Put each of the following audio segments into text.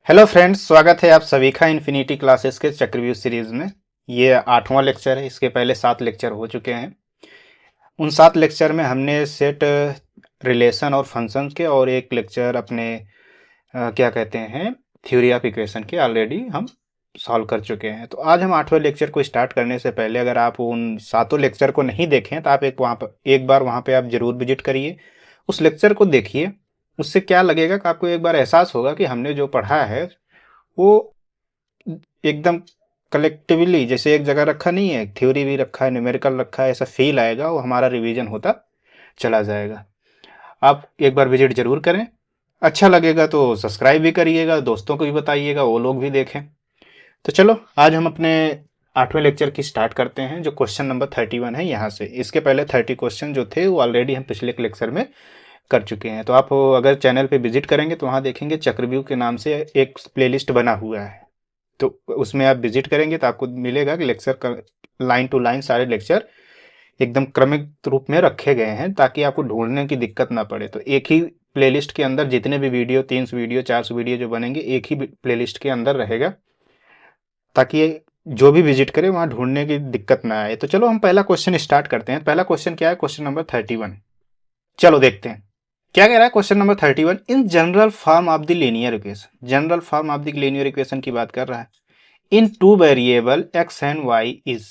Hello friends, स्वागत है आप सभी का इन्फिनिटी क्लासेस के चक्रव्यूह सीरीज में। ये 8वां लेक्चर है। इसके पहले 7 लेक्चर हो चुके हैं। उन 7 लेक्चर में हमने सेट, रिलेशन और फंक्शंस के, और एक लेक्चर अपने क्या कहते हैं, थ्योरी ऑफ इक्वेशन के ऑलरेडी हम सॉल्व कर चुके हैं। तो आज हम 8वें लेक्चर को स्टार्ट करने से पहले, अगर आप उन सातों लेक्चर को नहीं देखें तो आप एक बार वहाँ पे आप जरूर विजिट करिए, उस लेक्चर को देखिए। उससे क्या लगेगा कि आपको एक बार एहसास होगा कि हमने जो पढ़ा है वो एकदम कलेक्टिवली, जैसे एक जगह रखा नहीं है, थ्योरी भी रखा है, न्यूमेरिकल रखा है, ऐसा फील आएगा, वो हमारा रिवीजन होता चला जाएगा। आप एक बार विजिट जरूर करें। अच्छा लगेगा तो सब्सक्राइब भी करिएगा, दोस्तों को भी बताइएगा, वो लोग भी देखें। तो चलो आज हम अपने 8वें लेक्चर की स्टार्ट करते हैं, जो क्वेश्चन नंबर 31 है यहाँ से। इसके पहले 30 क्वेश्चन जो थे वो ऑलरेडी हम पिछले लेक्चर में कर चुके हैं। तो आप अगर चैनल पे विजिट करेंगे तो वहाँ देखेंगे चक्रव्यूह के नाम से एक प्लेलिस्ट बना हुआ है। तो उसमें आप विजिट करेंगे तो आपको मिलेगा कि लेक्चर लाइन टू लाइन सारे लेक्चर एकदम क्रमिक रूप में रखे गए हैं, ताकि आपको ढूंढने की दिक्कत ना पड़े। तो एक ही प्लेलिस्ट के अंदर जितने भी वीडियो, 300 वीडियो, 400 वीडियो जो बनेंगे, एक ही प्लेलिस्ट के अंदर रहेगा, ताकि जो भी विजिट करे वहां ढूंढने की दिक्कत ना आए। तो चलो हम पहला क्वेश्चन स्टार्ट करते हैं। पहला क्वेश्चन क्या है? Question number 31। चलो देखते हैं क्या कह रहा है। Question number 31, in general form of the linear equation. General form of the linear equation की बात कर रहा है। In two variable x and y is,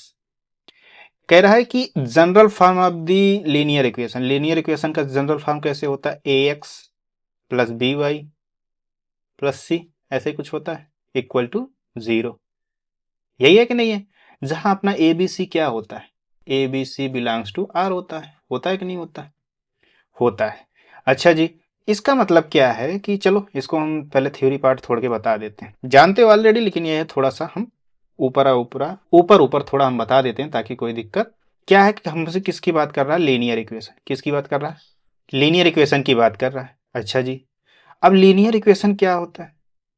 कह रहा है कि general form of the linear equation, linear equation का जनरल फॉर्म कैसे होता है? A x plus b y plus c, ऐसे ही कुछ होता है, इक्वल टू 0। यही है कि नहीं है? जहां अपना ए बी सी क्या होता है? A B C belongs to R होता है कि नहीं होता है? होता है। अच्छा जी, इसका मतलब क्या है कि चलो इसको हम पहले थ्योरी पार्ट छोड़ के बता देते हैं। जानते हो ऑलरेडी, लेकिन यह है थोड़ा सा हम ऊपर ऊपर थोड़ा हम बता देते हैं, ताकि कोई दिक्कत। क्या है कि हमसे किसकी बात कर रहा है? Linear equation. किसकी बात कर रहा है? लीनियर इक्वेशन की बात कर रहा है। अच्छा जी, अब लीनियर इक्वेशन क्या होता है?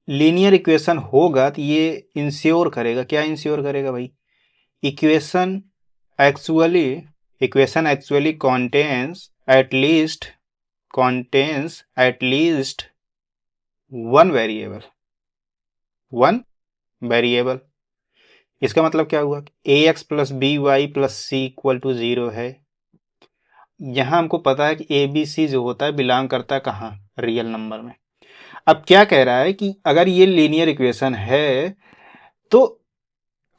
लीनियर इक्वेशन होगा तो ये इंश्योर करेगा, क्या इंश्योर करेगा भाई? Equation actually equation actually contains at least one variable. इसका मतलब क्या हुआ? A x plus b y plus C equal to 0 है। यहां हमको पता है कि ए बी सी जो होता है बिलोंग करता है कहाँ? रियल नंबर में। अब क्या कह रहा है कि अगर ये लीनियर इक्वेशन है तो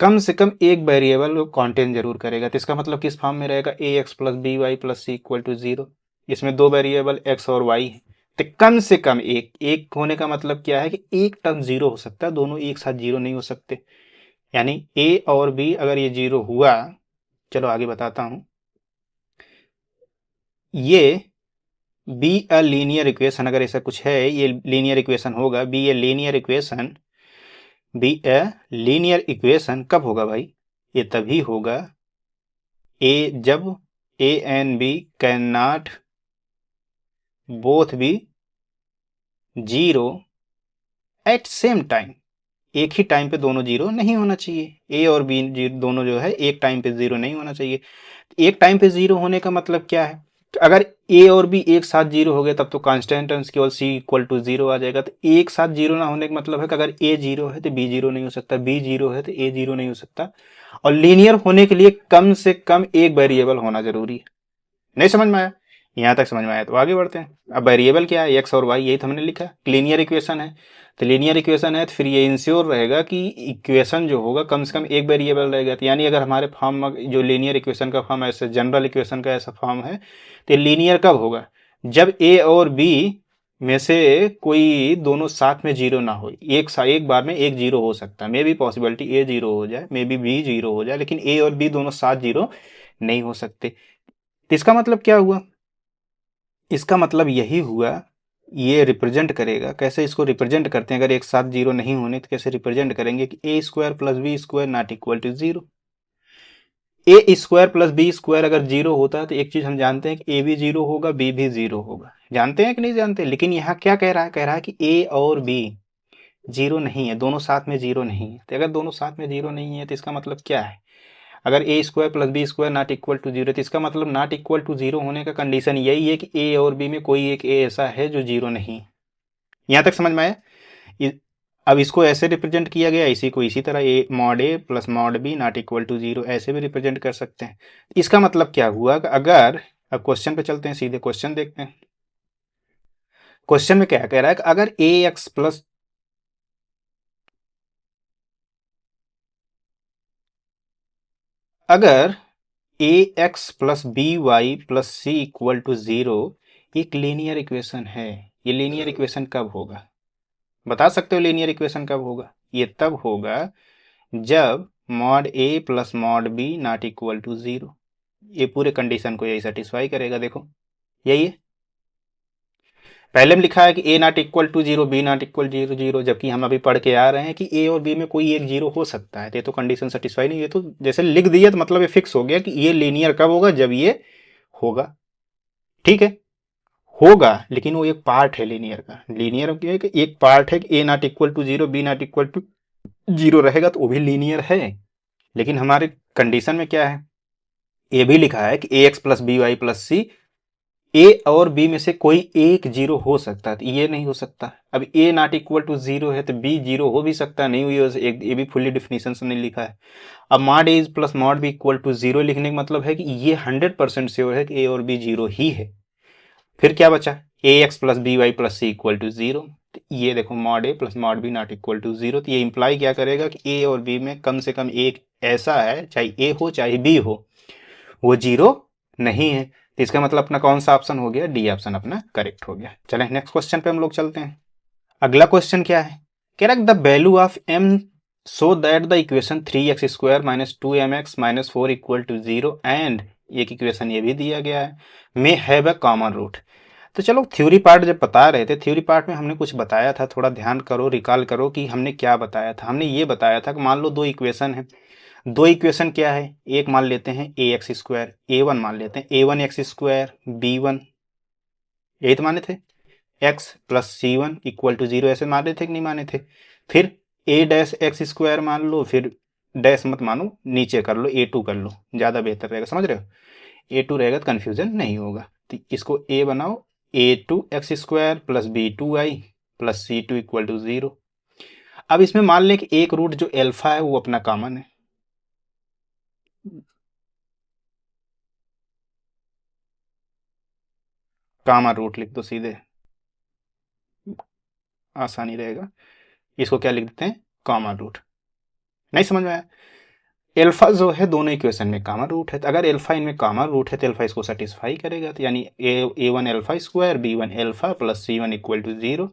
कम से कम एक वेरिएबल कॉन्टेन जरूर करेगा। तो इसका मतलब किस फॉर्म में रहेगा? A x plus b y plus C equal to 0। इसमें दो वेरिएबल एक्स और वाई है, तो कम से कम एक। एक होने का मतलब क्या है कि एक टर्म 0 हो सकता है, दोनों एक साथ 0 नहीं हो सकते। यानी ए और बी अगर ये 0 हुआ, चलो आगे बताता हूं। ये बी अ लीनियर इक्वेशन, अगर ऐसा कुछ है, ये लीनियर इक्वेशन होगा। बी ए लीनियर इक्वेशन कब होगा भाई? ये तभी होगा जब a and b can not both be 0 at same time. एक ही टाइम पे दोनों 0 नहीं होना चाहिए। ए और बी दोनों जो है एक टाइम पे 0 नहीं होना चाहिए। एक टाइम पे 0 होने का मतलब क्या है? अगर ए और बी एक साथ 0 हो गए तब तो कांस्टेंट टर्म्स केवल सी इक्वल टू 0 आ जाएगा। तो एक साथ 0 ना होने का मतलब है कि अगर ए 0 है तो बी 0 नहीं हो सकता, बी 0 है तो ए 0 नहीं हो सकता। और लीनियर होने के लिए कम से कम एक वेरिएबल होना जरूरी है। नहीं समझ में आया? यहां तक समझ में आया तो आगे बढ़ते हैं। अब वेरिएबल क्या है? एक्स और वाई, यही तो हमने लिखा। लीनियर इक्वेशन है, तो लीनियर इक्वेशन है तो फिर ये इंश्योर रहेगा कि इक्वेशन जो होगा कम से कम एक वेरिएबल रहेगा। तो यानी अगर हमारे फॉर्म में जो लीनियर इक्वेशन का फॉर्म ऐसे जनरल इक्वेशन का ऐसा फॉर्म है, तो लीनियर कब होगा? जब ए और बी में से कोई दोनों साथ में 0 ना हो। एक बार में एक 0 हो सकता है, मे बी पॉसिबिलिटी ए 0 हो जाए, मे बी बी 0 हो जाए, लेकिन ए और बी दोनों साथ 0 नहीं हो सकते। तो इसका मतलब क्या हुआ? इसका मतलब यही हुआ, ये रिप्रेजेंट करेगा। कैसे इसको रिप्रेजेंट करते हैं? अगर एक साथ 0 नहीं होने तो कैसे रिप्रेजेंट करेंगे कि a square plus b square not equal to 0। A square plus b square अगर 0 होता है तो एक चीज हम जानते हैं कि ए भी 0 होगा, बी भी 0 होगा। जानते हैं कि नहीं जानते? लेकिन यहाँ क्या कह रहा है? कह रहा है कि ए और बी 0 नहीं है, दोनों साथ में 0 नहीं है। तो अगर दोनों साथ में 0 नहीं है तो इसका मतलब क्या है? अगर a square plus b square not equal to 0, तो इसका मतलब नॉट इक्वल टू 0 होने का कंडीशन यही है कि ए और बी में कोई एक ए ऐसा है जो 0 नहीं है। यहां तक समझ में आया? अब इसको ऐसे रिप्रेजेंट किया गया, इसी को इसी तरह a plus mod b not equal to 0 ऐसे भी रिप्रेजेंट कर सकते हैं। इसका मतलब क्या हुआ कि अगर, अब क्वेश्चन पे चलते हैं, सीधे क्वेश्चन देखते हैं। क्वेश्चन में क्या कह रहा है कि अगर ए एक्स प्लस अगर a x plus b y plus C equal to 0 एक लीनियर इक्वेशन है, ये लीनियर इक्वेशन कब होगा? बता सकते हो लीनियर इक्वेशन कब होगा? ये तब होगा जब mod a plus mod b not equal to 0, ये पूरे कंडीशन को यही सेटिस्फाई करेगा। देखो यही है, पहले में लिखा है कि a not equal to 0 b not equal 0, जबकि हम अभी पढ़ के आ रहे हैं कि ए और बी में कोई एक 0 हो सकता है, तो कंडीशन सेटिस्फाई नहीं, ये तो जैसे लिख दिया तो मतलब ये फिक्स हो गया कि ये लीनियर कब होगा? जब ये होगा। ठीक है, होगा, लेकिन वो एक पार्ट है लीनियर का। लीनियर क्या है कि एक पार्ट है कि a not equal to 0 b not equal to 0 रहेगा तो वो भी लीनियर है। लेकिन हमारे कंडीशन में क्या है? ए भी लिखा है कि a x plus b y plus C, a और बी में से कोई एक 0 हो सकता है, तो ये नहीं हो सकता। अब ए नॉट इक्वल टू 0 है तो बी 0 हो भी सकता है, नहीं हुई एक, ये भी फुल्ली डिफिनीशन से नहीं लिखा है। अब mod a plus mod b equal to 0 लिखने का मतलब है कि ये 100% श्योर है कि ए और बी 0 ही है। फिर क्या बचा? A x plus b y plus C equal to 0। ये देखो mod a plus mod b not equal to 0, तो ये इंप्लाई क्या करेगा कि ए और बी में कम से कम एक ऐसा है, चाहे ए हो चाहे बी हो, वो 0 नहीं है। तो इसका मतलब अपना कौन सा ऑप्शन हो गया? डी ऑप्शन अपना करेक्ट हो गया। चलें नेक्स्ट क्वेश्चन पे हम लोग चलते हैं। अगला क्वेश्चन क्या है? कह रहा है the value of m so that the equation 3x square minus 2mx minus 4 equal to 0 and एक इक्वेशन ये भी दिया गया है, may have a common root. तो चलो थ्योरी पार्ट जब बता रहे थे, थ्योरी पार्ट में हमने कुछ बताया था, थोड़ा ध्यान करो, रिकॉल करो कि हमने क्या बताया था। हमने ये बताया था कि मान लो दो इक्वेशन है, दो इक्वेशन क्या है, एक मान लेते हैं a x square, a one मान लेते हैं, a one x square b one, यही तो माने थे, x plus c one equal to 0, ऐसे माने थे कि नहीं माने थे? फिर ए डैश एक्स स्क्वायर मान लो, फिर डैश मत मानो, नीचे कर लो, ए टू कर लो, ज़्यादा बेहतर रहेगा, समझ रहे हो? ए टू रहेगा तो कन्फ्यूजन नहीं होगा। तो इसको ए बनाओ, a two x square plus b two I plus c two equal to 0। अब इसमें मान लें कि एक रूट जो एल्फा है वो अपना कॉमन है, कॉमन रूट लिख दो सीधे, आसानी रहेगा। इसको क्या लिख देते हैं? Common root. नहीं समझ में आया? एल्फा जो है दोनों इक्वेशन में कॉमन रूट है, तो अगर एल्फा इनमें कॉमन रूट है तो एल्फा इसको सेटिस्फाई करेगा, तो यानी a one alpha square b one alpha plus c one equal to 0,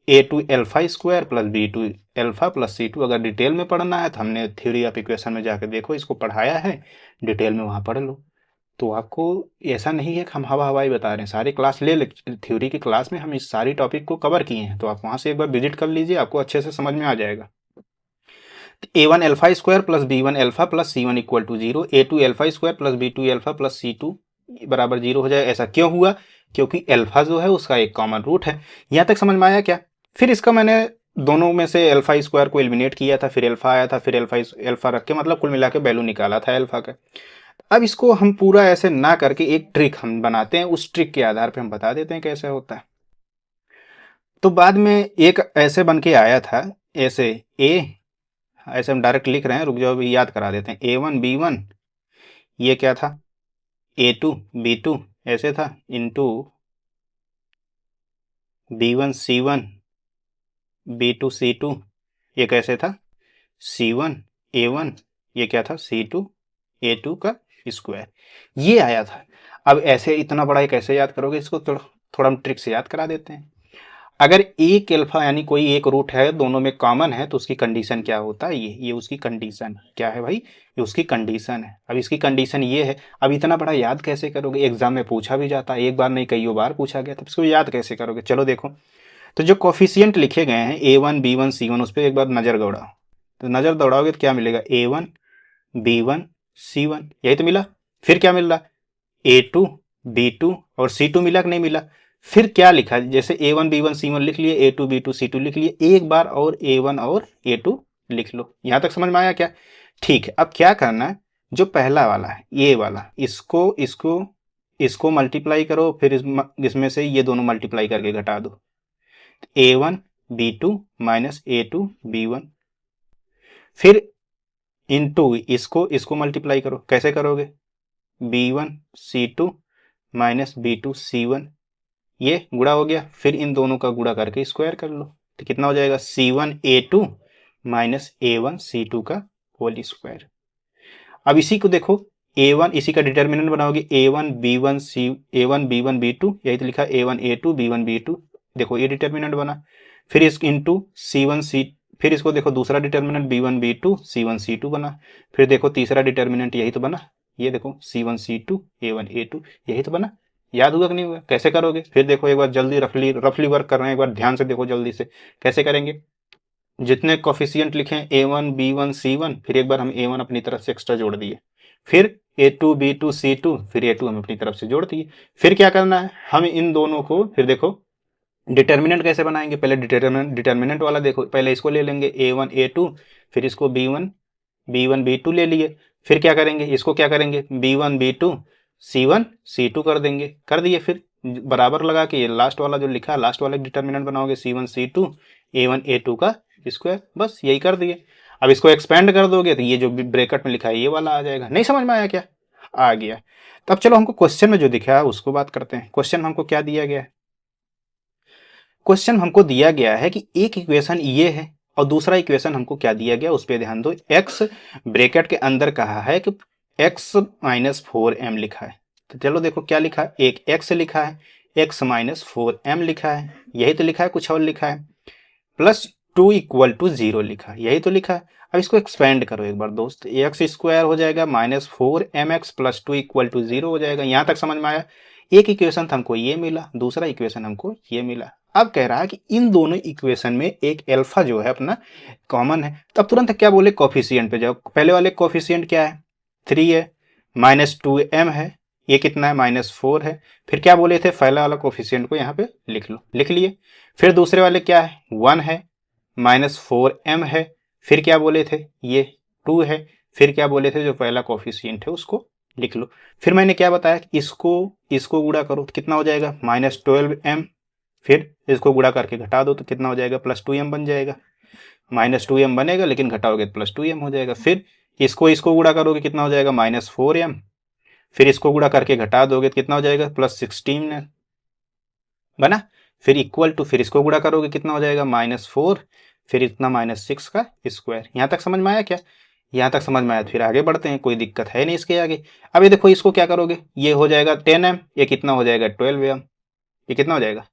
a two alpha square plus b two alpha plus c two. अगर डिटेल में पढ़ना है तो हमने थ्योरी ऑफ इक्वेशन में जाकर देखो, इसको पढ़ाया है डिटेल में, वहाँ पढ़ लो। तो आपको ऐसा नहीं है कि हम हवा हवाई बता रहे हैं, सारी क्लास ले थ्योरी की क्लास में हम इस सारी टॉपिक को कवर किए हैं, तो आप वहाँ से एक बार विजिट कर लीजिए, आपको अच्छे से समझ में आ जाएगा। A one alpha square plus b one alpha plus c one equal to 0, a two alpha square plus b two alpha plus c two बराबर 0 हो जाए। ऐसा क्यों हुआ? क्योंकि एल्फा जो है उसका एक कॉमन रूट है। यहाँ तक समझ में आया क्या? फिर इसका मैंने दोनों में से एल्फा स्क्वायर को एलिमिनेट किया था, फिर एल्फा आया था, फिर एल्फा रख के मतलब कुल मिला के वैल्यू निकाला था एल्फा का। अब इसको हम पूरा ऐसे ना करके एक ट्रिक हम बनाते हैं, उस ट्रिक के आधार पे हम बता देते हैं कैसे होता है। तो बाद में एक ऐसे बन के आया था, ऐसे ए, ऐसे हम डायरेक्ट लिख रहे हैं, रुक जाओ अभी याद करा देते हैं। ए वन बी वन, ये क्या था? ए टू बी टू ऐसे था, into b one c one b two c two, ये कैसे था? सी वन ए वन, ये क्या था? सी टू ए टू का स्क्वायर, ये आया था। अब ऐसे इतना बड़ा कैसे याद करोगे इसको? थोड़ा हम ट्रिक से याद करा देते हैं। अगर एक एल्फा यानी कोई एक रूट है, दोनों में कॉमन है, तो उसकी कंडीशन क्या होता है? ये उसकी कंडीशन क्या है भाई? ये उसकी कंडीशन है। अब इसकी कंडीशन ये है। अब इतना बड़ा याद कैसे करोगे? एग्जाम में पूछा भी जाता है, एक बार नहीं कई बार पूछा गया, तो इसको याद कैसे करोगे? चलो देखो, तो जो कोफिशियंट लिखे गए हैं a one b one c one, उस पर एक बार नजर दौड़ाओ। तो नजर दौड़ाओगे तो क्या मिलेगा? ए one b one c one, यही तो मिला। फिर क्या मिल रहा? ए टू बी टू और सी टू मिला कि नहीं मिला? फिर क्या लिखा? जैसे a one b one c one लिख लिए, a two b two c two लिख लिए, एक बार और ए वन और ए टू लिख लो। यहां तक समझ में आया क्या? ठीक है, अब क्या करना है, जो पहला वाला है ये वाला, इसको इसको मल्टीप्लाई करो, फिर इसमें से ये दोनों मल्टीप्लाई करके घटा दो। ए one B2 minus A2 B1, फिर इनटू इसको मल्टीप्लाई करो। कैसे करोगे? B1 C2 minus B2 C1, ये गुणा हो गया। फिर इन दोनों का गुणा करके स्क्वायर कर लो, तो कितना हो जाएगा? C1 A2 minus A1 C2 का होल स्क्वायर। अब इसी को देखो, A1 इसी का डिटर्मिनेंट बनाओगे, A1 B1 C A1 B1 B2, यही तो लिखा A1 A2 B1 B2, देखो ये डिटर्मिनेंट बना। फिर इस इंटू C1 C, फिर इसको देखो दूसरा determinant B1 B2 C1 C2 बना। फिर देखो तीसरा डिटर्मिनेंट यही तो बना, ये देखो C1 C2 A1 A2, यही तो बना। याद हुआ कि नहीं हुआ? कैसे करोगे? फिर देखो एक बार जल्दी रफली वर्क कर रहे हैं, एक बार ध्यान से देखो जल्दी से कैसे करेंगे। जितने कोफिशिएंट लिखे हैं A1 B1 C1, फिर एक बार हम A1 अपनी तरफ से एक्स्ट्रा जोड़ दिए, फिर A2 B2 C2, फिर A2 हम अपनी तरफ से जोड़ दिए। फिर क्या करना है, हम इन दोनों को, फिर देखो डिटर्मिनेंट कैसे बनाएंगे। पहले डिटर्मिनेंट वाला देखो, पहले इसको ले लेंगे A1 A2, फिर इसको B1 B2 ले लिए। फिर क्या करेंगे, इसको क्या करेंगे, B1 B2 C1 C2 कर देंगे, कर दिए। फिर बराबर लगा के ये लास्ट वाला जो लिखा है, लास्ट वाला डिटर्मिनेंट बनाओगे C1 C2 A1 A2 का स्क्वायर, बस यही कर दिए। अब इसको एक्सपेंड कर दोगे तो ये जो ब्रैकेट में लिखा है ये वाला आ जाएगा। नहीं समझ में आया क्या? आ गया। तब चलो हमको क्वेश्चन में जो दिखा है उसको बात करते हैं। क्वेश्चन में हमको क्या दिया गया है? क्वेश्चन हमको दिया गया है कि एक इक्वेशन ये है और दूसरा इक्वेशन हमको क्या दिया गया उस पर ध्यान दो। एक्स ब्रैकेट के अंदर कहा है कि एक्स माइनस 4m लिखा है। तो चलो देखो क्या लिखा है, एक एक्स लिखा है, एक्स माइनस 4m लिखा है, यही तो लिखा है, कुछ और लिखा है। प्लस 2 इक्वल टू 0 लिखा है, यही तो लिखा है। अब इसको एक्सपेंड करो एक बार दोस्त, एक्स स्क्वायर हो जाएगा minus 4mx plus 2 equal to 0 हो जाएगा। यहाँ तक समझ में आया? एक इक्वेशन हमको ये मिला, दूसरा इक्वेशन हमको ये मिला। अब कह रहा है कि इन दोनों इक्वेशन में एक अल्फा जो है अपना कॉमन है। तब तुरंत क्या बोले, कोफिशिएंट पे जाओ। पहले वाले कोफिशिएंट क्या है? 3 है, माइनस 2m है, ये कितना है? माइनस 4 है। फिर क्या बोले थे, पहला वाला कोफिशिएंट को यहाँ पे लिख लो, लिख लिए। फिर दूसरे वाले क्या है? 1 है, माइनस 4m है। फिर क्या बोले थे? ये 2 है। फिर क्या बोले थे, जो पहला कोफिशिएंट है उसको लिख लो। फिर मैंने क्या बताया, इसको गुणा करो तो कितना हो जाएगा? Minus 12m। फिर इसको गुणा करके घटा दो तो कितना हो जाएगा? प्लस 2m बन जाएगा। माइनस 2m बनेगा, लेकिन घटाओगे तो प्लस 2m हो जाएगा। फिर इसको गुणा करोगे कितना हो जाएगा? Minus 4m। फिर इसको गुणा करके घटा दोगे तो कितना हो जाएगा? प्लस 16 बना। फिर इक्वल टू, फिर इसको गुणा करोगे कितना हो जाएगा? माइनस 4, फिर इतना माइनस 6 का स्क्वायर। यहाँ तक समझ में आया क्या? यहाँ तक समझ में आया तो फिर आगे बढ़ते हैं, कोई दिक्कत है नहीं इसके आगे। अब ये देखो, इसको क्या करोगे, ये हो जाएगा 10m, ये कितना हो जाएगा? 12m। ये कितना हो जाएगा?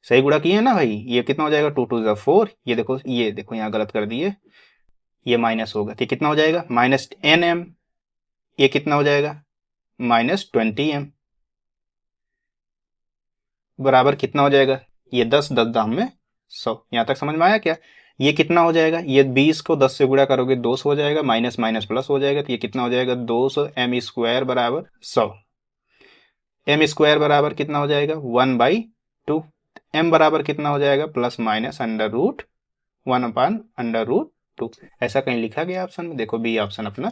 सही गुणा किए हैं ना भाई? ये कितना हो जाएगा? 2 2 ज़ा 4। ये देखो यहाँ गलत कर दिए, ये माइनस होगा तो कितना हो जाएगा? Minus 10m। ये कितना हो जाएगा? Minus 20m। बराबर कितना हो जाएगा? ये 10 10 दाम में 100। यहाँ तक समझ में आया क्या? ये कितना हो जाएगा? ये 20 को 10 से गुणा करोगे 200 हो जाएगा, माइनस माइनस प्लस हो जाएगा, तो ये कितना हो जाएगा? 200 m स्क्वायर बराबर 100। m स्क्वायर बराबर कितना हो जाएगा? 1/2। m बराबर कितना हो जाएगा? Plus minus under root 1/√2। ऐसा कहीं लिखा गया ऑप्शन में? देखो बी ऑप्शन अपना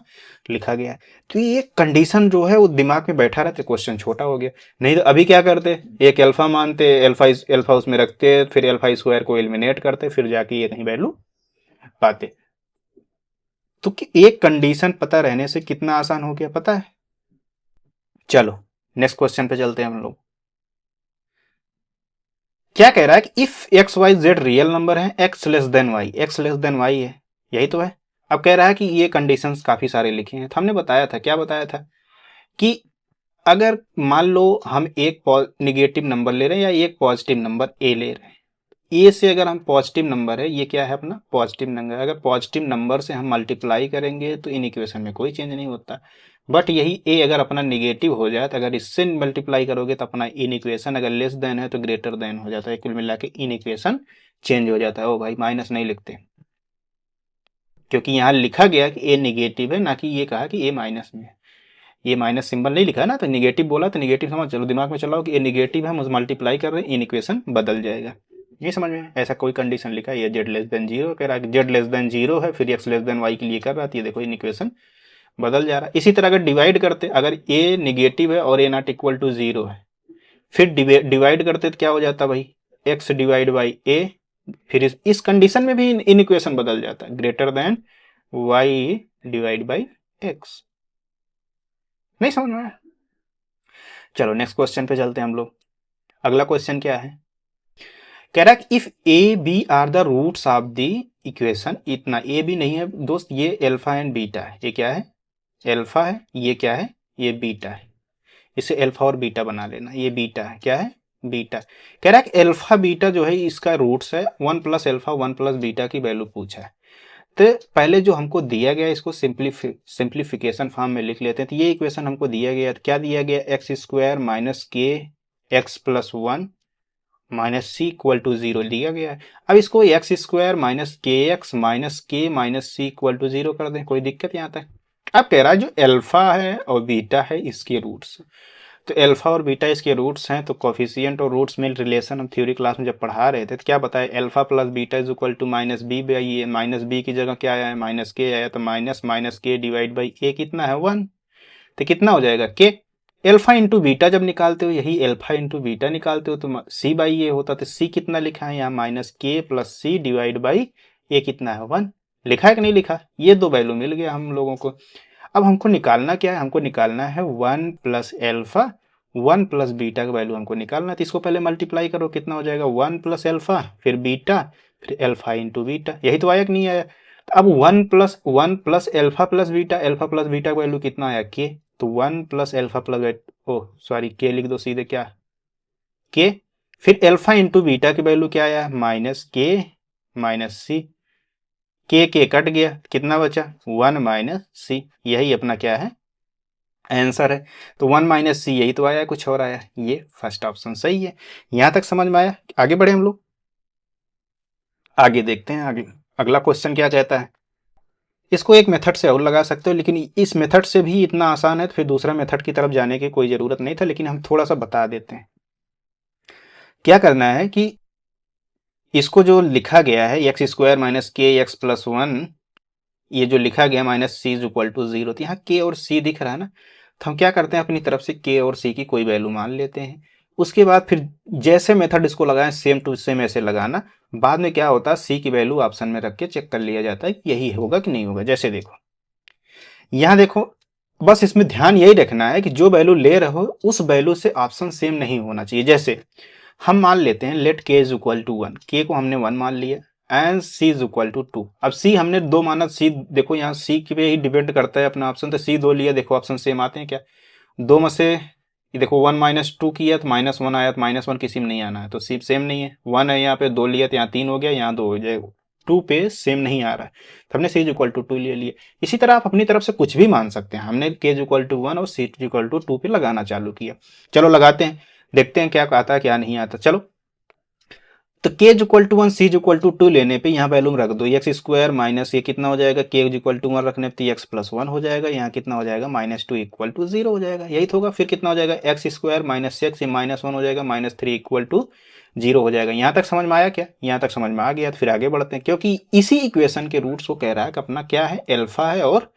लिखा गया है। तो ये कंडीशन जो है वो दिमाग में बैठा रहता, क्वेश्चन छोटा हो गया। नहीं तो अभी क्या करते, एक अल्फा मानते, अल्फा उसमें रखते, फिर अल्फा स्क्वायर को एलिमिनेट करते, फिर जाके ये कहीं वैल्यू पाते। तो कि एक कंडीशन पता रहने से कितना आसान हो गया, पता है? चलो नेक्स्ट क्वेश्चन पे चलते हैं हम लोग। क्या कह रहा है कि if x y z real number है, x less than y, x less than y है, यही तो है। अब कह रहा है कि ये कंडीशंस काफी सारे लिखे हैं, तो हमने बताया था, क्या बताया था कि अगर मान लो हम एक निगेटिव नंबर ले रहे हैं या एक पॉजिटिव नंबर ए ले रहे हैं, ए से अगर हम पॉजिटिव नंबर है, ये क्या है अपना पॉजिटिव नंबर, अगर पॉजिटिव नंबर से हम मल्टीप्लाई करेंगे तो इन इक्वेशन में कोई चेंज नहीं होता। बट यही ए अगर अपना निगेटिव हो जाए तो अगर इससे मल्टीप्लाई करोगे तो अपना इन इक्वेशन अगर लेस देन है तो ग्रेटर देन हो जाता है, कुल मिला के इन इक्वेशन चेंज हो जाता है। ओ भाई माइनस नहीं लिखते, क्योंकि यहाँ लिखा गया कि ए निगेटिव है, ना कि ये कहा कि ए माइनस में है। ये माइनस सिंबल नहीं लिखा है ना, तो निगेटिव बोला तो निगेटिव समझ चलो, दिमाग में चलाओ कि ये निगेटिव है, हम मल्टीप्लाई कर रहे हैं, इन इक्वेशन बदल जाएगा। ये समझ में? ऐसा कोई कंडीशन लिखा है, ये जेड लेस देन 0 कह रहा है, जेड लेस देन 0 है, फिर एक्स लेस देन वाई के लिए कर रहा है, तो ये देखो इन इक्वेशन बदल जा रहा है। इसी तरह अगर डिवाइड करते, अगर ए निगेटिव है और ए नॉट इक्वल टू 0 है, फिर डिवाइड करते तो क्या हो जाता भाई? एक्स डिवाइड बाई ए फिर इस कंडीशन में भी इन इक्वेशन बदल जाता है, greater then y divide by x. नहीं समझ में आया? चलो नेक्स्ट क्वेश्चन पे चलते हैं हम लोग। अगला क्वेश्चन क्या है, कह रहा है कि if A b are the roots of the equation, इतना ए बी नहीं है दोस्त, ये एल्फा एंड बीटा है। ये क्या है, एल्फा है, ये क्या है, ये बीटा है। इसे एल्फा और बीटा बना लेना, ये बीटा है, क्या है, बीटा। कह रहा है कि एल्फा बीटा जो है इसका रूट्स है, 1 प्लस एल्फा 1 प्लस बीटा की वैल्यू पूछा है। तो पहले जो हमको दिया गया इसको सिंप्लीफिकेशन फॉर्म में लिख लेते हैं। तो ये इक्वेशन हमको दिया गया, क्या दिया गया, x square minus k x plus 1 minus c equal to 0 दिया गया है। अब इसको x square minus k minus c equal to 0 कर दें, कोई दिक्कत यहाँ तक। अब कह रहा है जो एल्फा है और बीटा है इसके रूट्स, तो एल्फा और बीटा इसके रूट्स हैं, तो कोफिशिएंट और रूट्स में रिलेशन हम थ्योरी क्लास में जब पढ़ा रहे थे तो क्या बताया, alpha plus beta is equal to minus B by a. Minus b की जगह क्या आया है, माइनस के आया, तो minus minus k divide by a कितना है, 1। तो कितना हो जाएगा, के। एल्फा इंटू बीटा जब निकालते हो, यही एल्फा इंटू बीटा निकालते हो तो सी बाई ए होता, तो सी कितना लिखा है यहाँ, माइनस के plus C divide by a कितना है, 1। लिखा है कि नहीं लिखा, ये दो वैल्यू मिल गया हम लोगों को। अब हमको निकालना क्या है, हमको निकालना है 1 प्लस एल्फा 1 प्लस बीटा का वैल्यू हमको निकालना है। तो इसको पहले मल्टीप्लाई करो, कितना हो जाएगा, 1 प्लस एल्फा फिर बीटा फिर एल्फा इंटू बीटा। यही तो आया कि नहीं आया। तो अब 1 प्लस एल्फा प्लस बीटा का वैल्यू कितना आया, के। तो 1 प्लस एल्फा प्लस, ओ सॉरी, के लिख दो सीधे, क्या, के। फिर एल्फा इंटू बीटा की वैल्यू क्या आया, माइनस के माइनस सी, के कट गया, कितना बचा, 1 माइनस सी। यही अपना क्या है, आंसर है। तो 1 माइनस सी यही तो आया, कुछ और आया, ये फर्स्ट ऑप्शन सही है। यहां तक समझ में आया, आगे बढ़े हम लोग, आगे देखते हैं। आगे अगला क्वेश्चन क्या कहता है, इसको एक मेथड से और लगा सकते हो, लेकिन इस मेथड से भी इतना आसान है तो फिर दूसरा मेथड की तरफ जाने की कोई जरूरत नहीं था, लेकिन हम थोड़ा सा बता देते हैं। क्या करना है कि इसको जो लिखा गया है x square minus k x plus 1, ये जो लिखा गया minus c is equal to 0, तो यहाँ के और सी दिख रहा है ना, तो हम क्या करते हैं, अपनी तरफ से के और सी की कोई वैल्यू मान लेते हैं। उसके बाद फिर जैसे मेथड इसको लगाएं सेम टू सेम ऐसे लगाना, बाद में क्या होता है, सी की वैल्यू ऑप्शन में रख के चेक कर लिया जाता है कि यही होगा कि नहीं होगा। जैसे देखो यहाँ देखो, बस इसमें ध्यान यही रखना है कि जो वैल्यू ले रहे हो उस वैल्यू से ऑप्शन सेम नहीं होना चाहिए। जैसे हम मान लेते हैं लेट के इज इक्वल टू 1, के को हमने 1 मान लिया and c is equal to 2। अब सी हमने 2 माना, सी देखो यहाँ सी पे ही डिपेंड करता है अपना ऑप्शन, तो सी 2 लिया, देखो ऑप्शन सेम आते हैं क्या, 2 में से ये देखो 1 माइनस 2 किया तो माइनस 1 आया, तो माइनस 1 किसी में नहीं आना है, तो सी सेम नहीं है। 1 है यहाँ पे, 2 लिया तो यहाँ 3 हो गया, यहाँ 2 हो जाएगा, 2 पे सेम नहीं आ रहा है, तो हमने सी इज इक्वल टू 2 ले लिया। इसी तरह आप अपनी तरफ से कुछ भी मान सकते हैं, हमने के इज इक्वल टू 1 और सी इज इक्वल टू 2 पे लगाना चालू किया। चलो लगाते हैं, देखते हैं क्या आता है क्या नहीं आता। चलो तो k is equal to 1 c is equal to 2 लेने पे यहाँ वैल्यू रख दो, एक्स स्क्वायर माइनस ये कितना हो जाएगा, के इज इक्वल टू 1 रखने पे एक्स प्लस 1 हो जाएगा, यहाँ कितना हो जाएगा, माइनस 2 इक्वल टू 0 हो जाएगा, यही तो होगा। फिर कितना हो जाएगा, एक्स स्क्वायर माइनस एक्स, ये माइनस 1 हो जाएगा, माइनस 3 इक्वल टू 0 हो जाएगा। यहाँ तक समझ में आया क्या, यहाँ तक समझ में आ गया, तो फिर आगे बढ़ते हैं, क्योंकि इसी इक्वेशन के रूट्स को कह रहा है कि अपना क्या है, एल्फा है और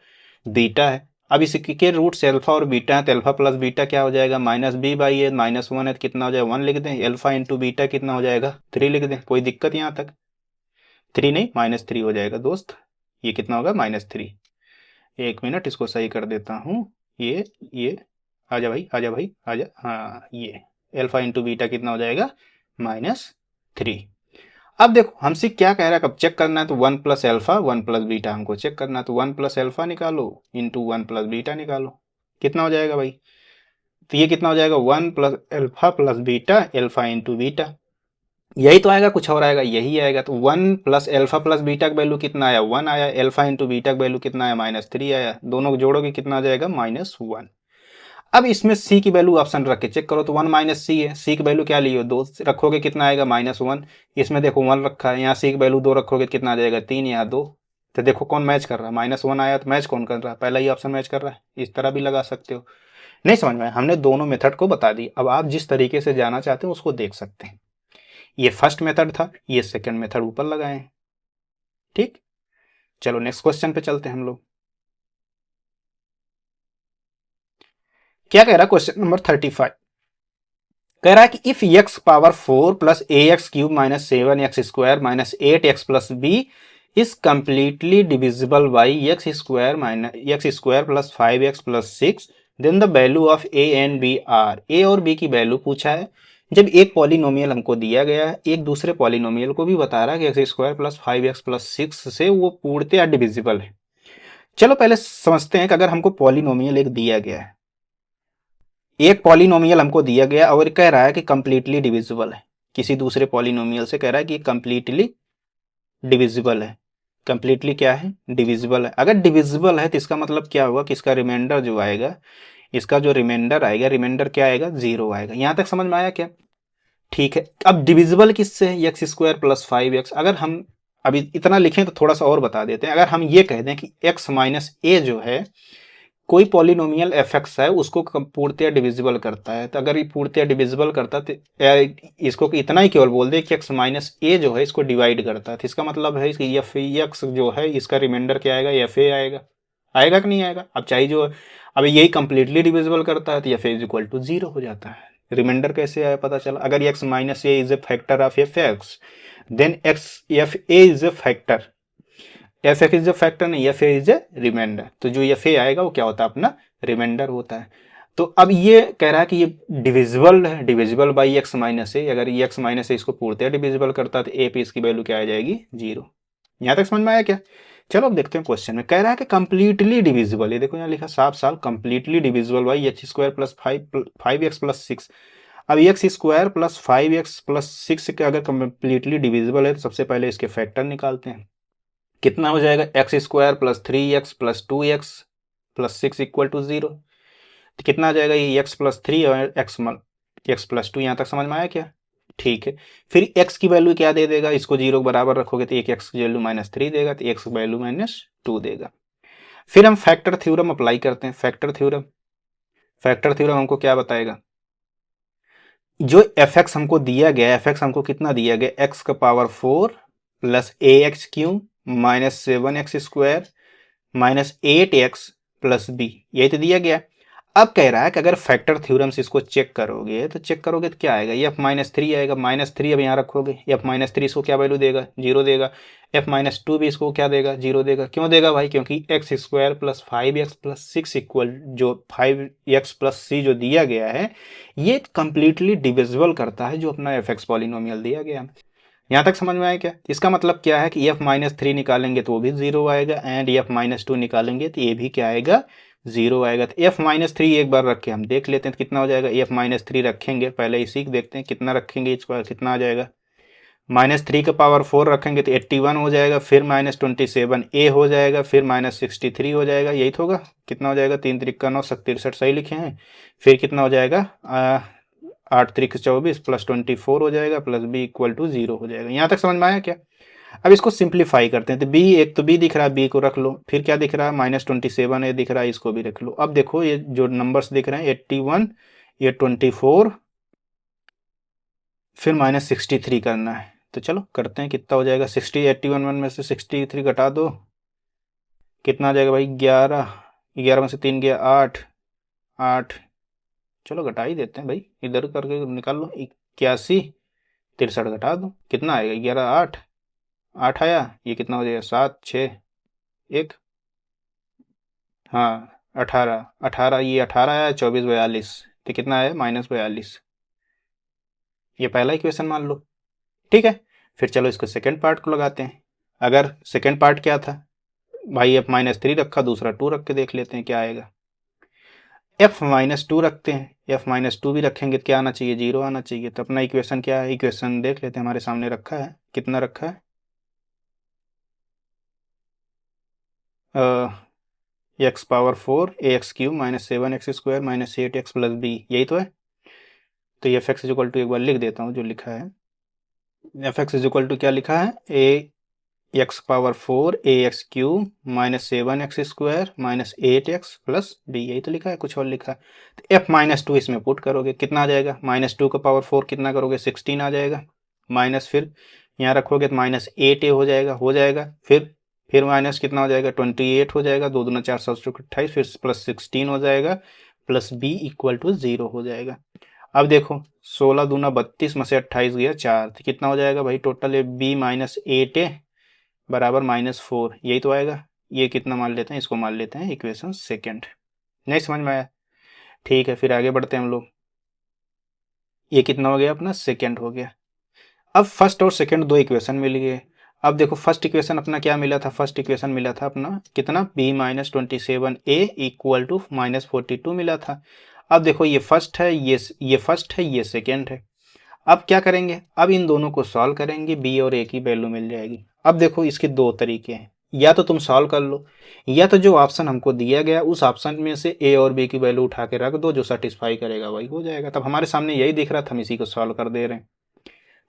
बीटा है। अब इसके रूट्स एल्फा और बीटा है, तो एल्फा प्लस बीटा क्या हो जाएगा, minus B by a, minus 1 है तो कितना हो जाएगा, 1 लिख दें, एल्फा इंटू बीटा कितना हो जाएगा, 3 लिख दें, कोई दिक्कत यहाँ तक, 3 नहीं माइनस 3 हो जाएगा दोस्त, ये कितना होगा, माइनस 3। एक मिनट इसको सही कर देता हूँ, ये आजा भाई आजा भाई आजा, हाँ ये एल्फा इंटू बीटा कितना हो जाएगा, -3। अब देखो हमसे क्या कह रहा है, कब चेक करना है, तो 1 प्लस एल्फा 1 प्लस बीटा हमको चेक करना है, तो 1 प्लस एल्फा निकालो इंटू 1 प्लस बीटा निकालो, कितना हो जाएगा भाई, तो ये कितना हो जाएगा, 1 plus alpha plus beta, alpha into beta, यही तो आएगा, कुछ और आएगा, यही आएगा। तो 1 प्लस एल्फा प्लस बीटा का वैल्यू कितना आया, 1 आया, एल्फा इंटू बीटा का वैल्यू कितना आया, -3 आया, दोनों को जोड़ोगे कितना आ जाएगा, -1। अब इसमें सी की वैल्यू ऑप्शन रख के चेक करो, तो 1 माइनस सी है, सी की वैल्यू क्या ली हो, 2 रखोगे कितना आएगा, -1। इसमें देखो 1 रखा है, यहाँ सी की वैल्यू 2 रखोगे कितना आ जाएगा, 3, यहाँ 2। तो देखो कौन मैच कर रहा है, -1 आया तो मैच कौन कर रहा है, पहला ही ऑप्शन मैच कर रहा है। इस तरह भी लगा सकते हो। नहीं समझ में आया, हमने दोनों मेथड को बता दी, अब आप जिस तरीके से जाना चाहते हो उसको देख सकते हैं। ये फर्स्ट मेथड था, ये सेकंड मेथड ऊपर लगाए हैं, ठीक। चलो नेक्स्ट क्वेश्चन पे चलते हैं हम लोग। क्या कह रहा है क्वेश्चन नंबर 35, कह रहा है कि if x power 4 plus A x cube minus 7x² minus 8x plus b is completely divisible by x square minus x square plus 5x plus 6, then the value of a and b are. A और b की value पूछा है। जब एक polynomial हमको दिया गया है, एक दूसरे पॉलिनोमियल को भी बता रहा है कि x square plus 5x plus 6 से वो पूर्णतया डिविजिबल है। चलो पहले समझते हैं कि अगर हमको पॉलिनोमियल एक दिया गया है, एक पॉलिनोमियल हमको दिया गया और कह रहा है कि कंप्लीटली डिविजिबल है, किसी दूसरे पॉलिनोमियल से कह रहा है कि कंप्लीटली डिविजिबल है। कंप्लीटली क्या है? डिविजिबल है। अगर डिविजिबल है तो इसका मतलब क्या होगा कि इसका रिमाइंडर जो आएगा, इसका जो रिमाइंडर आएगा, रिमाइंडर क्या आएगा? 0 आएगा। यहां तक समझ में आया क्या? ठीक है। अब डिविजिबल किससे है? X square plus 5x। अगर हम अभी इतना लिखें तो थोड़ा सा और बता देते हैं। अगर हम ये कह दें कि x माइनस ए जो है कोई पॉलिनोमियल एफ एक्स है, उसको पूर्णतया डिविजिबल करता है, तो अगर ये पूर्णतया डिविजिबल करता है तो इसको इतना ही केवल बोल दे कि एक्स माइनस ए जो है इसको डिवाइड करता है, तो इसका मतलब है कि एफ एक्स जो है इसका रिमाइंडर क्या आएगा? एफ ए आएगा। आएगा कि नहीं आएगा? अब चाहिए जो अब यही कंप्लीटली डिविजिबल करता है तो f a is equal to 0 हो जाता है। रिमाइंडर कैसे आया पता चला? अगर x minus a is a factor of f x, then x f a is a factor, f x is a factor नहीं, f a is a remainder. तो जो एफ ए आएगा वो क्या होता है? अपना रिमाइंडर होता है। तो अब ये कह रहा है कि ये डिविजिबल है, डिविजिबल बाई एक्स माइनस ए। अगर ये एक्स माइनस ए इसको पूर्णतः डिविजिबल करता है तो ए पे इसकी वैल्यू क्या आ जाएगी? 0। यहाँ तक समझ में आया क्या? चलो अब देखते हैं क्वेश्चन में। कह रहा है कि कंप्लीटली डिविजिबल, ये देखो यहाँ लिखा साफ साफ, completely divisible by x square plus 5x plus 6। अब x square plus 5x plus 6 का अगर कंप्लीटली डिविजिबल है तो सबसे पहले इसके फैक्टर निकालते हैं। कितना हो जाएगा? X square plus 3x plus 2x plus 6 equal to 0। तो कितना आ जाएगा? ये x प्लस 3 और x प्लस 2। यहाँ तक समझ में आया क्या? ठीक है। फिर x की वैल्यू क्या दे देगा? इसको 0 के बराबर रखोगे तो एक x की वैल्यू -3 देगा, तो x की वैल्यू -2 देगा। फिर हम फैक्टर थ्योरम अप्लाई करते हैं। फैक्टर थ्योरम हमको क्या बताएगा? जो एफ एक्स हमको दिया गया, एफ एक्स हमको कितना दिया गया? एक्स का पावर 4 प्लस ए x cube minus 7x² minus 8x plus b, यही तो दिया गया। अब कह रहा है कि अगर फैक्टर थ्योरम से इसको चेक करोगे तो क्या आएगा? एफ -3 आएगा। -3 अब यहाँ रखोगे, एफ -3 इसको क्या वैल्यू देगा? 0 देगा। एफ -2 भी इसको क्या देगा? 0 देगा। क्यों देगा भाई? क्योंकि x square plus 5x plus 6 equal जो 5x प्लस सी जो दिया गया है ये कंप्लीटली डिविजिबल करता है जो अपना एफ एक्स पॉलिनोमियल दिया गया। यहाँ तक समझ में आया क्या? इसका मतलब क्या है कि एफ -3 निकालेंगे तो वो भी 0 आएगा, एंड एफ -2 निकालेंगे तो ये भी क्या आएगा? 0 आएगा। तो एफ -3 एक बार रख के हम देख लेते हैं तो कितना हो जाएगा? एफ -3 रखेंगे, पहले इसी को देखते हैं कितना रखेंगे, इसका कितना आ जाएगा? -3 का पावर 4 रखेंगे तो 81 हो जाएगा, फिर -27 ए हो जाएगा, फिर -63 हो जाएगा, यही तो होगा। कितना हो जाएगा? 3 त्रिक का 9, 63 सही लिखे हैं। फिर कितना हो जाएगा? 8 त्रिक 24 प्लस 24 हो जाएगा, प्लस बी इक्वल टू 0 हो जाएगा। यहाँ तक समझ में आया क्या? अब इसको सिंप्लीफाई करते हैं तो बी, एक तो बी दिख रहा है, बी को रख लो। फिर क्या दिख रहा है? -27 ये दिख रहा है, इसको भी रख लो। अब देखो ये जो नंबर्स दिख रहे हैं 81, ये 24, फिर -63 करना है। तो चलो करते हैं, कितना हो जाएगा? 81 में से 63 घटा दो, कितना आ जाएगा भाई? 11, 11 में से 3 गया 8, 8, चलो घटा ही देते हैं भाई, इधर करके निकाल लो। 81, 63 घटा दो, कितना आएगा? 11, 8, 8 आया। ये कितना हो जाएगा? 7, 6, 1, हाँ 18, 18, ये 18 आया। 24, 42, तो कितना आया? -42। ये पहला इक्वेशन मान लो, ठीक है। फिर चलो इसको सेकेंड पार्ट को लगाते हैं। अगर सेकेंड पार्ट क्या था भाई? एफ -3 रखा, दूसरा 2 रख के देख लेते हैं क्या आएगा। एफ -2 रखते हैं, एफ -2 भी रखेंगे तो क्या आना चाहिए? 0 आना चाहिए। तो अपना इक्वेशन क्या है? इक्वेशन देख लेते हैं, हमारे सामने रखा है। कितना रखा है? X power 4 a x cube minus 7x² minus 8x plus b, यही तो है। तो एफ एक्स इक्वल टू एक बार लिख देता हूँ जो लिखा है। एफ एक्स इक्वल टू क्या लिखा है? A x power 4 a x cube minus 7x² minus 8x plus b, यही तो लिखा है, कुछ और लिखा है। तो एफ -2 इसमें पुट करोगे, कितना आ जाएगा? -2 का पावर 4 कितना करोगे? 16 आ जाएगा। माइनस फिर यहाँ रखोगे तो -8a हो जाएगा, फिर माइनस कितना हो जाएगा? 28 हो जाएगा। 2 दूना 4, 7 28, फिर प्लस 16 हो जाएगा, प्लस बी इक्वल टू 0 हो जाएगा। अब देखो 16 दूना 32 में से 28 गया 4, तो कितना हो जाएगा भाई टोटल है b माइनस 8a बराबर -4, यही तो आएगा। ये कितना मान लेते हैं, इसको मान लेते हैं इक्वेशन सेकेंड। नहीं समझ में आया? ठीक है, फिर आगे बढ़ते हैं हम लोग। ये कितना हो गया अपना, सेकेंड हो गया। अब फर्स्ट और सेकेंड दो इक्वेशन मिल गए। अब देखो फर्स्ट इक्वेशन अपना क्या मिला था, फर्स्ट इक्वेशन मिला था अपना कितना, b minus 27a equal to -42 मिला था। अब देखो ये फर्स्ट है, ये फर्स्ट है, ये सेकेंड है। अब क्या करेंगे, अब इन दोनों को सॉल्व करेंगे, b और a की वैल्यू मिल जाएगी। अब देखो इसके दो तरीके हैं, या तो तुम सॉल्व कर लो, या तो जो ऑप्शन हमको दिया गया उस ऑप्शन में से a और b की वैल्यू उठा के रख दो, जो सेटिस्फाई करेगा वही हो जाएगा। तब हमारे सामने यही दिख रहा था, हम इसी को सॉल्व कर दे रहे हैं।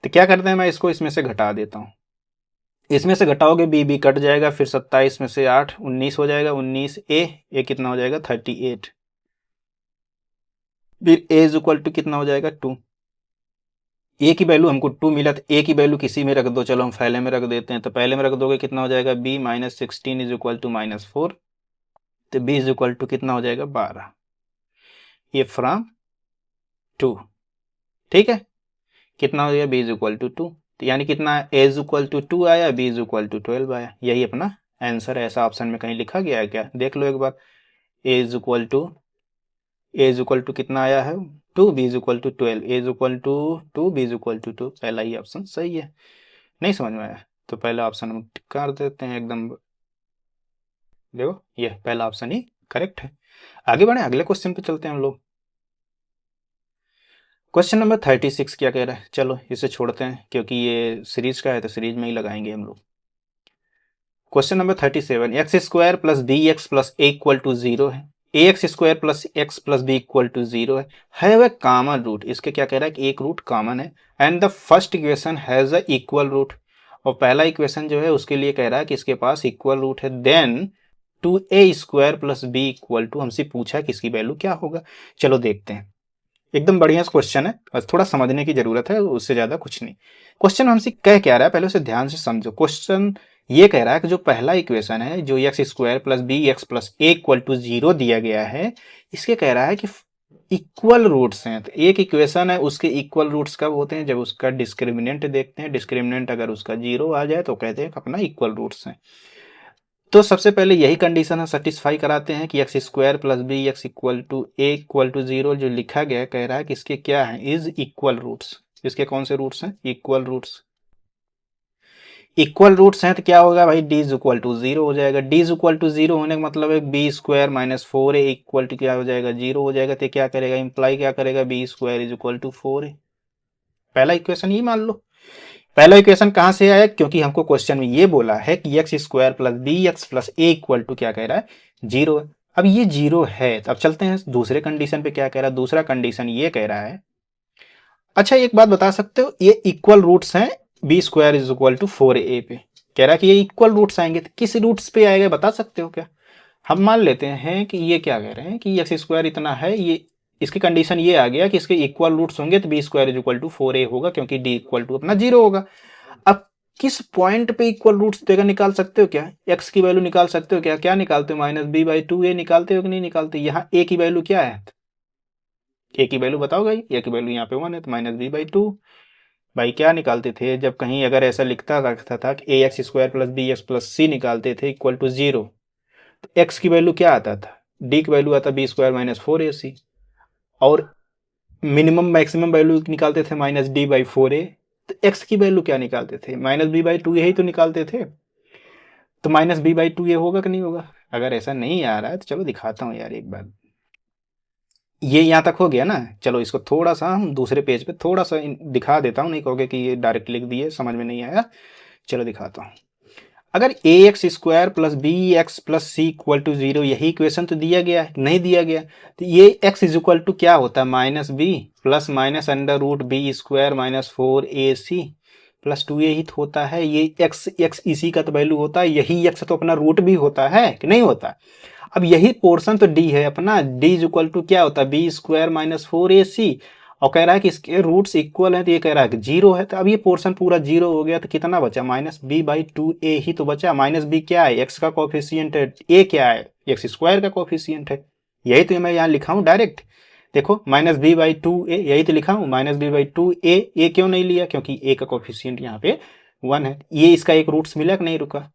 तो क्या करते हैं, मैं इसको इसमें से घटा देता हूँ। इसमें से घटाओगे बी बी कट जाएगा, फिर 27 में से 8 19 हो जाएगा, 19 ए कितना हो जाएगा 38। फिर ए इज इक्वल टू कितना हो जाएगा 2। ए की वैल्यू हमको 2 मिला, तो ए की वैल्यू किसी में रख दो, चलो हम पहले में रख देते हैं। तो पहले में रख दोगे कितना हो जाएगा, b minus 16 is equal to -4, तो बी इज इक्वल टू कितना हो जाएगा 12, ये फ्रॉम 2। ठीक है, कितना हो गया बी इज इक्वल टू 2, तो यानी कितना, ए इज इक्वल टू 2 आया, बी इज इक्वल टू 12 आया। यही अपना आंसर है। ऐसा ऑप्शन में कहीं लिखा गया है क्या, देख लो एक बार। ए इज इक्वल टू कितना आया है 2, b is equal to 12, a is equal to 2, b is equal to 2। पहला ही ऑप्शन सही है। नहीं समझ में आया तो पहला ऑप्शन हम टिक कर देते हैं एकदम। देखो ये पहला ऑप्शन ही करेक्ट है। आगे बढ़े, अगले क्वेश्चन पे चलते हैं हम लोग। क्वेश्चन नंबर 36 क्या कह रहा है, चलो इसे छोड़ते हैं क्योंकि ये सीरीज का है, तो सीरीज में ही लगाएंगे हम लोग। Question number 37, x square plus B x plus a equal to 0 है, a x square plus x plus b equal to 0 है वह कॉमन रूट। इसके क्या कह रहा है कि एक रूट कॉमन है, and the first equation has a equal root. और पहला इक्वेशन जो है उसके लिए कह रहा है कि इसके पास इक्वल रूट है। Then 2a² plus b equal to, हमसे पूछा है कि इसकी वैल्यू क्या होगा। चलो देखते हैं, एकदम बढ़िया क्वेश्चन है, बस थोड़ा समझने की जरूरत है, उससे ज्यादा कुछ नहीं। क्वेश्चन हमसे कह क्या रहा है, पहले उसे ध्यान से समझो। क्वेश्चन ये कह रहा है कि जो पहला इक्वेशन है, जो x square plus B x plus a equal to 0 दिया गया है, इसके कह रहा है कि इक्वल रूट्स हैं। तो एक इक्वेशन है, उसके इक्वल रूट्स कब होते हैं, जब उसका डिस्क्रिमिनेंट देखते हैं। डिस्क्रिमिनेंट अगर उसका 0 आ जाए तो कहते हैं कि अपना इक्वल रूट्स हैं। तो सबसे पहले यही कंडीशन है, सेटिस्फाई कराते हैं कि x square plus B x equal to a equal to 0 जो लिखा गया है, कह रहा है कि इसके क्या है, इज इक्वल रूट्स। इसके कौन से रूट्स हैं, इक्वल रूट्स। इक्वल रूट्स हैं तो क्या होगा भाई, डी इज इक्वल टू 0 हो जाएगा। डी इज इक्वल टू 0 होने का मतलब है b square minus 4 a equal to क्या हो जाएगा, 0 हो जाएगा। तो क्या करेगा, इंप्लाई क्या करेगा, b square is equal to 4 a. पहला इक्वेशन ही मान लो। पहला इक्वेशन कहां से आया, क्योंकि हमको क्वेश्चन में ये बोला है कि x square plus B x plus a equal to क्या कह रहा है, 0 है। अब ये 0 है, तो अब चलते हैं दूसरे कंडीशन पे। क्या कह रहा है, दूसरा कंडीशन ये कह रहा है, अच्छा एक बात बता सकते हो, ये इक्वल रूट्स हैं, b square is equal to 4a पे कह रहा है कि ये इक्वल रूट्स आएंगे, तो किस रूट्स पे आएगा बता सकते हो क्या। हम मान लेते हैं कि ये क्या कह रहे हैं कि एक्स स्क्वायर इतना है, ये इसकी कंडीशन ये आ गया कि इसके इक्वल रूट्स होंगे, तो b square is equal to 4a होगा, क्योंकि डी इक्वल टू अपना 0 होगा। अब किस पॉइंट पे इक्वल रूट्स देगा निकाल सकते हो क्या, एक्स की वैल्यू निकाल सकते हो क्या, क्या निकालते हो, -b/2a निकालते हो कि नहीं निकालते। यहाँ a की वैल्यू क्या है, a की वैल्यू बताओ भाई, a की वैल्यू यहाँ पे 1 है, तो -b/2। भाई क्या निकालते थे, जब कहीं अगर ऐसा लिखता रखता था कि a x square plus B x plus c निकालते थे इक्वल टू 0, तो एक्स की वैल्यू क्या आता था, डी की वैल्यू आता बी स्क्वायर माइनस 4ac, और मिनिमम मैक्सिमम वैल्यू निकालते थे -d/4a। तो एक्स की वैल्यू क्या निकालते थे, -b/2 यही तो निकालते थे, तो -b/2 ये होगा कि नहीं होगा। अगर ऐसा नहीं आ रहा है तो चलो दिखाता हूँ यार एक बार। ये यहाँ तक हो गया ना, चलो इसको थोड़ा सा हम दूसरे पेज पे थोड़ा सा दिखा देता हूँ, नहीं कहोगे कि ये डायरेक्ट लिख दिए समझ में नहीं आया। चलो दिखाता हूँ। अगर a x square plus B x plus C equal to 0, यही इक्वेशन तो दिया गया है, नहीं दिया गया, तो ये एक्स इज इक्वल टू क्या होता है, -b plus minus under root b square minus 4ac plus 2a ही तो होता है। ये एक्स एक्स इसी का तो वैल्यू होता है, यही एक्स तो अपना रूट भी होता है कि नहीं होता। अब यही पोर्शन तो डी है अपना, डी इज इक्वल टू क्या होता है, बी स्क्वायर माइनस 4ac, और कह रहा है कि इसके रूट्स इक्वल हैं, तो ये कह रहा है कि 0 है। तो अब ये पोर्शन पूरा 0 हो गया, तो कितना बचा, -b/2a ही तो बचा। -b क्या है, एक्स का कोफिशियंट है, a क्या है, एक्स स्क्वायर का कोफिशियंट है। यही तो मैं यहाँ लिखा हूँ डायरेक्ट। देखो -b/2a, यही तो लिखा हूँ -b/2a। ए क्यों नहीं लिया? क्योंकि a का कोफिशिएंट यहाँ पे 1 है। ये इसका एक रूट्स मिला कि नहीं रुका?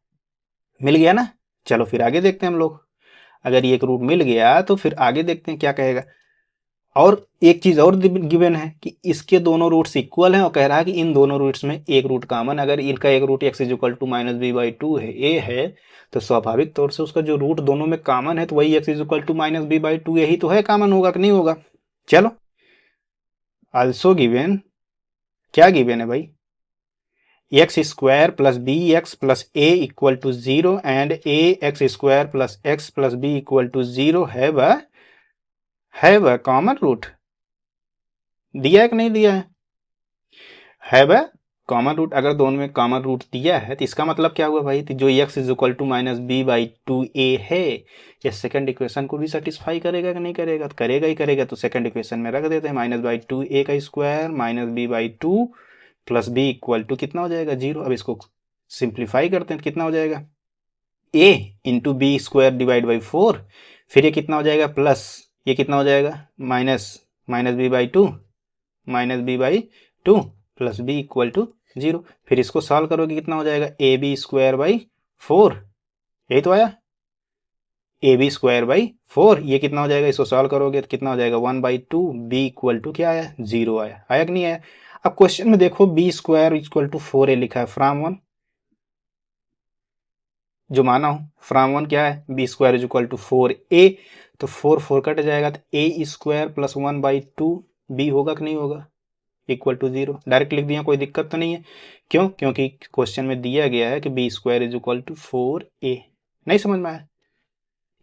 मिल गया ना। चलो फिर आगे देखते हैं हम लोग। अगर ये एक रूट मिल गया तो फिर आगे देखते हैं क्या कहेगा। और एक चीज और गिवन है कि इसके दोनों रूट्स इक्वल हैं और कह रहा है कि इन दोनों रूट्स में एक रूट कॉमन। अगर इनका एक root x is equal to -b/2 है, a है, तो स्वाभाविक तौर से उसका जो रूट दोनों में कॉमन है तो वही x is equal to -b/2 यही तो है, कॉमन होगा कि नहीं होगा? चलो, आल्सो गिवन, क्या गिवन है भाई? x square plus B x plus a equal to 0 and ax square plus x plus b equal to 0 है वह कॉमन रूट। दिया है कि नहीं दिया है वह कॉमन रूट। अगर दोनों में कॉमन रूट दिया है तो इसका मतलब क्या हुआ भाई? तो जो x is equal to -b/2a है, ये सेकंड इक्वेशन को भी सेटिस्फाई करेगा कि नहीं करेगा? तो करेगा ही करेगा। तो सेकंड इक्वेशन में रख देते हैं -/2a का square -b/2 plus b equal to कितना हो जाएगा? 0। अब इसको सिंप्लीफाई करते हैं तो कितना हो जाएगा? a into b square divide by 4, फिर ये कितना हो जाएगा? प्लस ये कितना हो जाएगा? -b/2 plus b equal to 0। फिर इसको सॉल्व करोगे कितना हो जाएगा? ab स्क्वायर बाई 4, यही तो आया, ab स्क्वायर बाई 4। ये कितना हो जाएगा? इसको सॉल्व करोगे तो कितना हो जाएगा? 1/2। b इक्वल टू क्या आया? 0 आया। आया कि नहीं आया? अब क्वेश्चन में देखो b square equal to 4a लिखा है फ्रॉम 1, जो माना हो फ्रॉम 1 क्या है? b square is equal to 4a, तो 4 कट जाएगा तो a स्क्वायर प्लस 1/2 b होगा कि नहीं होगा? Equal to 0। डायरेक्ट लिख दिया, कोई दिक्कत तो नहीं है। क्यों? क्योंकि क्वेश्चन में दिया गया है कि b square is equal to 4a। नहीं समझ में आया?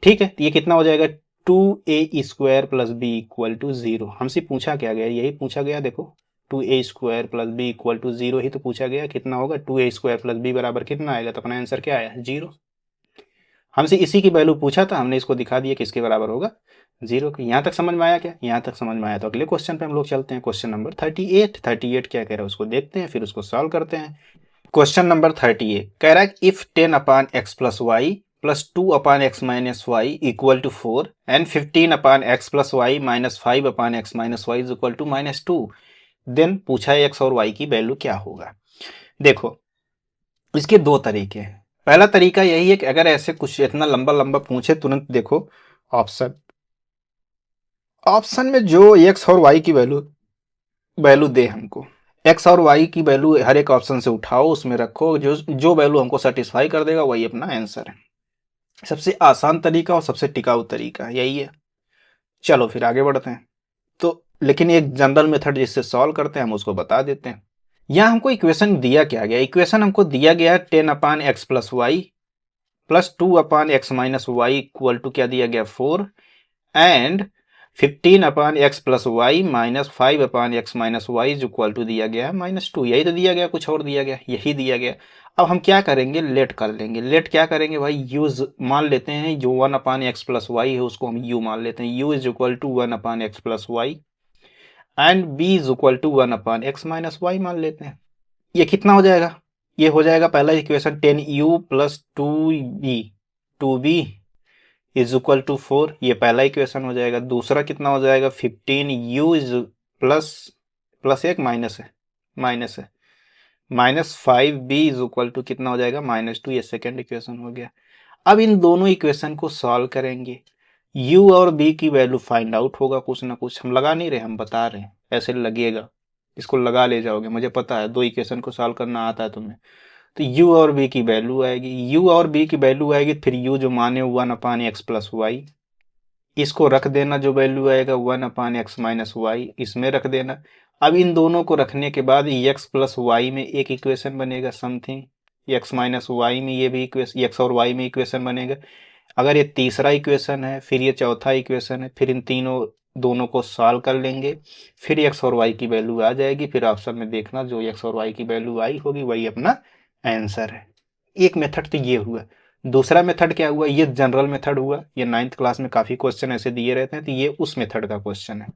ठीक है, तो ये कितना हो जाएगा? 2a square plus b equal to 0। हमसे पूछा क्या गया? यही पूछा गया, देखो 2a square plus b equal to 0 ही तो पूछा गया। कितना होगा? 2a स्क्वायर प्लस बी बराबर कितना आएगा? तो अपना आंसर क्या आया? 0। हमसे इसी की वैल्यू पूछा था, हमने इसको दिखा दिया किसके बराबर होगा? 0 के। यहाँ तक समझ में आया क्या? यहाँ तक समझ में आया तो अगले क्वेश्चन पे हम लोग चलते हैं। क्वेश्चन नंबर 38 क्या कह रहा है उसको देखते हैं, फिर उसको सॉल्व करते हैं। क्वेश्चन नंबर 38 कह रहा है if 10/x plus y plus 2/x minus y equal to 4 and 15/x plus y minus 5/x minus y is equal to -2, then पूछा है x और y की वैल्यू क्या होगा। देखो, इसके दो तरीके हैं। पहला तरीका यही है कि अगर ऐसे कुछ इतना लंबा लंबा पूछे, तुरंत देखो ऑप्शन में जो x और y की वैल्यू दे हमको, x और y की वैल्यू हर एक ऑप्शन से उठाओ, उसमें रखो, जो वैल्यू हमको सेटिस्फाई कर देगा वही अपना आंसर है। सबसे आसान तरीका और सबसे टिकाऊ तरीका यही है। चलो फिर आगे बढ़ते हैं। तो लेकिन एक जनरल मेथड जिससे सॉल्व करते हैं हम उसको बता देते हैं। यहाँ हमको इक्वेशन दिया क्या गया? इक्वेशन हमको दिया गया 10/x plus y plus 2/x minus y equal to क्या दिया गया? 4 and 15/x plus y minus 5/x minus y is equal to दिया गया -2। यही तो दिया गया, कुछ और दिया गया? यही दिया गया। अब हम क्या करेंगे? लेट कर लेंगे। लेट क्या करेंगे भाई? यूज मान लेते हैं, जो 1/x प्लस वाई है उसको हम यू मान लेते हैं। u is equal to 1/x plus y and b is equal to 1/x minus y मान लेते हैं। ये कितना हो जाएगा? ये हो जाएगा पहला equation 10u plus 2b is equal to 4, ये पहला इक्वेशन हो जाएगा। दूसरा कितना हो जाएगा? 15u इज प्लस एक माइनस है -5b इज इक्वल टू कितना हो जाएगा? -2। ये सेकेंड इक्वेशन हो गया। अब इन दोनों इक्वेशन को सॉल्व करेंगे। u और b की वैल्यू फाइंड आउट होगा, कुछ ना कुछ। हम लगा नहीं रहे, हम बता रहे हैं, ऐसे लगेगा। इसको लगा ले जाओगे, मुझे पता है, दो इक्वेशन को सॉल्व करना आता है तुम्हें। तो u और b की वैल्यू आएगी, u और b की वैल्यू आएगी, फिर u जो माने 1/x प्लस वाई, इसको रख देना, जो वैल्यू आएगा 1/x माइनस वाई इसमें रख देना। अब इन दोनों को रखने के बाद x प्लस वाई में एक इक्वेशन बनेगा समथिंग, x माइनस वाई में ये भी इक्वेशन, x और y में इक्वेशन बनेगा। अगर ये तीसरा इक्वेशन है, फिर ये चौथा इक्वेशन है, फिर इन दोनों को सॉल्व कर लेंगे, फिर x और y की वैल्यू आ जाएगी। फिर ऑप्शन में देखना, जो x और y की वैल्यू आई होगी वही अपना आंसर है। एक मेथड तो ये हुआ। दूसरा मेथड क्या हुआ? ये जनरल मेथड हुआ। ये 9th क्लास में काफी क्वेश्चन ऐसे दिए रहते हैं, तो ये उस मेथड का क्वेश्चन है।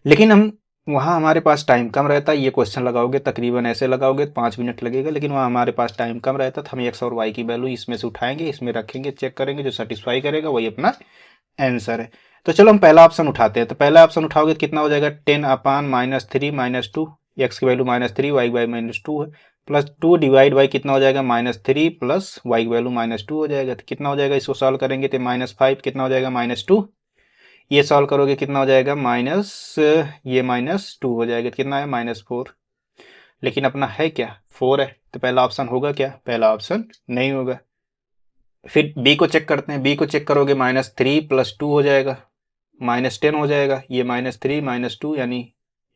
लेकिन हम वहाँ हमारे पास टाइम कम रहता है। ये क्वेश्चन लगाओगे तकरीबन ऐसे लगाओगे तो 5 मिनट लगेगा, लेकिन वहाँ हमारे पास टाइम कम रहता, तो हम x और y की वैल्यू इसमें से उठाएंगे, इसमें रखेंगे, चेक करेंगे, जो सेटिस्फाई करेगा वही अपना आंसर है। तो चलो हम पहला ऑप्शन उठाते हैं। तो पहला ऑप्शन उठाओगे तो कितना हो जाएगा, 10/-3 - 2, एक्स की वैल्यू -3, वाई की वैल्यू -2 है, प्लस 2 डिवाइड बाई कितना हो जाएगा, -3 प्लस वाई की वैल्यू -2 हो जाएगा। तो कितना हो जाएगा, इसको सॉल्व करेंगे तो -5 कितना हो जाएगा, -2। ये सॉल्व करोगे कितना हो जाएगा, ये -2 हो जाएगा, कितना है, -4। लेकिन अपना है क्या, 4 है, तो पहला ऑप्शन होगा क्या, पहला ऑप्शन नहीं होगा। फिर बी को चेक करते हैं, बी को चेक करोगे -3 + 2 हो जाएगा, -10 हो जाएगा। ये -3 -2 यानी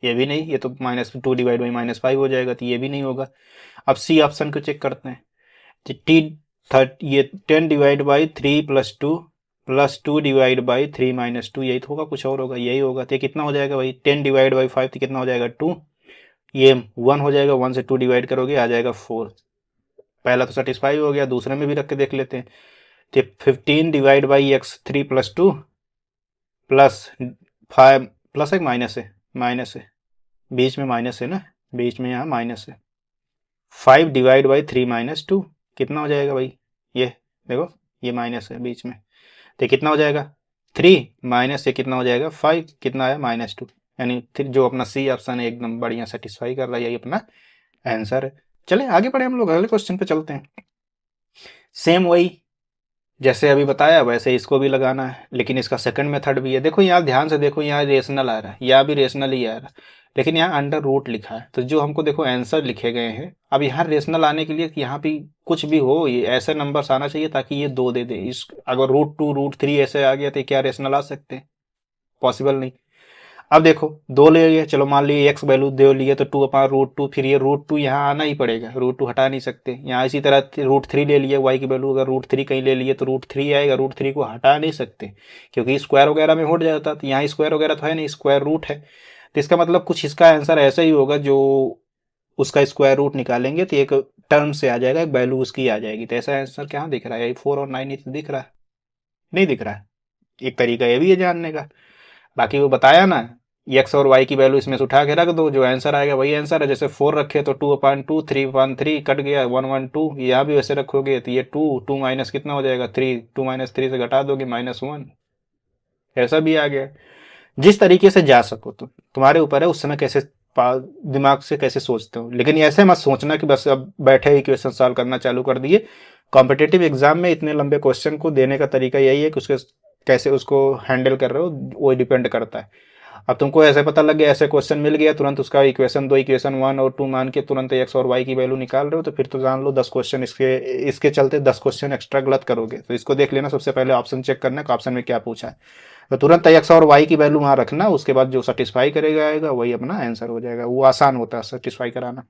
ये भी नहीं, ये तो -2 डिवाइड बाई -5 हो जाएगा, तो ये भी नहीं होगा। अब सी ऑप्शन को चेक करते हैं, तो ये 10 divide by 3 + 2 plus 2 divide by 3 - 2, यही तो होगा, कुछ और होगा, यही होगा। तो ये कितना हो जाएगा भाई, 10 डिवाइड बाई 5 तो कितना हो जाएगा, 2। ये 1 हो जाएगा, 1 से 2 डिवाइड करोगे आ जाएगा 4। पहला तो सेटिस्फाई हो गया, दूसरे में भी रख के देख लेते हैं। तो 15 divide by x 3 + 2 plus 5 plus है माइनस है, बीच में माइनस है ना, बीच में यहाँ माइनस है। 5 डिवाइड बाई 3 - 2 कितना हो जाएगा भाई, ये देखो ये माइनस है बीच में, तो कितना हो जाएगा 3 माइनस से कितना हो जाएगा 5, कितना आया -2। यानी फिर जो अपना सी ऑप्शन है एकदम बढ़िया सेटिस्फाई कर रहा है, यही अपना आंसर है। चले आगे बढ़े, हम लोग अगले क्वेश्चन पे चलते हैं। सेम वही जैसे अभी बताया वैसे इसको भी लगाना है, लेकिन इसका सेकंड मेथड भी है। देखो यहाँ ध्यान से देखो, यहाँ रेशनल आ रहा है, यहाँ भी रेशनल ही आ रहा है, लेकिन यहाँ अंडर रूट लिखा है। तो जो हमको देखो आंसर लिखे गए हैं, अब यहाँ रेशनल आने के लिए यहाँ भी कुछ भी हो, ये ऐसे नंबर्स आना चाहिए ताकि ये 2 दे दे। इस अगर √2 √3 ऐसे आ गया तो क्या रेशनल आ सकते हैं, पॉसिबल नहीं। अब देखो 2 ले लिए, चलो मान लीजिए एक्स वैल्यू दे लिए तो 2/√2, फिर ये √2 यहाँ आना ही पड़ेगा, √2 हटा नहीं सकते। यहाँ इसी तरह √3 ले लिए, वाई की वैल्यू अगर √3 कहीं ले लिए तो √3 आएगा, √3 को हटा नहीं सकते क्योंकि स्क्वायर वगैरह में हो जाता। तो यहाँ स्क्वायर वगैरह तो है नहीं, स्क्वायर रूट है। तो इसका मतलब कुछ इसका आंसर ऐसा ही होगा, जो उसका स्क्वायर रूट निकालेंगे तो एक टर्म से आ जाएगा, एक वैल्यू उसकी आ जाएगी। तो ऐसा आंसर क्या दिख रहा है, 4 और 9 ही तो दिख रहा है, नहीं दिख रहा है। एक तरीका ये भी है जानने का। बाकी वो बताया ना, एक्स और वाई की वैल्यू इसमें से उठा के रख दो, जो आंसर आएगा वही आंसर है। जैसे 4 रखे तो 2/2, 3/3 कट गया, 1/2। यहाँ भी वैसे रखोगे तो ये 2 माइनस कितना हो जाएगा 3, 2 - 3 से घटा दोगे -1, ऐसा भी आ गया। जिस तरीके से जा सको तो तुम्हारे ऊपर है, उस समय कैसे दिमाग से कैसे सोचते हो। लेकिन ऐसे मत सोचना कि बस अब बैठे ही क्वेश्चन सॉल्व करना चालू कर दिए। कॉम्पिटेटिव एग्जाम में इतने लंबे क्वेश्चन को देने का तरीका यही है कि उसके कैसे उसको हैंडल कर रहे हो, वो डिपेंड करता है। अब तुमको ऐसे पता लग गया, ऐसे क्वेश्चन मिल गया, तुरंत उसका इक्वेशन 2, इक्वेशन 1 और 2 मान के तुरंत एक्स और वाई की वैल्यू निकाल रहे हो, तो फिर तो जान लो 10 क्वेश्चन इसके चलते 10 क्वेश्चन एक्स्ट्रा गलत करोगे। तो इसको देख लेना, सबसे पहले ऑप्शन चेक करना कि ऑप्शन में क्या पूछा है, तो तुरंत एक्स और वाई की वैल्यू वहाँ रखना। उसके बाद जो सेटिस्फाई करेगा आएगा वही अपना आंसर हो जाएगा। वो आसान होता है सेटिस्फाई कराना।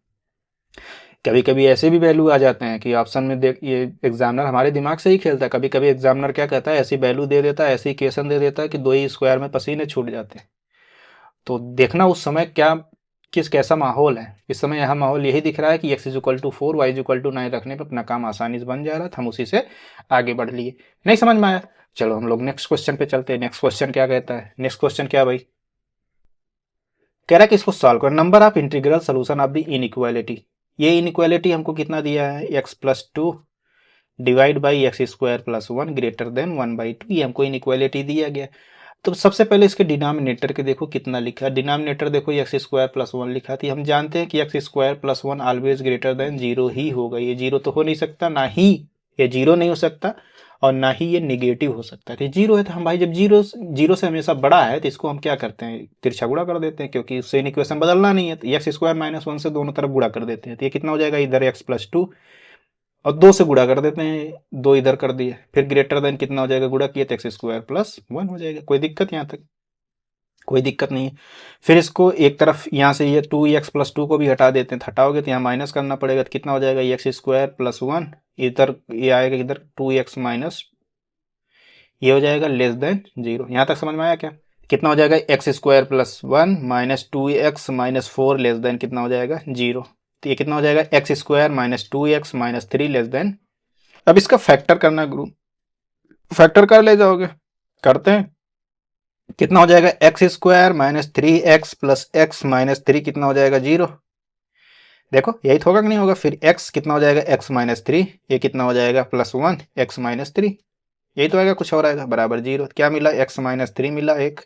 कभी कभी ऐसे भी वैल्यू आ जाते हैं कि ऑप्शन में देख, ये एग्जामिनर हमारे दिमाग से ही खेलता है। कभी कभी एग्जामिनर क्या कहता है, ऐसी वैल्यू दे देता है, ऐसी इक्वेशन दे देता है कि 2 ही स्क्वायर में पसीने छूट जाते हैं। तो देखना उस समय क्या कैसा माहौल है। इस समय यहाँ माहौल यही दिख रहा है कि x = 4, y = 9 रखने पर अपना काम आसानी से बन जा रहा था, हम उसी से आगे बढ़ लिए। नहीं समझ में आया, चलो हम लोग नेक्स्ट क्वेश्चन पे चलते हैं। नेक्स्ट क्वेश्चन क्या कहता है, नेक्स्ट क्वेश्चन क्या भाई, कह रहा है कि इसको सॉल्व कर, number of integral solution of the inequality. ये इनइक्वालिटी हमको कितना दिया है, x+2 divide by x² + 1 greater than 1/2, ये हमको इनइक्वालिटी दिया गया। तो सबसे पहले इसके डिनोमिनेटर के देखो कितना लिखा है, डिनोमिनेटर देखो x² + 1 लिखा थी। हम जानते हैं कि x² + 1 ऑलवेज ग्रेटर देन 0 ही होगा। ये 0 तो हो नहीं सकता, ना ही ये 0 नहीं हो सकता और ना ही ये निगेटिव हो सकता है। तो 0 है तो हम भाई जब 0 से हमेशा बड़ा है तो इसको हम क्या करते हैं, तिरछा गुणा कर देते हैं, क्योंकि उससे इक्वेशन बदलना नहीं है। तो x² - 1 से दोनों तरफ गुणा कर देते हैं। तो ये कितना हो जाएगा, इधर x+2 और 2 से गुणा कर देते हैं, 2 इधर कर दिए, फिर ग्रेटर देन कितना हो जाएगा, गुणा किए तो x² + 1 हो जाएगा। कोई दिक्कत यहाँ तक, कोई दिक्कत नहीं है। फिर इसको एक तरफ यहाँ से ये 2x+2 को भी हटा देते हैं, हटाओगे तो यहाँ माइनस करना पड़ेगा, तो कितना हो जाएगा x² + 1, इधर ये आएगा, इधर 2x माइनस ये हो जाएगा लेस देन 0। यहाँ तक समझ में आया क्या, कितना हो जाएगा x² + 1 - 2x - 4 लेस देन कितना हो जाएगा 0। तो ये कितना हो जाएगा x² - 2x - 3 लेस देन। अब इसका फैक्टर करना ग्रुप, फैक्टर कर ले जाओगे, करते हैं। कितना हो जाएगा x² - 3x + x - 3 कितना हो जाएगा 0। देखो यही तो होगा कि नहीं होगा। फिर x कितना हो जाएगा x - 3, ये कितना हो जाएगा +1 x - 3, यही तो आएगा, कुछ और आएगा, बराबर 0। क्या मिला, x-3 मिला एक,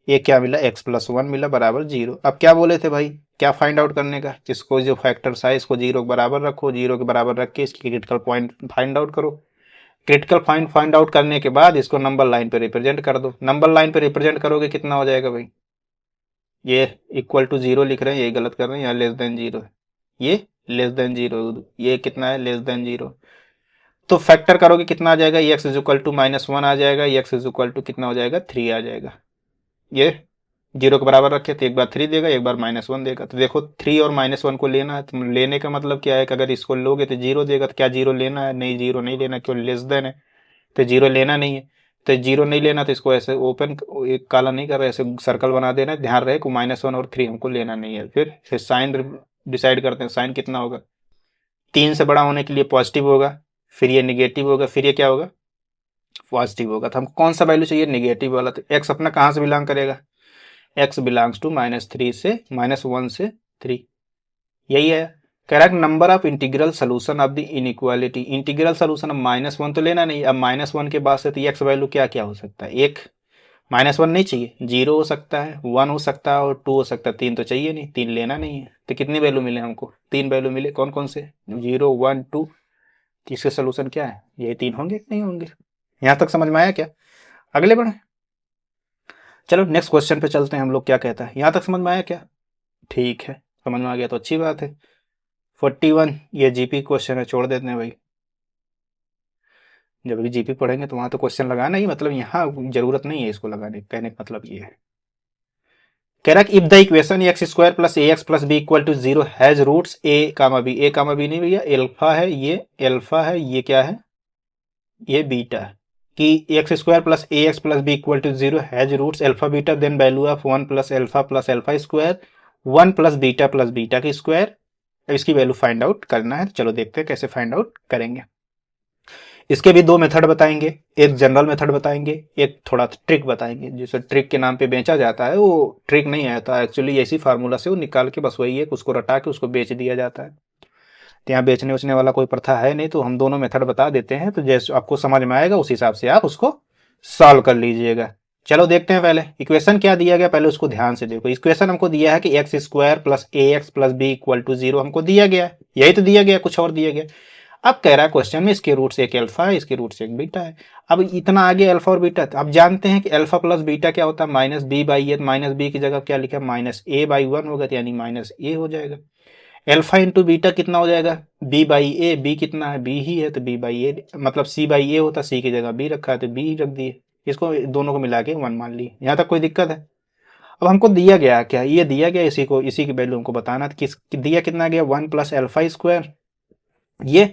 ये क्या मिला, x+1 मिला बराबर 0। अब क्या बोले थे भाई, क्या फाइंड आउट करने का, इसको जो फैक्टर्स है इसको 0 के बराबर रखो, 0 के बराबर रख के इसकी क्रिटिकल पॉइंट फाइंड आउट करो। क्रिटिकल पॉइंट फाइंड आउट करने के बाद इसको नंबर लाइन पे रिप्रेजेंट कर दो। नंबर लाइन पे रिप्रेजेंट करोगे कितना हो जाएगा भाई, ये इक्वल टू 0 लिख रहे हैं, यही गलत कर रहे हैं, यहाँ लेस देन 0, ये लेस देन 0, ये कितना है, लेस देन 0। तो फैक्टर करोगे कितना आ जाएगा, x इज इक्वल टू -1 आ जाएगा, x इज इक्वल टू कितना हो जाएगा, 3 आ जाएगा। ये 0 के बराबर रखे तो एक बार 3 देगा, एक बार -1 देगा। तो देखो 3 और -1 को लेना है, तो लेने का मतलब क्या है कि अगर इसको लोगे तो 0 देगा। तो क्या 0 लेना है, नहीं 0 नहीं लेना, क्यों, लेस देन है, तो 0 लेना नहीं है। तो 0 नहीं लेना, तो इसको ऐसे ओपन, एक काला नहीं कर रहा, ऐसे सर्कल बना देना है, ध्यान रहे को -1 और 3 हमको लेना नहीं है। फिर साइन डिसाइड करते हैं, साइन कितना होगा, 3 से बड़ा होने के लिए पॉजिटिव होगा, फिर ये निगेटिव होगा, फिर ये क्या होगा, पॉजिटिव होगा। तो हमको कौन सा वैल्यू चाहिए, निगेटिव वाला। तो एक्स अपना कहाँ से बिलोंग करेगा, एक्स बिलोंग्स टू -3 से -1 से 3, यही है। Correct number of integral solution of the inequality, integral solution अब -1 तो लेना नहीं, अब -1 के बाद से तो एक्स वैल्यू क्या क्या हो सकता है, एक -1 नहीं चाहिए, 0 हो सकता है, 1 हो सकता है और 2 हो सकता है, 3 तो चाहिए नहीं, 3 लेना नहीं है। तो कितनी वैल्यू मिले हमको, 3 वैल्यू मिले, कौन कौन से, 0 1 2। इसके सोल्यूशन क्या है, ये 3 होंगे कि नहीं होंगे, यहाँ तक समझ में आया क्या, अगले बढ़े। चलो नेक्स्ट क्वेश्चन पे चलते हैं हम लोग, क्या कहता है, यहाँ तक समझ में आया क्या, ठीक है, समझ में आ गया तो अच्छी बात है। 41 ये जीपी क्वेश्चन है, छोड़ देते हैं भाई, जब भी जीपी पढ़ेंगे तो वहां तो क्वेश्चन लगाना ही, मतलब यहाँ जरूरत नहीं है इसको लगाने, कहने का मतलब ये है। कह रहा कि if the equation x square plus A x plus b equal to 0 has roots a comma b, a comma b नहीं भैया, एल्फा है, ये एल्फा है, ये क्या है, ये बीटा है, कि x square plus A x plus b equal to 0 has roots alpha beta, then value of 1 plus alpha square, 1 plus beta की स्क्वायर। इसकी वैल्यू फाइंड आउट करना है, चलो देखते हैं कैसे फाइंड आउट करेंगे। इसके भी दो मेथड बताएंगे, एक जनरल मेथड बताएंगे, एक थोड़ा ट्रिक बताएंगे, जिसे ट्रिक के नाम पे बेचा जाता है, वो ट्रिक नहीं आता एक्चुअली, ऐसी फार्मूला से वो निकाल के बस वही है, उसको रटा के उसको बेच दिया जाता है। तो यहाँ बेचने उचने वाला कोई प्रथा है नहीं, तो हम दोनों मेथड बता देते हैं, तो जैसे आपको समझ में आएगा उस हिसाब से आप उसको सॉल्व कर लीजिएगा। चलो देखते हैं, पहले इक्वेशन क्या दिया गया, पहले उसको ध्यान से देखो। इक्वेशन हमको दिया है कि x square plus A x plus b equal to 0 हमको दिया गया है, यही तो दिया गया, कुछ और दिया गया। अब कह रहा है क्वेश्चन में इसके रूट से एक अल्फा है, इसके रूट से एक बीटा है। अब इतना आगे अल्फा और बीटा, तो आप जानते हैं कि अल्फा प्लस बीटा क्या होता है, -b/a, -b की जगह क्या लिखा है, -a/1 होगा, तो यानी -a हो जाएगा। अल्फा इंटू बीटा कितना हो जाएगा, b/a, b कितना है, b ही है, तो b/a मतलब c/a होता, c की जगह b रखा है तो b रख दिए, इसको दोनों को मिला के 1 मान लिए। यहाँ तक कोई दिक्कत है। अब हमको दिया गया क्या, ये दिया गया, इसी की वैल्यू हमको बताना था, किस दिया कितना गया, 1 प्लस एल्फा स्क्वायर, ये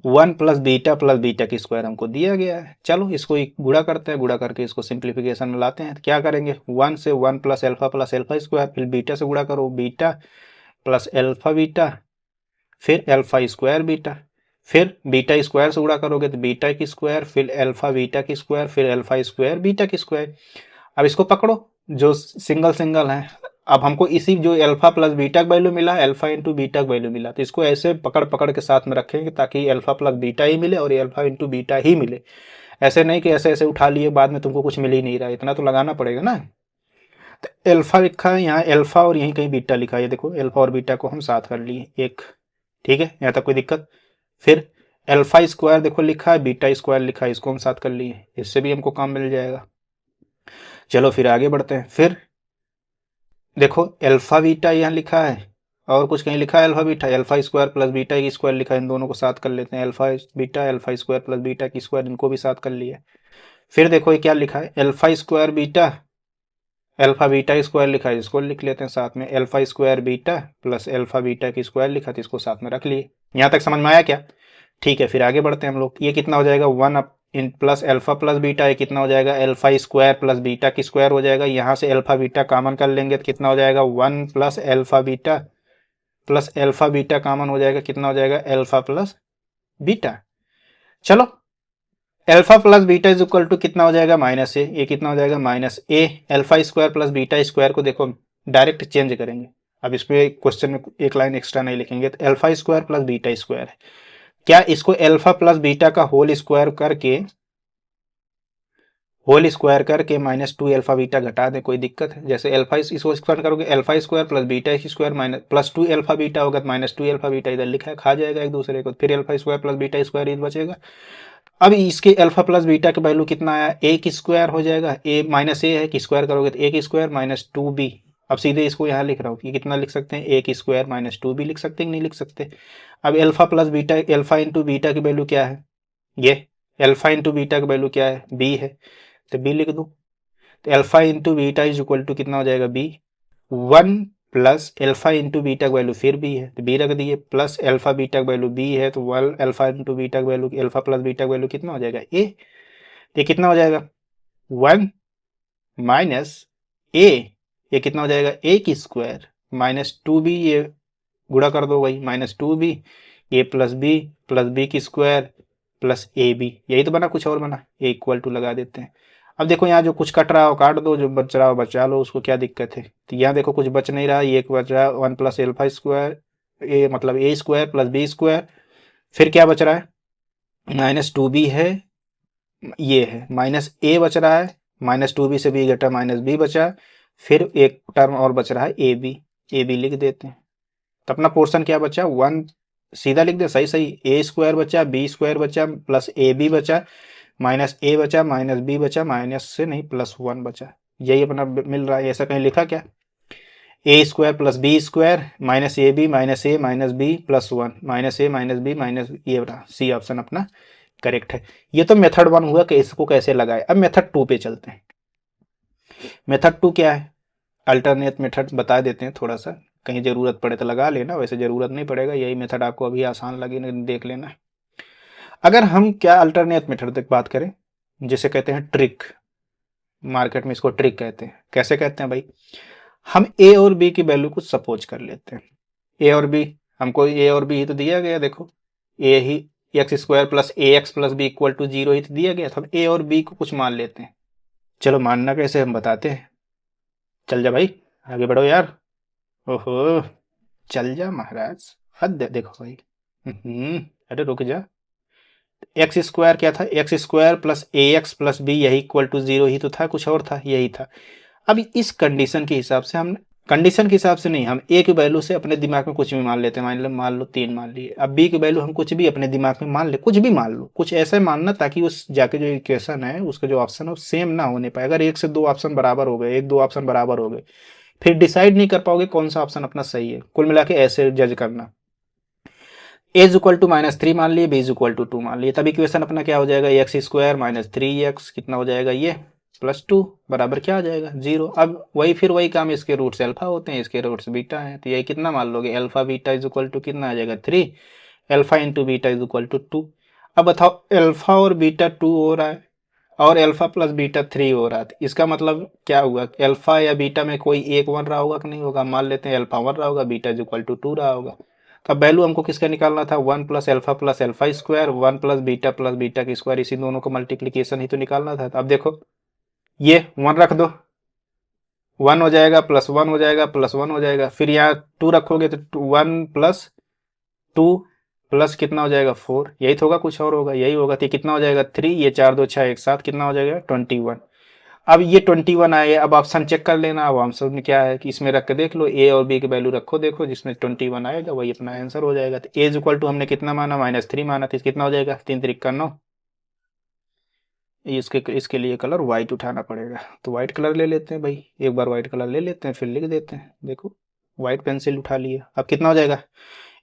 1 प्लस बीटा की स्क्वायर हमको दिया गया है। चलो इसको गुणा करते हैं, गुणा करके इसको सिंप्लीफिकेशन में लाते हैं। तो क्या करेंगे, 1 से 1 प्लस एल्फा स्क्वायर, फिर बीटा से गुणा करो, बीटा प्लस एल्फा बीटा, फिर एल्फा स्क्वायर बीटा, फिर बीटा स्क्वायर से गुणा करोगे तो बीटा की स्क्वायर, फिर एल्फा बीटा की स्क्वायर, फिर एल्फा स्क्वायर बीटा की स्क्वायर। अब इसको पकड़ो, जो सिंगल सिंगल है। अब हमको इसी जो अल्फा प्लस बीटा का वैल्यू मिला, अल्फा इंटू बीटा का वैल्यू मिला, तो इसको ऐसे पकड़ पकड़ के साथ में रखेंगे ताकि अल्फा प्लस बीटा ही मिले और अल्फा इंटू बीटा ही मिले। ऐसे नहीं कि ऐसे ऐसे उठा लिए बाद में तुमको कुछ मिल ही नहीं रहा, इतना तो लगाना पड़ेगा ना। तो अल्फा लिखा है यहाँ, अल्फा और यहीं कहीं बीटा लिखा है, देखो अल्फा और बीटा को हम साथ कर लिए एक, ठीक है, यहाँ तक कोई दिक्कत। फिर अल्फा स्क्वायर देखो लिखा है, बीटा स्क्वायर लिखा है, इसको हम साथ कर लिए, इससे भी हमको काम मिल जाएगा। चलो फिर आगे बढ़ते हैं। फिर देखो अल्फा बीटा यहाँ लिखा है और कुछ कहीं लिखा है alpha beta, alpha square plus beta की स्क्वायर लिखा है, इन दोनों को साथ कर लेते हैं, अल्फा स्क्वायर प्लस बीटा की स्क्वायर, इनको भी साथ कर लिया। फिर देखो ये क्या लिखा है, alpha square beta alpha beta square लिखा है, इसको लिख लेते हैं साथ में, alpha square beta plus alpha beta की स्क्वायर लिखा था, इसको साथ में रख लिए। यहाँ तक समझ में आया क्या, ठीक है। फिर आगे बढ़ते हैं हम लोग, ये कितना हो जाएगा, 1 up in plus alpha plus beta, ये कितना हो जाएगा, अल्फा स्क्वायर प्लस बीटा की स्क्वायर हो जाएगा। यहाँ से अल्फा बीटा कॉमन कर लेंगे तो कितना हो जाएगा, 1 प्लस अल्फा बीटा कॉमन हो जाएगा, कितना हो जाएगा, अल्फा प्लस बीटा। चलो alpha plus beta is equal to कितना हो जाएगा, -a, ये कितना हो जाएगा, -a। Alpha square plus beta square को देखो डायरेक्ट चेंज करेंगे, अब इसमें क्वेश्चन में एक लाइन एक्स्ट्रा नहीं लिखेंगे, तो alpha square plus beta square है, क्या इसको अल्फा प्लस बीटा का होल स्क्वायर करके होल स्क्वायर करके -2 अल्फा बीटा घटा दें, कोई दिक्कत है? जैसे अल्फा इसको स्क्वायर करोगे alpha square plus beta square minus +2 alpha beta होगा तो -2 अल्फा बीटा इधर लिखा है, खा जाएगा एक दूसरे को, फिर alpha square plus beta square इधर बचेगा। अब इसके अल्फा प्लस बीटा का वैल्यू कितना आया, ए की स्क्वायर हो जाएगा, ए माइनस ए है कि स्क्वायर करोगे तो ए की स्क्वायर -2b। अब सीधे इसको यहाँ लिख रहा हूँ, ये कितना लिख सकते हैं, ए की स्क्वायर -2b लिख सकते हैं, नहीं लिख सकते? अब alpha plus beta, alpha into beta की वैल्यू क्या है, ये अल्फा इंटू बीटा की वैल्यू क्या है, बी है, तो बी लिख दो। तो alpha into beta is equal to कितना हो जाएगा, b. 1 plus alpha into beta का वैल्यू फिर बी है तो बी रख दिए, प्लस अल्फा बीटा का वैल्यू बी है तो 1 अल्फा इंटू बीटा का वैल्यू, अल्फा प्लस बीटा का वैल्यू कितना हो जाएगा, ए। ये कितना हो जाएगा, 1 माइनस ए, ये कितना हो जाएगा, ए की स्क्वायर -2b, ये गुणा कर दो भाई, -2b, ए प्लस बी की स्क्वायर प्लस ए बी, यही तो बना, कुछ और बना? ए इक्वल टू लगा देते हैं। अब देखो यहाँ जो कुछ कट रहा हो काट दो, जो बच रहा हो बचा लो, उसको क्या दिक्कत है? तो यहाँ देखो कुछ बच नहीं रहा, ये एक बच रहा है 1 प्लस अल्फा स्क्वायर, ए मतलब ए स्क्वायर प्लस बी स्क्वायर, फिर क्या बच रहा है, -2b है, ये है माइनस ए बच रहा है, -2b से बी घटा -b बचा, फिर एक टर्म और बच रहा है ए बी लिख देते हैं। तो अपना पोर्शन क्या बचा, 1, सीधा लिख दे, सही सही, ए स्क्वायर बचा, बी स्क्वायर बचा, प्लस ए बी बचा, माइनस ए बचा, माइनस बी बचा, माइनस से नहीं +1 बचा, यही अपना मिल रहा है। ऐसा कहीं लिखा क्या, a square plus b square minus a b minus a minus b +1 minus a minus b minus, ये बता, सी ऑप्शन अपना करेक्ट है। ये तो मेथड 1 हुआ कि इसको कैसे लगाए। अब मेथड 2 पे चलते हैं। मेथड 2 क्या है, अल्टरनेट मेथड बता देते हैं थोड़ा सा, कहीं ज़रूरत पड़े तो लगा लेना, वैसे ज़रूरत नहीं पड़ेगा, यही मेथड आपको अभी आसान लगे देख लेना। अगर हम क्या अल्टरनेट मेथड तक बात करें, जिसे कहते हैं ट्रिक, मार्केट में इसको ट्रिक कहते हैं। कैसे कहते हैं भाई, हम ए और बी की वैल्यू को सपोज कर लेते हैं, ए और बी, हमको ए और बी ही तो दिया गया, देखो ए ही x square plus A x plus b equal to 0 ही तो दिया गया, तो हम ए और बी को कुछ मान लेते हैं। चलो मानना कैसे हम बताते हैं, चल जा भाई आगे बढ़ो यार, ओहो चल जा महाराज, हद है देखो भाई, अरे रुक जा। एक्स स्क्वायर क्या था, एक्स स्क्वायर प्लस ए एक्स प्लस बी यही इक्वल टू 0 ही तो था, कुछ और था, यही था। अब इस कंडीशन के हिसाब से हम, कंडीशन के हिसाब से नहीं, हम ए की वैल्यू से अपने दिमाग में कुछ भी मान लेते हैं, मान लो 3 मान लिए। अब बी की वैल्यू हम कुछ भी अपने दिमाग में मान ले, कुछ भी मान लो, कुछ ऐसे मानना ताकि उस जाके जो इक्वेशन है उसका जो ऑप्शन है वो सेम ना होने पाए। अगर एक से दो ऑप्शन बराबर हो गए, एक दो ऑप्शन बराबर हो गए, फिर डिसाइड नहीं कर पाओगे कौन सा ऑप्शन अपना सही है। कुल मिला के ऐसे जज करना, ए इज इक्वल टू -3 मान लिए, बी इज इक्वल टू 2 मान लिए, तब इक्वेशन अपना क्या हो जाएगा, एक्स स्क्वायर -3x कितना हो जाएगा, ये +2 बराबर क्या आ जाएगा, 0। अब वही फिर वही काम, इसके रूट्स अल्फा होते हैं, इसके रूट्स बीटा हैं, तो यही कितना मान लोगे, alpha beta is equal to कितना आ जाएगा 3, alpha into beta is equal to 2। अब बताओ अल्फा और बीटा 2 हो रहा है और अल्फा प्लस बीटा 3 हो रहा है, तो इसका मतलब क्या हुआ, अल्फा या बीटा में कोई एक 1 रहा होगा कि नहीं होगा, मान लेते हैं अल्फा 1 रहा होगा, बीटा इज इक्वल टू 2 रहा होगा। तो वैल्यू हमको किसका निकालना था, 1 plus alpha square, 1 plus beta की स्क्वायर, इसी दोनों का मल्टीप्लीकेशन ही तो निकालना था। तो अब देखो ये 1 रख दो, 1 हो जाएगा प्लस 1 हो जाएगा प्लस 1 हो जाएगा, फिर यहाँ 2 रखोगे तो 1 प्लस 2 प्लस कितना हो जाएगा 4, यही तो होगा, कुछ और होगा, यही होगा। तो कितना हो जाएगा 3, ये 4 2 6 एक साथ कितना हो जाएगा 21। अब ये 21 आए, अब ऑप्शन चेक कर लेना। अब ऑप्शन में क्या है कि इसमें रख के देख लो, ए और बी की वैल्यू रखो, देखो जिसमें 21 आएगा वही अपना आंसर हो जाएगा। तो ए इज इक्वल टू हमने कितना माना, -3 माना, तो कितना हो जाएगा 3 3 का 9। इसके लिए कलर व्हाइट उठाना पड़ेगा, तो व्हाइट कलर ले लेते हैं भाई, एक बार व्हाइट कलर ले लेते हैं, फिर लिख देते हैं। देखो व्हाइट पेंसिल उठा लिए, अब कितना हो जाएगा,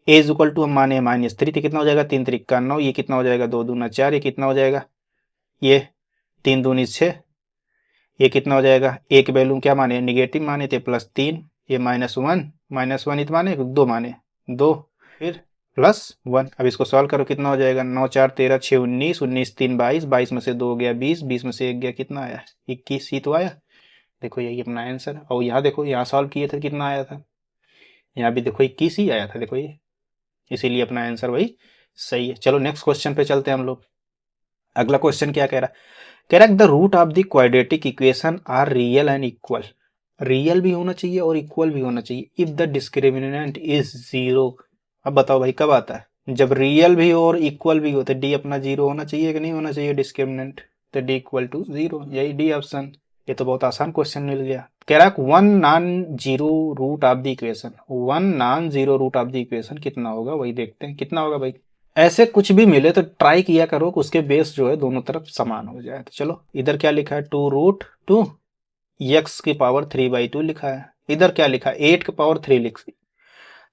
ए इज इक्वल टू हम माने -3, तो कितना हो जाएगा 3 3 का 9, ये कितना हो जाएगा 2 दूना 4, ये कितना हो जाएगा, ये 3 दूनी 6, ये कितना हो जाएगा, ए की वैल्यू क्या माने, निगेटिव माने थे, +3, ये -1 इत माने 2 माने 2, फिर +1। अब इसको सॉल्व करो, कितना हो जाएगा, 9 4 13 6 19, 19 3 22, 22 में से 2 गया 20, 20 में से 1 गया कितना आया 21 ही तो आया। देखो यही अपना आंसर है। और यहाँ देखो, यहाँ सॉल्व किए थे कितना आया था, यहाँ भी देखो 21 ही आया था, देखो ये, इसीलिए अपना आंसर वही सही है। चलो नेक्स्ट क्वेश्चन पे चलते हैं हम लोग। अगला क्वेश्चन क्या कह रहा है, कह रहा है the root of the quadratic equation are real and equal, real भी होना चाहिए और इक्वल भी होना चाहिए इफ द डिस्क्रिमिनेंट इज 0। अब बताओ भाई कब आता है, जब रियल भी हो और इक्वल भी हो, तो डी अपना 0 होना चाहिए कि नहीं होना चाहिए डिस्क्रिमिनेंट, तो डी इक्वल टू 0, यही डी ऑप्शन। ये तो बहुत आसान क्वेश्चन मिल गया। कह रहा है one non zero root of the equation, one non zero root of the equation कितना होगा, वही देखते हैं कितना होगा भाई। ऐसे कुछ भी मिले तो ट्राई किया करो कि उसके बेस जो है दोनों तरफ समान हो जाए। तो चलो इधर क्या लिखा है, 2√2 एक्स की पावर 3/2 लिखा है। इधर क्या लिखा है, 8 की पावर 3 लिख।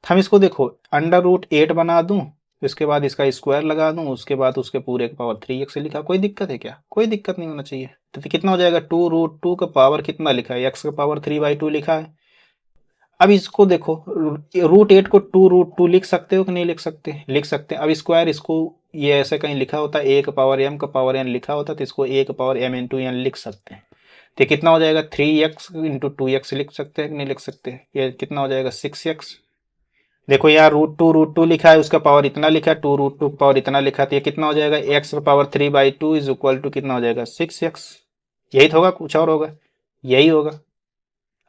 हम इसको देखो √8 बना दूं, इसके बाद इसका स्क्वायर लगा दूं, उसके बाद उसके पूरे की पावर 3x लिखा। कोई दिक्कत है क्या, कोई दिक्कत नहीं होना चाहिए। तो कितना हो जाएगा, 2√2 का पावर कितना लिखा है, x का पावर 3/2 लिखा है। अब इसको देखो, √8 को 2√2 लिख सकते हो कि नहीं लिख सकते, लिख सकते हैं। अब स्क्वायर इसको, ये ऐसे कहीं लिखा होता है a का पावर m का पावर n लिखा होता है, तो इसको a का पावर m इंटू n लिख सकते हैं। तो कितना हो जाएगा, 3x इंटू 2x लिख सकते हैं कि नहीं लिख सकते। ये कितना हो जाएगा, 6x। देखो यहाँ √2 लिखा है, उसका पावर इतना लिखा है, 2√2 का पावर इतना लिखा है, तो ये कितना हो जाएगा, x का पावर 3/2 इज इक्वल टू कितना हो जाएगा, 6x। यही तो होगा, कुछ और होगा, यही होगा।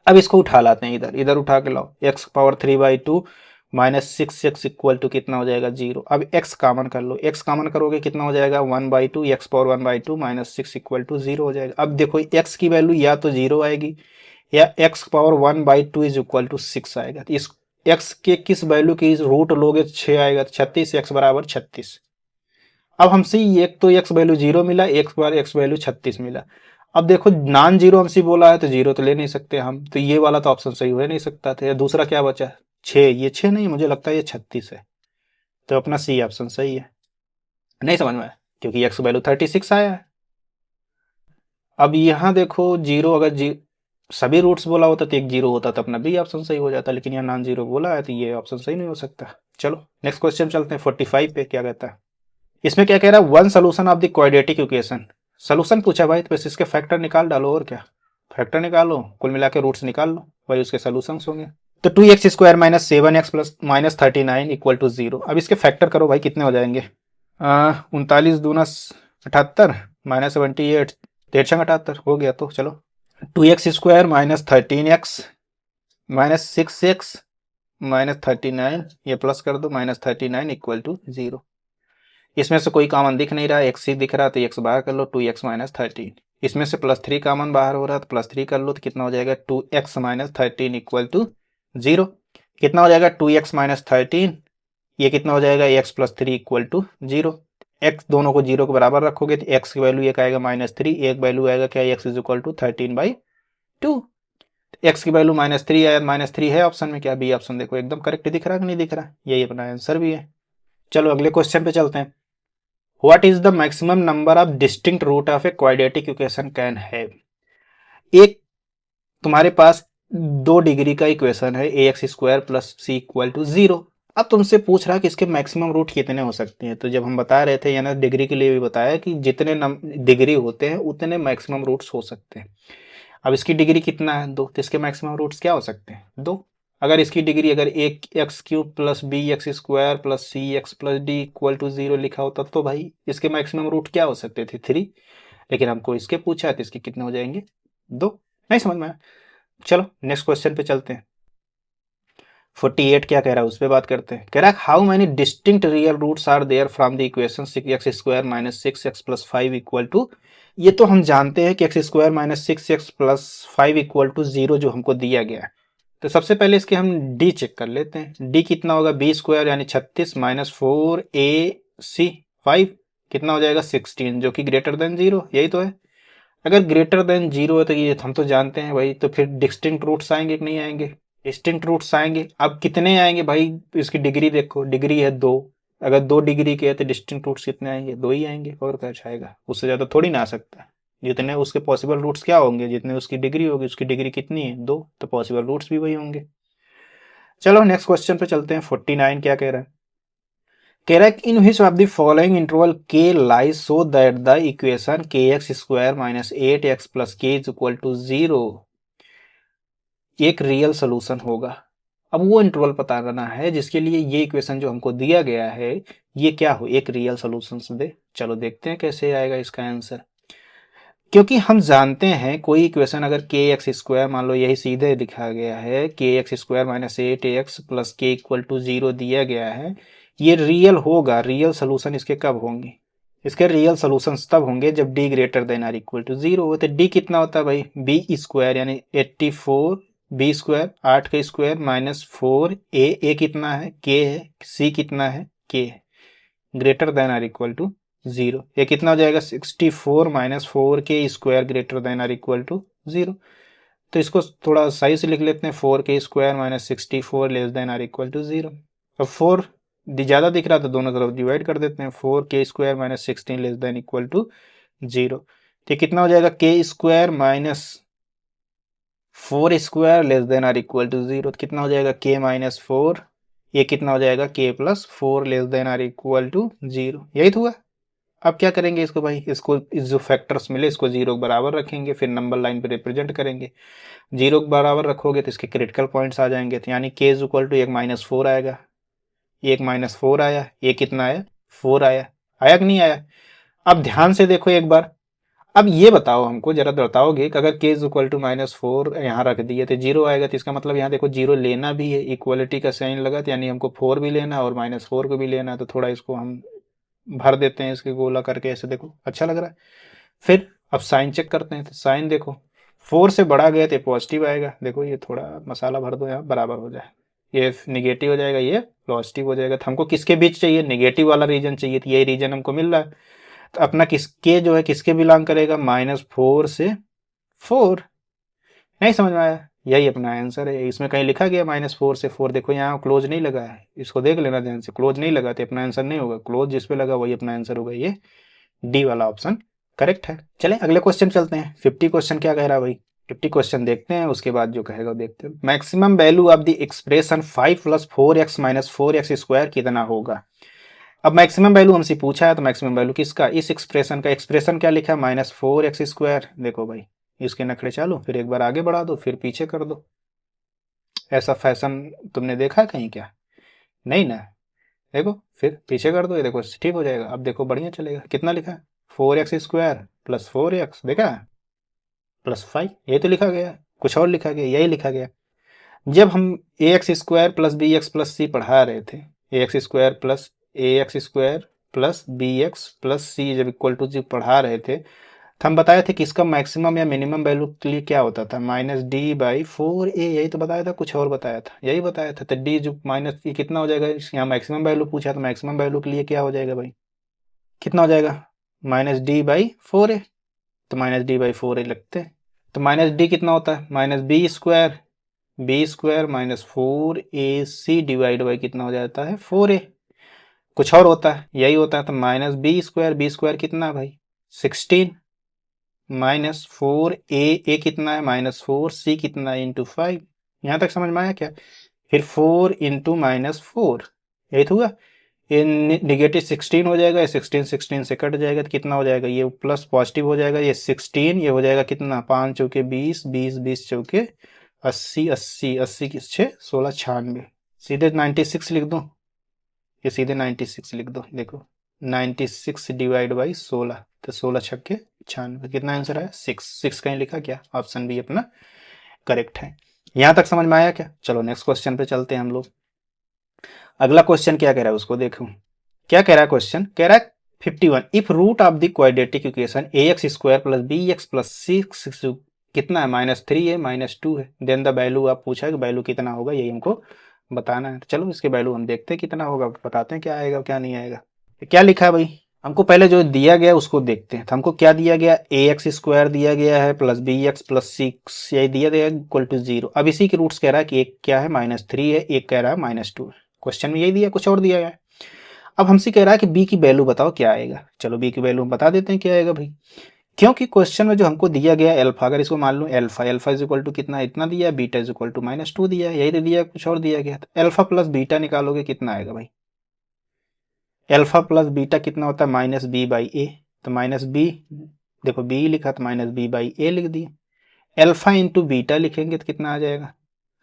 अब इसको उठा लाते हैं, इधर इधर उठा के लाओ, x power 3/2 minus 6x equal to कितना हो जाएगा, 0। अब x कॉमन कर लो, x कॉमन करोगे कितना हो जाएगा, 1/2, x power 1/2 minus 6 equal to 0 हो जाएगा। अब देखो x की वैल्यू या तो 0 आएगी या x power 1/2 is equal to 6 आएगा। तो इस x के किस वैल्यू की रूट लोगे, 6 आएगा, 36, x बराबर 36। अब हमसे एक तो x वैल्यू 0 मिला, एक बार x वैल्यू 36 मिला। अब देखो नॉन जीरो हमसे बोला है, तो जीरो तो ले नहीं सकते हम, तो ये वाला तो ऑप्शन सही हो नहीं सकता था। दूसरा क्या बचा, 6, ये 6 नहीं, मुझे लगता है ये 36 है। तो अपना सी ऑप्शन सही है। नहीं समझ में आया, क्योंकि x वैल्यू 36 आया है। अब यहाँ देखो जीरो, अगर सभी रूट्स बोला होता तो एक जीरो होता तो अपना बी ऑप्शन सही हो जाता, लेकिन यहाँ नॉन जीरो बोला है तो ये ऑप्शन सही नहीं हो सकता। चलो नेक्स्ट क्वेश्चन चलते हैं, 45 पे क्या कहता है। इसमें क्या कह रहा है, one solution of the quadratic equation. Solution पूछा भाई, तो बस इसके फैक्टर निकाल डालो, और क्या, फैक्टर निकालो, कुल मिला के रूट्स निकाल लो, वही उसके सोल्यूशंस होंगे। तो 2x² minus 7x plus minus 39 equal to 0। अब इसके फैक्टर करो भाई, कितने हो जाएंगे, 39 दूना 78 माइनस 78, 78 हो गया। तो चलो 2x² minus 13x minus 6x minus 39, ये प्लस कर दो, माइनस 39 इक्वल टू 0। इसमें से कोई कॉमन दिख नहीं रहा, x ही दिख रहा, तो x बाहर कर लो, 2x माइनस 13। इसमें से +3 कॉमन बाहर हो रहा है, तो +3 कर लो, तो कितना हो जाएगा, 2x माइनस 13 इक्वल टू 0। कितना हो जाएगा, 2x माइनस 13, ये कितना हो जाएगा, x plus 3 equal to 0। x दोनों को 0 के बराबर रखोगे तो x की वैल्यू एक आएगा -3, एक वैल्यू आएगा क्या, x is equal to 13/2। x की वैल्यू -3 आया, -3 है ऑप्शन में, क्या बी ऑप्शन देखो एकदम करेक्ट दिख रहा है कि नहीं दिख रहा, यही अपना आंसर भी है। चलो अगले क्वेश्चन पे चलते हैं। What is the maximum number of distinct root of a quadratic equation can have. एक तुम्हारे पास 2 डिग्री का इक्वेशन है, ax² plus c equal to 0। अब तुमसे पूछ रहा है कि इसके मैक्सिमम रूट कितने हो सकते हैं। तो जब हम बता रहे थे, यानी डिग्री के लिए भी बताया कि जितने डिग्री होते हैं उतने मैक्सिमम रूट्स हो सकते हैं। अब इसकी डिग्री कितना है, 2, तो इसके मैक्सिमम रूट्स क्या हो सकते हैं, 2। अगर इसकी डिग्री अगर x³ plus bx² plus cx plus d equal to 0 लिखा होता तो भाई इसके मैक्सिमम रूट क्या हो सकते थे, 3। लेकिन हमको इसके पूछा है तो इसके कितने हो जाएंगे, 2। नहीं समझ में आया। चलो नेक्स्ट क्वेश्चन पे चलते हैं। 48 क्या कह रहा है उस पर बात करते हैं। कह रहा है how many distinct real roots are there from the equation 6x² minus 6x plus 5 equal to. ये तो हम जानते हैं कि x² minus 6x plus 5 equal to 0 जो हमको दिया गया है। तो सबसे पहले इसके हम d चेक कर लेते हैं। d कितना होगा, b² यानी 36 माइनस 4ac 5 कितना हो जाएगा, 16, जो कि ग्रेटर देन 0, यही तो है। अगर ग्रेटर देन 0 है तो ये हम तो जानते हैं भाई, तो फिर डिस्टिंक्ट रूट्स आएंगे कि नहीं आएंगे, डिस्टिंक्ट रूट्स आएंगे। अब कितने आएंगे भाई, इसकी डिग्री देखो, डिग्री है 2, अगर 2 डिग्री के है तो डिस्टिंक्ट रूट्स कितने आएंगे, 2 ही आएंगे, और क्या आएगा, उससे ज़्यादा थोड़ी ना आ सकता। जितने उसके पॉसिबल रूट्स क्या होंगे, जितने उसकी डिग्री होगी, उसकी डिग्री कितनी है, 2, तो पॉसिबल रूट्स भी वही होंगे। चलो नेक्स्ट क्वेश्चन पे चलते हैं। 49 क्या कह रहा है, कह रहा है in which of the following interval k lies so that the equation kx² minus 8x plus k is equal to 0 एक रियल सोल्यूशन होगा। अब वो इंटरवल पता करना है जिसके लिए ये इक्वेशन जो हमको दिया गया है ये क्या हो, एक रियल सोल्यूशन दे। चलो देखते हैं कैसे आएगा इसका आंसर। क्योंकि हम जानते हैं कोई इक्वेशन अगर kx² मान लो, यही सीधे लिखा गया है, kx² minus 8x plus k equal to 0 दिया गया है, ये रियल होगा। रियल सोल्यूशन इसके कब होंगे, इसके रियल सोल्यूशंस तब होंगे जब D greater than or equal to 0 हो। तो डी कितना होता है भाई, बी स्क्वायर यानी 84 बी स्क्वायर 8 का स्क्वायर माइनस 4 ए कितना है के है, सी कितना है के है, greater than or equal to 0। ये कितना हो जाएगा 64 minus 4 K square greater than or equal to 0। तो इसको थोड़ा सही से लिख लेते हैं, 4 K square minus 64 less than or equal to 0। अब 4 ज़्यादा दिख रहा था, दोनों तरफ डिवाइड कर देते हैं, 4 K square minus 16 less than equal to 0। तो कितना हो जाएगा K square minus 4 square less than or equal to 0। तो कितना हो जाएगा के माइनस 4, ये कितना हो जाएगा K plus 4 less than or equal to 0। यही तो हुआ। अब क्या करेंगे इसको भाई, इसको इस जो फैक्टर्स मिले इसको 0 के बराबर रखेंगे, फिर नंबर लाइन पे रिप्रेजेंट करेंगे। 0 के बराबर रखोगे तो इसके क्रिटिकल पॉइंट्स आ जाएंगे, तो यानी के इज इक्वल टू एक माइनस 4 आएगा, एक माइनस 4 आया, ये कितना आया 4 आया, आया कि नहीं आया। अब ध्यान से देखो एक बार, अब ये बताओ हमको जरा बताओगे कि अगर के इज इक्वल टू माइनस 4 यहाँ रख दिए तो 0 आएगा, तो इसका मतलब यहाँ देखो 0 लेना भी है, इक्वलिटी का साइन लगा, तो यानी हमको 4 भी लेना और माइनस 4 को भी लेना है। तो थोड़ा इसको हम भर देते हैं इसके गोला करके, ऐसे देखो अच्छा लग रहा है। फिर अब साइन चेक करते हैं, तो साइन देखो 4 से बड़ा गया तो पॉजिटिव आएगा, देखो ये थोड़ा मसाला भर दो यहाँ बराबर हो जाए, ये निगेटिव हो जाएगा, ये पॉजिटिव हो जाएगा। तो हमको किसके बीच चाहिए, निगेटिव वाला रीजन चाहिए, तो यही रीजन हमको मिल रहा है। तो अपना किसके जो है किसके बिलोंग करेगा, -4 से 4। नहीं समझ में आया, यही अपना आंसर है। इसमें कहीं लिखा गया -4 से 4, देखो यहाँ क्लोज नहीं लगा है, इसको देख लेना ध्यान से, क्लोज नहीं लगा तो अपना आंसर नहीं होगा, क्लोज जिस पे लगा वही अपना आंसर होगा, ये डी वाला ऑप्शन करेक्ट है। चले अगले क्वेश्चन चलते हैं। 50 क्वेश्चन क्या कह रहा है भाई, 50 क्वेश्चन देखते हैं, उसके बाद जो कहेगा वो देखते हैं। Maximum value of the expression 5 + 4x - 4x square कितना होगा। अब मैक्सिमम वैल्यू हमसे पूछा है, तो मैक्सिमम वैल्यू किसका, इस एक्सप्रेशन का। एक्सप्रेशन क्या लिखा है -4x स्क्वायर, देखो भाई इसके नखरे चालू, फिर एक बार आगे बढ़ा दो फिर पीछे कर दो। ऐसा फैशन तुमने देखा कहीं क्या, नहीं ना। देखो फिर पीछे कर दो, ये देखो ठीक हो जाएगा। अब देखो बढ़िया चलेगा, कितना लिखा है 4x स्क्वायर + 4x, देखा +5, ये तो लिखा गया, कुछ और लिखा गया, यही लिखा गया। जब हम ax स्क्वायर + bx + c पढ़ा रहे थे, ax square + ax square + bx + c जब इक्वल टू जी पढ़ा रहे थे, तो हम बताए थे कि इसका मैक्सिमम या मिनिमम वैल्यू के लिए क्या होता था, -d/4a, यही तो बताया था, कुछ और बताया था, यही बताया था। तो डी जो माइनस ये कितना हो जाएगा, यहाँ मैक्सिमम वैल्यू पूछा, तो मैक्सिमम वैल्यू के लिए क्या हो जाएगा भाई, कितना हो जाएगा -d/4a, तो -d/4a लगते हैं। तो -d कितना होता है, -b square, b square -4ac divide by कितना हो जाता है 4a, कुछ और होता है, यही होता है। तो -b स्क्वायर, b स्क्वायर कितना है भाई 16 -4a कितना है -4c कितना है इंटू 5। यहाँ तक समझ में आया क्या। फिर 4 इंटू -4, यही तो हुआ। ये निगेटिव 16 हो जाएगा, 16 से कट जाएगा, तो कितना हो जाएगा, ये प्लस पॉजिटिव हो जाएगा, ये 16 ये हो जाएगा कितना, 5 चौके 20, 20 20 चौके 80, 80 80 किस 6 16 96, सीधे 96 लिख दो, ये सीधे 96 लिख दो, देखो 96 डिवाइड बाई 16, तो 16 छक्के 96, कितना आंसर है 6। 6 कहीं लिखा क्या, ऑप्शन बी अपना करेक्ट है। यहां तक समझ में आया क्या। चलो नेक्स्ट क्वेश्चन पे चलते हैं हम लोग। अगला क्वेश्चन क्या कह रहा है उसको देखो, क्या कह रहा है क्वेश्चन, कह रहा है 51 if root of the quadratic equation ax square + bx + 6 कितना है -3 है -2 है, देन द वैल्यू, आप पूछा है कि वैल्यू कितना होगा, यही हमको बताना है। तो चलो इसके वैल्यू हम देखते हैं कितना होगा, बताते हैं क्या आएगा क्या नहीं आएगा। क्या लिखा है भाई, हमको पहले जो दिया गया उसको देखते हैं। तो हमको क्या दिया गया, ax स्क्वायर दिया गया है + bx + 6 यही दिया गया इक्वल टू 0। अब इसी के रूट्स कह रहा है कि एक क्या है -3 है, एक कह रहा है -2 है, क्वेश्चन में यही दिया, कुछ और दिया गया है। अब हमसे कह रहा है कि b की वैल्यू बताओ क्या आएगा। चलो b की वैल्यू हम बता देते हैं क्या आएगा भाई, क्योंकि क्वेश्चन में जो हमको दिया गया अल्फा, अगर इसको मान लो alpha, alpha is equal to कितना, इतना दिया, बीटा इज इक्वल टू -2 दिया, यही तो दिया, कुछ और दिया गया। तो अल्फा प्लस बीटा निकालोगे कितना आएगा भाई, अल्फा प्लस बीटा कितना होता है -b/a, तो -b, देखो b लिखा तो -b/a लिख दिया। अल्फा इंटू बीटा लिखेंगे तो कितना आ जाएगा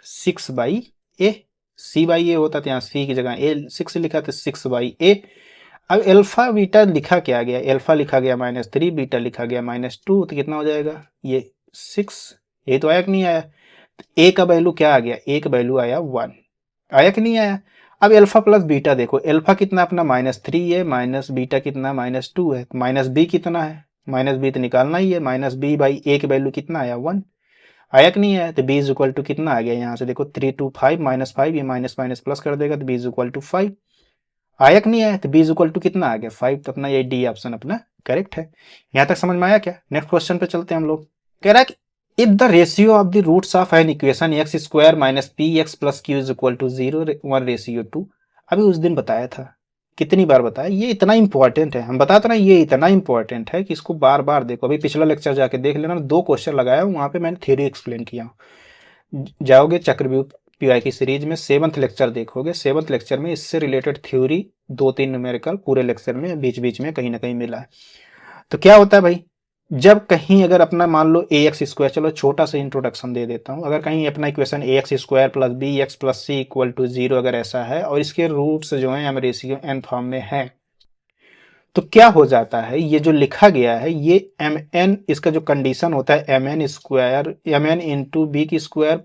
6/a, c/a होता तो यहाँ c की जगह a 6 लिखा तो 6/a। अब अल्फा बीटा लिखा क्या गया, अल्फा लिखा गया -3, बीटा लिखा गया -2, तो कितना हो जाएगा ये 6, ये तो आया कि नहीं आया। तो a का वैल्यू क्या आ गया, a का वैल्यू आया 1, आया कि नहीं आया। अब एल्फा प्लस बीटा देखो, एल्फा कितना अपना -3 है, माइनस बीटा कितना -2 है, माइनस बी कितना है, माइनस बी तो निकालना ही है, माइनस बी बाई ए की वैल्यू कितना आया 1, आया कि नहीं आया, तो बी इज इक्वल टू कितना आ गया यहाँ से देखो 3 2 5 -5, ये माइनस माइनस प्लस कर देगा तो बी इज इक्वल टू 5, आया कि नहीं आया, तो बी इज इक्वल टू कितना आ गया 5, तो अपना ये डी ऑप्शन अपना करेक्ट है। यहाँ तक समझ में आया क्या? नेक्स्ट क्वेश्चन पे चलते हैं हम लोग। कह रहा है कि if the ratio of the roots of an equation x square minus P X plus Q is equal to 0:1 अभी उस दिन बताया था, कितनी बार बताया, ये इतना इंपॉर्टेंट है, हम बताते ना ये इतना इंपॉर्टेंट है कि इसको बार बार देखो, अभी पिछला लेक्चर जाके देख लेना, 2 क्वेश्चन लगाया हूँ वहां पे मैंने थ्योरी एक्सप्लेन किया। जाओगे चक्रव्यूह पीवाई की सीरीज में 7th लेक्चर देखोगे, 7th लेक्चर में इससे रिलेटेड थ्योरी 2-3 न्यूमेरिकल पूरे लेक्चर में बीच बीच में कहीं ना कहीं मिला है। तो क्या होता है भाई, जब कहीं अगर अपना मान लो ए एक्स स्क्वायर, चलो छोटा सा इंट्रोडक्शन दे देता हूँ, अगर कहीं अपना equation A x square plus B x plus C equal to 0 अगर ऐसा है और इसके रूट्स जो है एम रेशियो एन फॉर्म में है, तो क्या हो जाता है, ये जो लिखा गया है ये एम एन, इसका जो कंडीशन होता है M N square, M N into B की स्क्वायर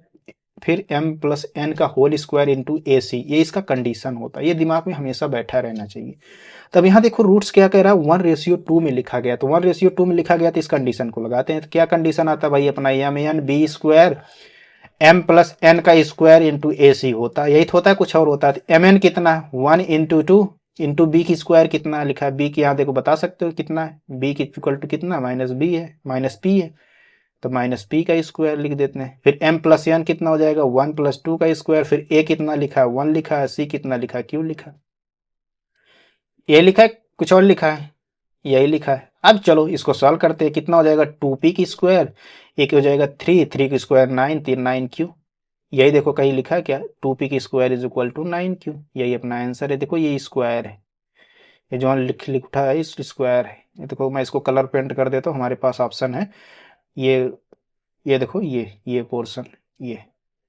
फिर m प्लस एन का whole square into A C, ये इसका कंडीशन होता है, ये दिमाग में हमेशा बैठा रहना चाहिए। तब यहाँ देखो रूट्स क्या कह रहा है 1:2 में लिखा गया, तो 1:2 में लिखा गया तो इस कंडीशन को लगाते हैं, तो क्या कंडीशन आता है भाई अपना M N B square m plus N का स्क्वायर इंटू ए सी होता है, यही तो होता है, कुछ और होता है। एम एन कितना 1:2 इंटू बी की स्क्वायर कितना लिखा है, बी की यहाँ देखो बता सकते हो कितना है, बी की इक्वल टू कितना माइनस बी है, माइनस पी है, तो माइनस पी का स्क्वायर लिख देते हैं। फिर m प्लस एन कितना हो जाएगा 1+2 का स्क्वायर, फिर a कितना लिखा है 1 लिखा है, c कितना लिखा है q लिखा है, ये लिखा है कुछ और लिखा है, यही लिखा है। अब चलो इसको सॉल्व करते हैं, कितना हो जाएगा 2p की स्क्वायर, एक हो जाएगा 3 की स्क्वायर 9, 3 9q, यही देखो कहीं लिखा है क्या 2p की square is equal to 9q, यही अपना आंसर है। देखो ये स्क्वायर है, ये जो लिखा है इस स्क्वायर है, ये देखो मैं इसको कलर पेंट कर देता हूँ, हमारे पास ऑप्शन है ये देखो ये पोर्शन, ये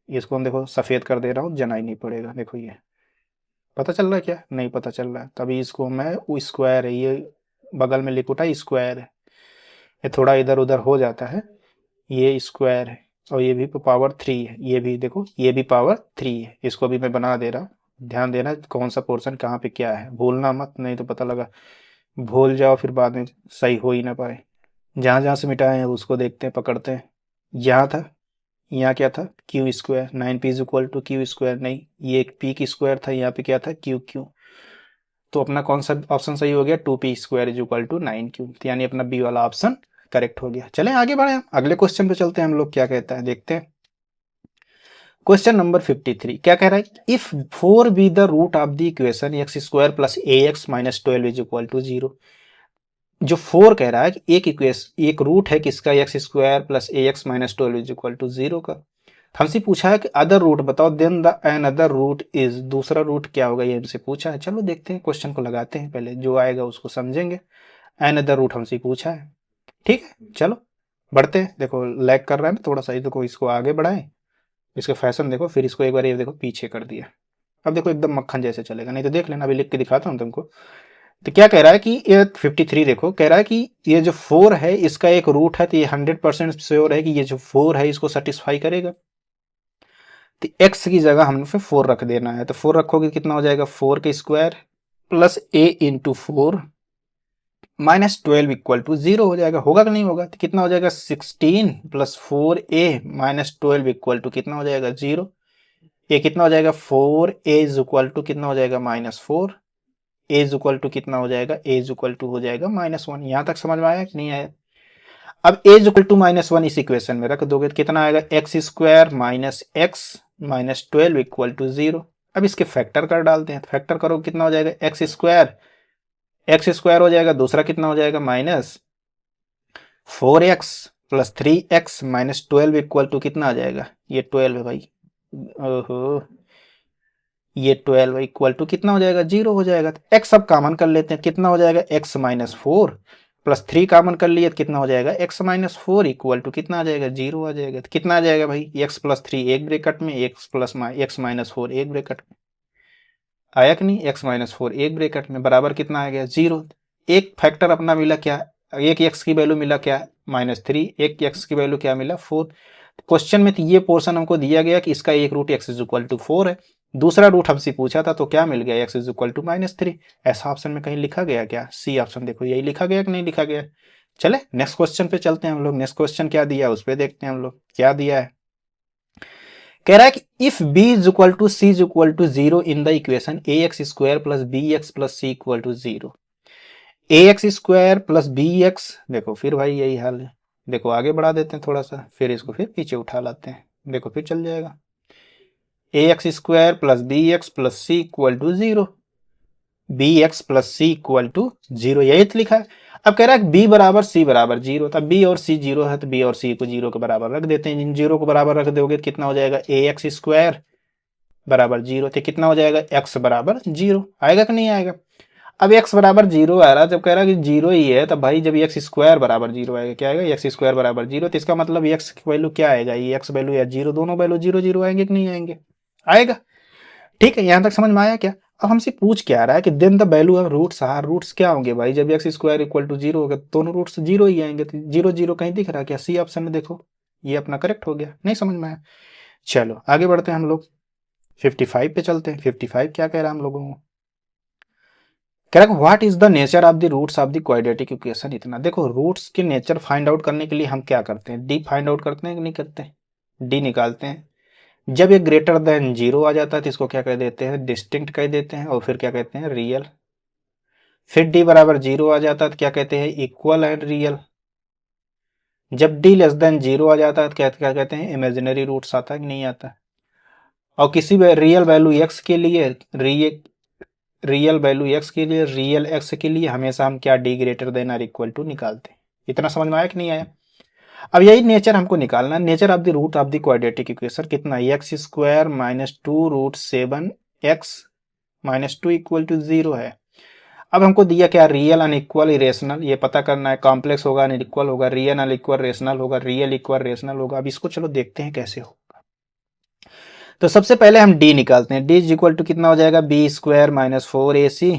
इसको हम देखो सफ़ेद कर दे रहा हूँ, जना ही नहीं पड़ेगा, देखो ये पता चल रहा है क्या, नहीं पता चल रहा है, तभी इसको मैं वो स्क्वायर है, ये बगल में लिख उठा स्क्वायर है, ये थोड़ा इधर उधर हो जाता है, ये स्क्वायर है और ये भी पावर 3 है, ये भी देखो ये भी पावर 3 है, इसको भी मैं बना दे रहा हूँ, ध्यान देना कौन सा पोर्शन कहाँ पे क्या है, भूलना मत, नहीं तो पता लगा भूल जाओ फिर बाद में सही हो ही ना पाए। जहाँ जहाँ से मिटाए हैं उसको देखते हैं, पकड़ते हैं, यहाँ था, यहाँ क्या था Q square, 9p is equal to Q square, नहीं ये एक p की स्क्वायर था, यहाँ पे क्या था क्यू, तो अपना कौन सा ऑप्शन सही हो गया 2p square is equal to 9q, तो यानी अपना बी वाला ऑप्शन करेक्ट हो गया। चलें आगे बढ़े, अगले क्वेश्चन पे चलते हैं हम लोग, क्या कहता है देखते हैं। क्वेश्चन नंबर 53 क्या कह रहा है, if 4 be the root of the equation x square plus A X minus 12 is equal to 0, जो 4 कह रहा है कि एक रूट है किसका X square plus A X minus 12 is equal to 0 का, हमसे पूछा है कि अदर रूट बताओ, then the an other root is, दूसरा रूट क्या होगा ये हमसे पूछा है। चलो देखते हैं क्वेश्चन को लगाते हैं, पहले जो आएगा उसको समझेंगे, एन अदर रूट हमसे पूछा है, ठीक है चलो बढ़ते हैं। देखो लैग कर रहा है ना थोड़ा सा, देखो इसको आगे बढ़ाएं, इसका फैशन देखो, फिर इसको एक बार ये देखो पीछे कर दिया, अब देखो एकदम मक्खन जैसे चलेगा, नहीं तो देख लेना, अभी लिख के दिखाता हूँ तुमको। तो क्या कह रहा है कि ये 53 देखो कह रहा है कि ये जो 4 है इसका एक रूट है, तो ये 100% श्योर है कि ये जो 4 है इसको सेटिस्फाई करेगा, तो x की जगह हमने फिर 4 रख देना है, तो 4 रखोगे कितना हो जाएगा 4 K square plus a into 4 minus 12 equal to 0 हो जाएगा, होगा कि नहीं होगा, तो कितना हो जाएगा 16 plus 4a minus 12 equal to कितना हो जाएगा 0, ये कितना हो जाएगा 4a इज इक्वल टू कितना हो जाएगा -4, a इज इक्वल टू कितना हो जाएगा, a इज इक्वल टू हो जाएगा -1, यहां तक समझ में आया कि नहीं आया। अब a इज इक्वल टू -1 इस इक्वेशन में रख दोगे तो कितना आएगा X square minus x minus 12 equal to 0। अब इसके फैक्टर कर डालते हैं, फैक्टर करो कितना हो जाएगा एक्स स्क्वायर हो जाएगा, दूसरा कितना हो जाएगा -4x plus 3x minus 12 equal to कितना आ जाएगा, ये 12 है भाई, ओहो ये 12 इक्वल टू कितना हो जाएगा 0 हो जाएगा, तो x अब कॉमन कर लेते हैं, कितना हो जाएगा x माइनस 4 प्लस 3 कॉमन कर लिए तो कितना हो जाएगा x माइनस 4 इक्वल टू कितना आ जाएगा 0 आ जाएगा, तो कितना आ जाएगा भाई x प्लस 3 एक ब्रैकेट में, x माइनस 4 एक ब्रैकेट में, आया कि नहीं, x माइनस 4 एक ब्रैकेट में बराबर कितना आ गया 0। एक फैक्टर अपना मिला क्या, एक x की वैल्यू मिला क्या -3, एक x की वैल्यू क्या मिला 4। क्वेश्चन में तो ये पोर्शन हमको दिया गया कि इसका एक root x is equal to 4 है, दूसरा रूट हमसे पूछा था तो क्या मिल गया, x इज इक्वल टू -3। ऐसा ऑप्शन में कहीं लिखा गया क्या, सी ऑप्शन देखो यही लिखा गया कि नहीं लिखा गया। चले नेक्स्ट क्वेश्चन पे चलते हैं हम लोग। नेक्स्ट क्वेश्चन क्या दिया है उस पर देखते हैं हम लोग क्या दिया है। कह रहा है कि if b is equal to C is equal to 0 in the equation ax² plus bx plus C equal to 0, ax² plus bx, देखो फिर भाई यही हाल है, देखो आगे बढ़ा देते हैं थोड़ा सा, फिर इसको फिर पीछे उठा लाते हैं, देखो फिर चल जाएगा ax² plus bx plus C equal to 0, bx plus C equal to 0, यही तो लिखा है। अब कह रहा है b बराबर c बराबर 0, तब b और c 0 है तो b और c को 0 के बराबर रख देते हैं। इन 0 को बराबर रख दोगे तो कितना हो जाएगा, ax² बराबर 0, तो कितना हो जाएगा, x बराबर 0 आएगा कि नहीं आएगा। अब x बराबर 0 आ रहा है, जब कह रहा है कि 0 ही है तब भाई जब x² बराबर 0 आएगा, क्या आएगा, x² बराबर 0, तो इसका मतलब x की वैल्यू क्या आएगा, ये x वैल्यू या 0, दोनों वैल्यू 0 0 आएंगे कि नहीं आएंगे, आएगा। ठीक है, यहां तक समझ में आया क्या। अब हमसे पूछ क्या रहा है कि then the value of roots are, roots क्या होंगे भाई, जब x² इक्वल टू 0 होगा दोनों रूट्स 0 ही आएंगे, तो 0 0 कहीं दिख रहा है क्या, सी ऑप्शन में देखो, ये अपना करेक्ट हो गया, नहीं समझ में आया। चलो आगे बढ़ते हैं हम लोग 55 पे चलते हैं। 55 क्या कह रहा है हम लोगों को, कह रहा है what is the nature of the roots of the quadratic equation. इतना देखो, रूट्स के नेचर फाइंड आउट करने के लिए हम क्या करते हैं, डी फाइंड आउट करते हैं कि नहीं करते, डी निकालते हैं। जब ये ग्रेटर देन 0 आ जाता है तो इसको क्या कह देते हैं, डिस्टिंक्ट कह देते हैं, और फिर क्या कहते हैं, रियल। फिर डी बराबर 0 आ जाता है तो क्या कहते हैं, इक्वल एंड रियल। जब डी लेस देन 0 आ जाता है तो क्या क्या कहते हैं, इमेजिनरी रूट्स आता है कि नहीं आता। और किसी भी रियल वैल्यू x के लिए, रियल वैल्यू x के लिए, रियल x के लिए हमेशा हम क्या, D greater than or equal to निकालते हैं। इतना समझ में आया कि नहीं आया। अब यही नेचर हमको निकालना है, nature of the root of the quadratic equation कितना, x² minus 2 root 7 x minus 2 equal to 0 है। अब हमको दिया क्या, रियल अनइक्वल इरेशनल, ये पता करना है, कॉम्प्लेक्स होगा अनइक्वल होगा, रियल अनइक्वल रेशनल होगा, रियल इक्वल रेशनल होगा। अब इसको चलो देखते हैं कैसे होगा। तो सबसे पहले हम d निकालते हैं, d इज इक्वल टू कितना हो जाएगा, b² माइनस 4ac,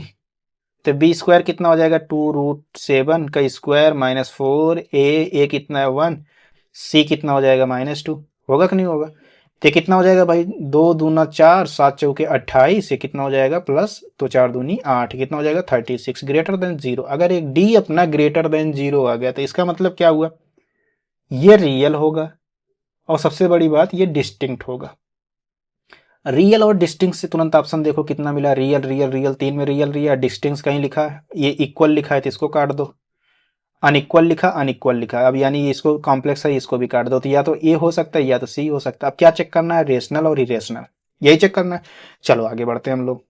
तो b² कितना हो जाएगा, 2 रूट 7 का स्क्वायर माइनस 4a कितना है 1, c कितना हो जाएगा -2, होगा कि नहीं होगा। तो कितना हो जाएगा भाई, 2 दूना 4, 7 चौके 28, ये कितना हो जाएगा प्लस, तो 4 दूनी 8, कितना हो जाएगा 36, ग्रेटर देन 0। अगर एक d अपना ग्रेटर देन 0 आ गया तो इसका मतलब क्या हुआ, ये रियल होगा, और सबसे बड़ी बात ये डिस्टिंक्ट होगा। रियल और डिस्टिंक्ट से तुरंत ऑप्शन देखो कितना मिला, रियल रियल रियल, 3 में रियल रियल, डिस्टिंक्ट कहीं लिखा है, ये इक्वल लिखा है तो इसको काट दो, अनइक्वल लिखा अनइक्वल लिखा, अब यानी इसको कॉम्प्लेक्स है इसको भी काट दो, तो या तो ए हो सकता है या तो सी हो सकता है। अब क्या चेक करना है, रेशनल और इरेशनल, यही चेक करना है। चलो आगे बढ़ते हैं हम लोग।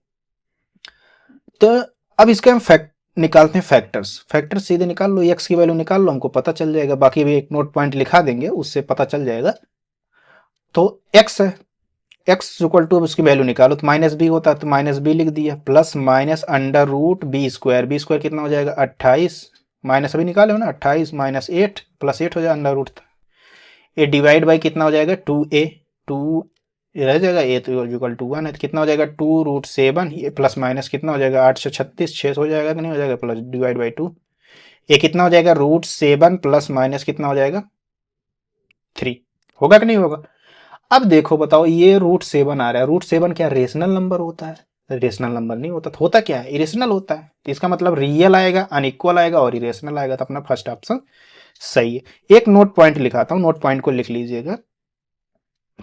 तो अब इसके हम फैक्ट निकालते हैं, फैक्टर्स, फैक्टर सीधे निकाल लो, एक्स की वैल्यू निकाल लो, हमको पता चल जाएगा, बाकी भी एक नोट पॉइंट लिखा देंगे उससे पता चल जाएगा। तो एक्स है, एक्स इक्वल टू उसकी वैल्यू निकालो, तो माइनस बी होता है तो माइनस बी लिख दिया, plus minus under root b², b² कितना हो जाएगा 28, माइनस अभी निकाले हो ना 28 माइनस 8 प्लस 8 हो जाएगा under root, A divide by कितना हो जाएगा 2a, 2 रह जाएगा ए तो इक्वल टू 1 है, तो कितना हो जाएगा 2 रूट 7, ये प्लस माइनस कितना हो जाएगा 8 से 36, 6 हो जाएगा कि नहीं हो जाएगा, प्लस डिवाइड बाई 2, ये कितना हो जाएगा रूट 7 प्लस माइनस कितना हो जाएगा 3, होगा कि नहीं होगा। अब देखो बताओ, ये रूट 7 आ रहा है, रूट 7 क्या रेशनल नंबर होता है, रेशनल नंबर नहीं होता, तो होता क्या है, इरेशनल होता है, तो इसका मतलब रियल आएगा, अनइक्वल आएगा और इरेशनल आएगा, तो अपना फर्स्ट ऑप्शन सही है। एक नोट पॉइंट लिखाता हूं, नोट पॉइंट को लिख लीजिएगा,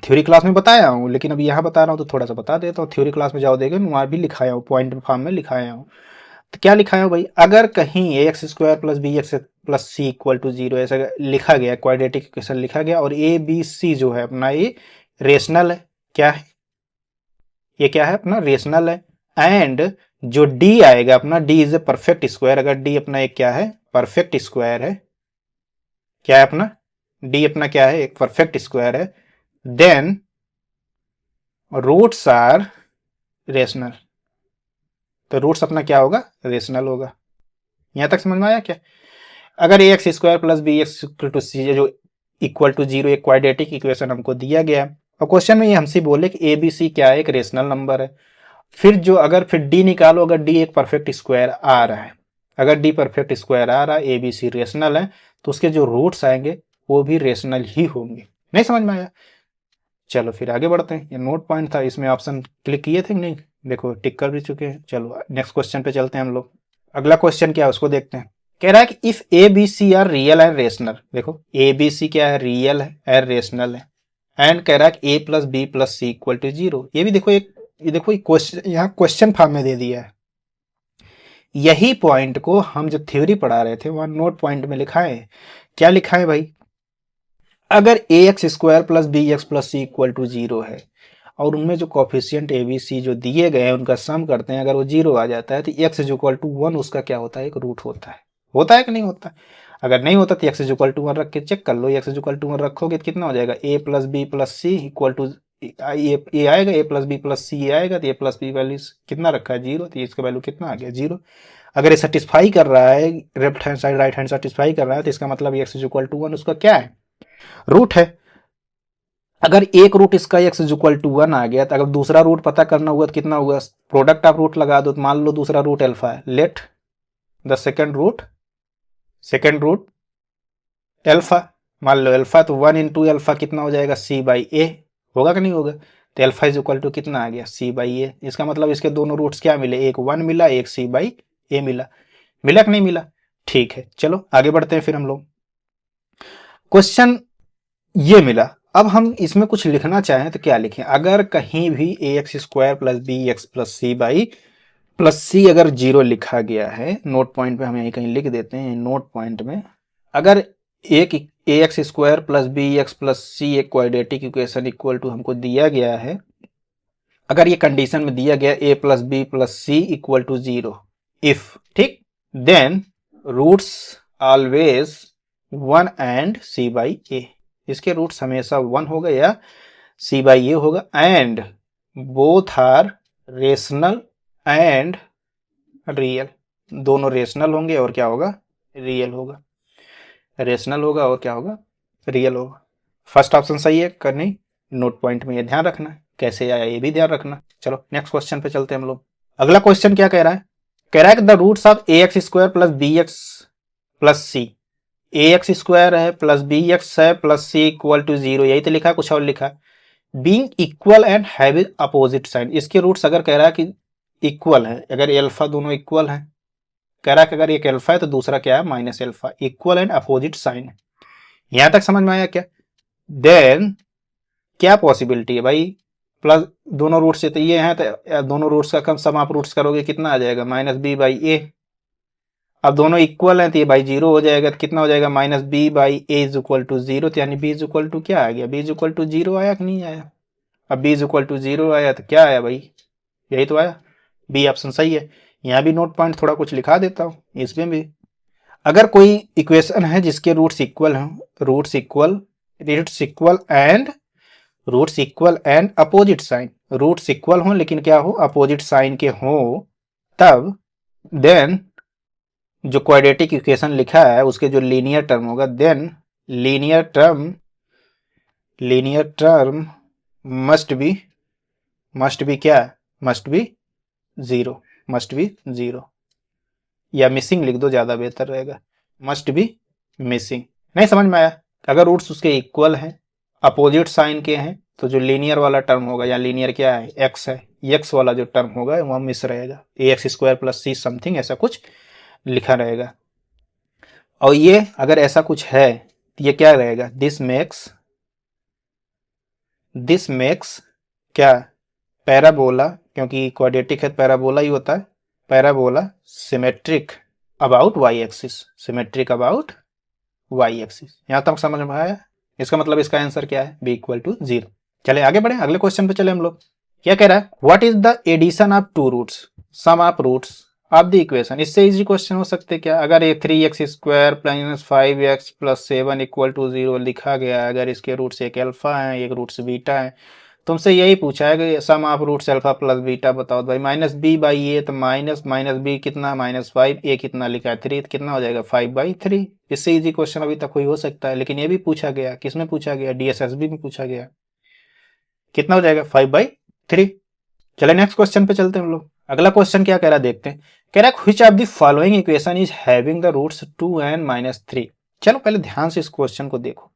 थ्योरी क्लास में बताया हूं लेकिन अभी यहां बता रहा हूं तो थोड़ा सा बता देता हूं, थ्योरी क्लास में जाओ देखे वहां भी लिखाया हूं, पॉइंट फॉर्म में लिखाया हूं। तो क्या लिखाया हूं भाई, अगर कहीं ax² plus bx plus C equal to 0 ऐसा लिखा गया, क्वाड्रेटिक इक्वेशन लिखा गया, और ए बी सी जो है अपना ये रेशनल है, क्या है ये, क्या है अपना रेशनल है, एंड जो डी आएगा अपना, D is a perfect square, अगर डी अपना एक क्या है, परफेक्ट स्क्वायर है, क्या है अपना, डी अपना क्या है, एक परफेक्ट स्क्वायर है, देन रूट्स आर रेशनल, तो रूट्स अपना क्या होगा, रेशनल होगा। यहां तक समझ में आया क्या। अगर ax² plus bx equal to c जो इक्वल टू 0 एक क्वाड्रेटिक इक्वेशन हमको दिया गया, और क्वेश्चन में ये हमसे बोले कि ए बी सी क्या है, एक रेशनल नंबर है, फिर जो अगर फिर डी निकालो, अगर डी एक परफेक्ट स्क्वायर आ रहा है, अगर डी परफेक्ट स्क्वायर आ रहा है, ए बी सी रेशनल है, तो उसके जो रूट्स आएंगे वो भी रेशनल ही होंगे, नहीं समझ में आया। चलो फिर आगे बढ़ते हैं। ये नोट पॉइंट था, इसमें ऑप्शन क्लिक किए थे कि नहीं, देखो टिक कर भी चुके हैं। चलो नेक्स्ट क्वेश्चन पे चलते हैं हम लोग। अगला क्वेश्चन क्या है उसको देखते हैं। कह रहा है कि if A B C are real and rational, देखो ए बी सी क्या है, रियल है एंड रेशनल है, एंड कह रहा है कि a plus b plus C equal to zero. ये भी देखो एक, ये देखो क्वेश्चन यहाँ क्वेश्चन फॉर्म में दे दिया है। यही पॉइंट को हम जो थ्योरी पढ़ा रहे थे वहां नोट पॉइंट में लिखा है। क्या लिखा है भाई, अगर a x square plus B x plus C equal to zero है और उनमें जो कॉफिशियंट ए बी सी जो दिए गए हैं उनका सम करते हैं, अगर वो जीरो आ जाता है तो x is equal to one उसका क्या होता है, एक रूट होता है कि नहीं होता। अगर नहीं होता तो x is equal to one रख के चेक कर लो। X is equal to one रखोगे तो कितना हो जाएगा, a plus b plus C equal to ये आएगा, a plus b plus c आएगा, तो ए प्लस बी वैल्यू कितना रखा है, जीरो, तो इसका वैल्यू कितना आ गया, जीरो। अगर ये सेटिस्फाई कर रहा है, left hand side right hand satisfy कर रहा है, तो इसका मतलब x is equal to one उसका क्या है, रूट है। अगर एक रूट इसका x is equal to one आ गया, तो अगर दूसरा रूट पता करना हुआ तो कितना हुआ, प्रोडक्ट ऑफ रूट लगा दो, तो मान लो दूसरा रूट अल्फा है, let the second root alpha, मान लो अल्फा, तो वन इंटू अल्फा कितना हो जाएगा, सी बाई ए, होगा कि नहीं होगा। तो अल्फा इज इक्वल टू कितना आ गया, सी बाई ए। इसका मतलब इसके दोनों रूट्स क्या मिले, एक वन मिला एक सी बाई ए मिला। मिला कि नहीं मिला, ठीक है। चलो आगे बढ़ते हैं फिर हम लोग। क्वेश्चन ये मिला, अब हम इसमें कुछ लिखना चाहें तो क्या लिखें। अगर कहीं भी a x square plus B x plus c by plus c अगर जीरो लिखा गया है, नोट पॉइंट पे हम यहीं कहीं लिख देते हैं, नोट पॉइंट में अगर एक a x square plus B x plus c एक क्वाड्रेटिक इक्वेशन इक्वल टू हमको दिया गया है, अगर ये कंडीशन में दिया गया a plus b plus C equal to zero, if, ठीक, then roots always one and c by a, इसके रूट्स हमेशा वन होगा या सी बाई ए होगा, and both are rational and real, दोनों रेशनल होंगे और क्या होगा, रियल होगा। रेशनल होगा और क्या होगा, रियल होगा। फर्स्ट ऑप्शन सही है कर नहीं, नोट पॉइंट में ये ध्यान रखना, कैसे आया ये भी ध्यान रखना। चलो नेक्स्ट क्वेश्चन पे चलते हैं हम लोग। अगला क्वेश्चन क्या कह रहा है, कह रहा है कि the roots of A x square plus B x plus C, A x square है प्लस बी एक्स है plus C equal to zero, यही तो लिखा, कुछ और लिखा, being equal and having opposite sign. इसके रूट्स अगर कह रहा है कि इक्वल है, अगर एल्फा दोनों इक्वल है, कह रहा है कि अगर एक एल्फा है तो दूसरा क्या है, minus alpha, equal and opposite sign. यहां तक समझ में आया क्या, देन क्या पॉसिबिलिटी है भाई, प्लस दोनों रूट से तो ये है, तो दोनों रूट्स का कम सम आप रूट्स करोगे कितना आ जाएगा, माइनस बी बाई ए। अब दोनों इक्वल हैं तो ये बाई जीरो हो जाएगा, तो कितना हो जाएगा, minus B by A is equal to zero, तो यानी बी इज इक्वल टू क्या आ गया, B is equal to zero आया कि नहीं आया। अब B is equal to zero आया तो क्या आया भाई, यही तो आया, बी ऑप्शन सही है। यहाँ भी नोट पॉइंट थोड़ा कुछ लिखा देता हूँ इसमें भी, अगर कोई इक्वेशन है जिसके रूट्स इक्वल हैं, roots equal and opposite sign, roots equal हो लेकिन क्या हो, अपोजिट साइन के हो, तब देन जो क्वाड्रेटिक इक्वेशन लिखा है उसके जो लीनियर टर्म होगा, then linear term must be क्या, मस्ट बी जीरो, या मिसिंग लिख दो ज्यादा बेहतर रहेगा, मस्ट बी मिसिंग। नहीं समझ में आया, अगर रूट्स उसके इक्वल हैं अपोजिट साइन के हैं तो जो लीनियर वाला टर्म होगा, या लीनियर क्या है, एक्स है, एक्स वाला जो टर्म होगा वह मिस रहेगा, a x square plus c something ऐसा कुछ लिखा रहेगा। और ये अगर ऐसा कुछ है तो ये क्या रहेगा, दिस मेक्स क्या, पैराबोला, क्योंकि क्वाड्रेटिक है पैराबोला ही होता है, parabola symmetric about Y axis. यहां तक समझ में आया, इसका मतलब इसका आंसर क्या है, बी इक्वल टू जीरो। चले आगे बढ़े, अगले क्वेश्चन पे चले हम लोग। क्या कह रहा है, what is the addition of two roots, sum of roots of the equation. इससे इजी क्वेश्चन हो सकते क्या, अगर ये 3x square plus 5x plus 7 equal to zero लिखा गया, अगर इसके रूट्स एक अल्फा है एक रूट्स बीटा है, तुमसे यही पूछा है कि sum of roots alpha plus beta बताओ भाई, माइनस बी बाई ए, तो माइनस बी कितना, -5, ए कितना लिखा है 3, तो कितना हो जाएगा 5/3। इससे इजी क्वेश्चन अभी तक कोई हो सकता है, लेकिन ये भी पूछा गया, किसमें पूछा गया, DSSB में पूछा गया, कितना हो जाएगा 5/3। चले नेक्स्ट क्वेश्चन पे चलते हैं हम लोग। अगला क्वेश्चन क्या कह रहा है देखते हैं, कह रहा है which of the following equation is having the roots 2 and -3। चलो पहले ध्यान से इस क्वेश्चन को देखो,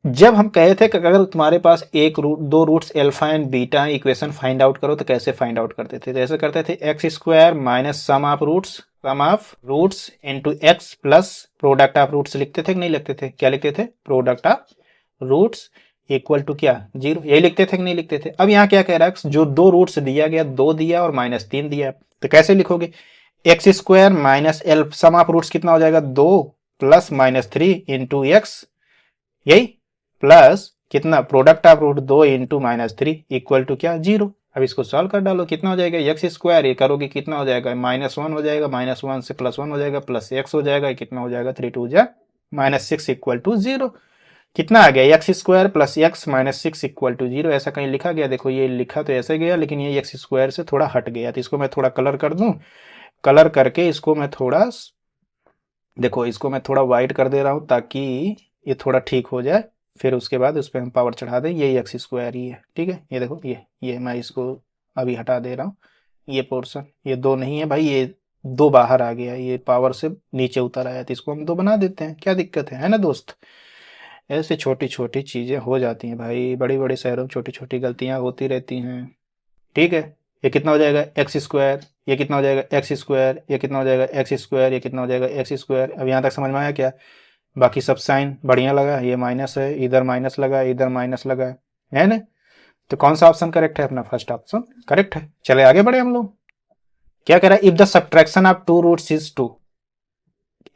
जब हम कहे थे कि अगर तुम्हारे पास एक रूट, दो रूट्स अल्फा एंड बीटा है, इक्वेशन फाइंड आउट करो, तो कैसे फाइंड आउट करते थे? तो ऐसे करते थे X square minus sum of roots into X plus product of roots लिखते थे कि नहीं लिखते थे? क्या लिखते थे? Product of roots equal to क्या? 0। यही लिखते थे कि नहीं लिखते थे? अब यहाँ क्या कह रहा है, जो दो रूट्स दिया गया, 2 दिया और -3 दिया, तो कैसे लिखोगे? X square minus L, sum of roots कितना हो जाएगा? 2 प्लस -3 इंटू एक्स, यही प्लस कितना? Product of root 2 into -3 equal to क्या? 0। अब इसको सॉल्व कर डालो, कितना हो जाएगा? एक्स स्क्वायर, ये करोगे कितना हो जाएगा? -1 हो जाएगा, -1 से +1 हो जाएगा, प्लस एक्स हो जाएगा, कितना हो जाएगा? 3 2 जा -6 इक्वल टू 0। कितना आ गया? X square plus X -6 equal to 0। ऐसा कहीं लिखा गया? देखो ये लिखा तो ऐसे गया, लेकिन ये एक्स स्क्वायर से थोड़ा हट गया, तो इसको मैं थोड़ा कलर कर दूं। कलर करके इसको मैं थोड़ा, देखो इसको मैं थोड़ा वाइट कर दे रहा हूं ताकि ये थोड़ा ठीक हो जाए। फिर उसके बाद उस पर हम पावर चढ़ा दें, यही एक्स स्क्वायर ही है, ठीक है। ये देखो, ये मैं इसको अभी हटा दे रहा हूँ। ये पोर्शन, ये 2 नहीं है भाई, ये 2 बाहर आ गया, ये पावर से नीचे उतर आया, तो इसको हम 2 बना देते हैं। क्या दिक्कत है ना दोस्त? ऐसे छोटी छोटी चीजें हो जाती हैं भाई, बड़ी बड़ी शहरों में छोटी छोटी गलतियां होती रहती हैं, ठीक है। ये कितना हो जाएगा? X square. ये कितना हो जाएगा? X square. ये कितना हो जाएगा? X square. ये कितना हो जाएगा? X square. अब यहाँ तक समझ में आया क्या? बाकी सब साइन बढ़िया लगा, ये माइनस है, इधर माइनस लगा, इधर माइनस लगा, है ना? तो कौन सा ऑप्शन करेक्ट है? अपना फर्स्ट ऑप्शन करेक्ट है। चले आगे बढ़े हम लोग। क्या कह रहा है? If the subtraction of two roots is 2,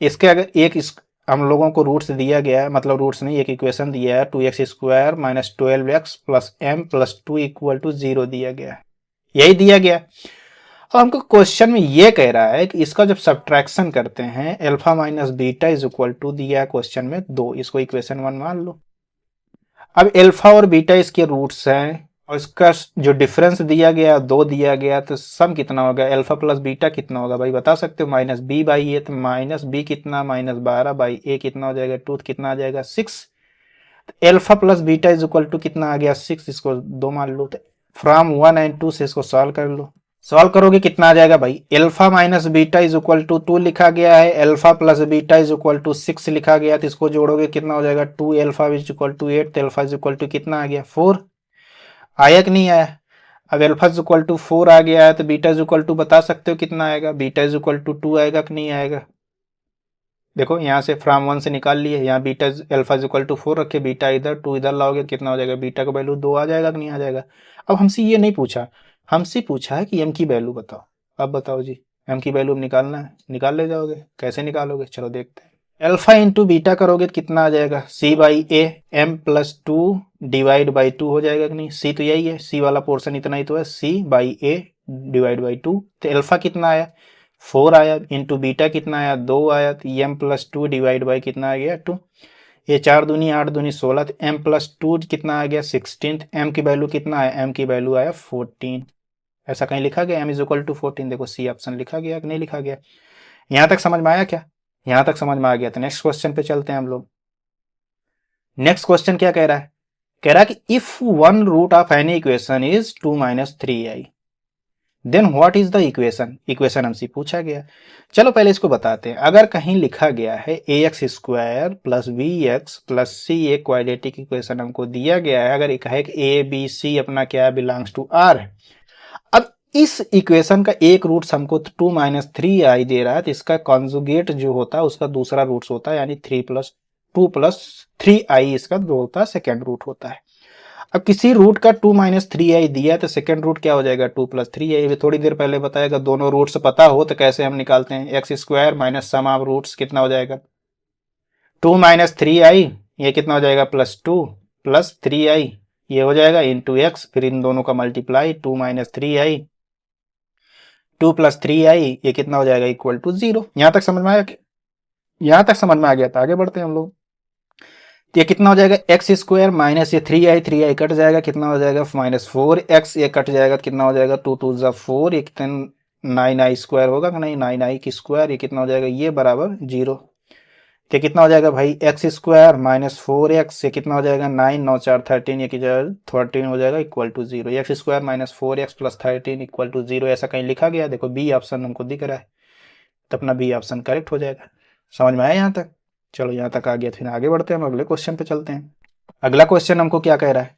इसके अगर एक हम लोगों को रूट्स दिया गया है, मतलब रूट्स नहीं, एक इक्वेशन दिया है, 2x स्क्वायर माइनस 12x प्लस m प्लस 2 इक्वल टू 0 दिया गया है, यही दिया गया। अब हमको क्वेश्चन में ये कह रहा है कि इसका जब सब्ट्रैक्शन करते हैं, alpha minus beta is equal to दिया है क्वेश्चन में 2, इसको इक्वेशन 1 मान लो। अब अल्फा और बीटा इसके रूट्स हैं, और इसका जो डिफरेंस दिया गया 2 दिया गया, तो सम कितना होगा? अल्फा प्लस बीटा कितना होगा भाई? बता सकते हो? -b/a, तो -b कितना? -12/a कितना हो जाएगा? 2, कितना आ जाएगा? 6। Alpha plus beta is equal to कितना आ गया? 6। इसको 2 मान लो, तो फ्रॉम 1 एंड 2 से इसको सॉल्व कर लो। सॉल्व करोगे कितना आ जाएगा भाई? Alpha minus beta is equal to 2 लिखा गया है, alpha plus beta is equal to 6 लिखा गया, तो इसको जोड़ोगे कितना हो जाएगा? 2 अल्फा इज इक्वल टू 8, तो अल्फा इज इक्वल टू कितना आ गया? 4। आया कि नहीं आया? अब अल्फा इज इक्वल टू 4 आ गया है, तो बीटा इज इक्वल टू बता सकते हो कितना आएगा? बीटा इज इक्वल टू 2 आएगा कि नहीं आएगा? देखो यहाँ से फ्रॉम 1 से निकाल लिए, यहाँ beta alpha is equal to 4 रखे, बीटा इधर 2 इधर लाओगे, कितना हो जाएगा? बीटा का वैल्यू 2 आ जाएगा कि नहीं आ जाएगा? अब हमसे ये नहीं पूछा, हमसे पूछा है कि एम की वैल्यू बताओ। अब बताओ जी, एम की वैल्यू निकालना है, निकाल ले जाओगे? कैसे निकालोगे? चलो देखते हैं। अल्फा इंटू बीटा करोगे तो कितना आ जाएगा? c/a, m+2 डिवाइड बाई 2 हो जाएगा कि नहीं? c तो यही है, c वाला पोर्शन इतना ही तो है, c/a डिवाइड बाई 2। तो अल्फा कितना आया? 4 आया, इंटू बीटा कितना आया? 2 आया, तो m+2 डिवाइड बाई कितना आ गया? 2। ये 4 दूनी 8 दूनी 16, तो m+2 कितना आ गया? 16। m की वैल्यू कितना आया? m की वैल्यू आया 14। ऐसा कहीं लिखा गया m इज इक्वल टू 14? देखो सी ऑप्शन लिखा गया कि नहीं लिखा गया? यहां तक समझ में आया क्या? यहां तक समझ में आ गया, तो नेक्स्ट क्वेश्चन पे चलते हैं हम लोग। नेक्स्ट क्वेश्चन क्या कह रहा है? कह रहा है कि if one root of any equation is 2 - 3i, then what is the equation? Equation हमसे पूछा गया। चलो पहले इसको बताते हैं। अगर कहीं लिखा गया है ax square plus B x plus c, एक क्वाड्रेटिक इक्वेशन हमको दिया गया है, अगर एक है कि ए बी सी अपना क्या बिलोंग्स टू आर है। अब इस इक्वेशन का एक रूट हमको 2 - 3i दे रहा है, तो इसका कॉन्जुगेट जो होता है उसका दूसरा रूट होता है, यानी 2 + 3i इसका जो होता है सेकेंड रूट होता है। अब किसी रूट का 2 - 3i दिया, तो सेकेंड रूट क्या हो जाएगा? 2 + 3i। थोड़ी देर पहले बताएगा, दोनों रूट्स पता हो तो कैसे हम निकालते हैं? X square minus sum of roots कितना हो जाएगा? 2 - 3i, ये कितना हो जाएगा? +2 + 3i, ये हो जाएगा इंटू एक्स, फिर इन दोनों का मल्टीप्लाई, 2 - 3i 2 + 3i, ये कितना हो जाएगा? Equal to 0। यहां तक समझ में आया? यहां तक समझ में आ गया, तो आगे बढ़ते हैं हम लोग। तो ये कितना हो जाएगा? एक्स स्क्वायर माइनस ये 3i कट जाएगा, कितना हो जाएगा? -4x, ये कट जाएगा, कितना हो जाएगा? 2 2 4, ये कितना 9i स्क्वायर होगा कि नहीं? 9i की स्क्वायर, ये कितना हो जाएगा? ये बराबर 0। तो कितना हो जाएगा भाई? एक्स स्क्वायर -4x, ये कितना हो जाएगा? 9 9 4 13, ये की जगह 13 हो जाएगा equal to 0। X square -4x + 13 equal to 0, ऐसा कहीं लिखा गया? देखो बी ऑप्शन हमको दिख रहा है, तो अपना बी ऑप्शन करेक्ट हो जाएगा। समझ में आया यहाँ तक? चलो यहाँ तक आ गया, फिर आगे बढ़ते हैं, हम अगले क्वेश्चन पे चलते हैं। अगला क्वेश्चन हमको क्या कह रहा है,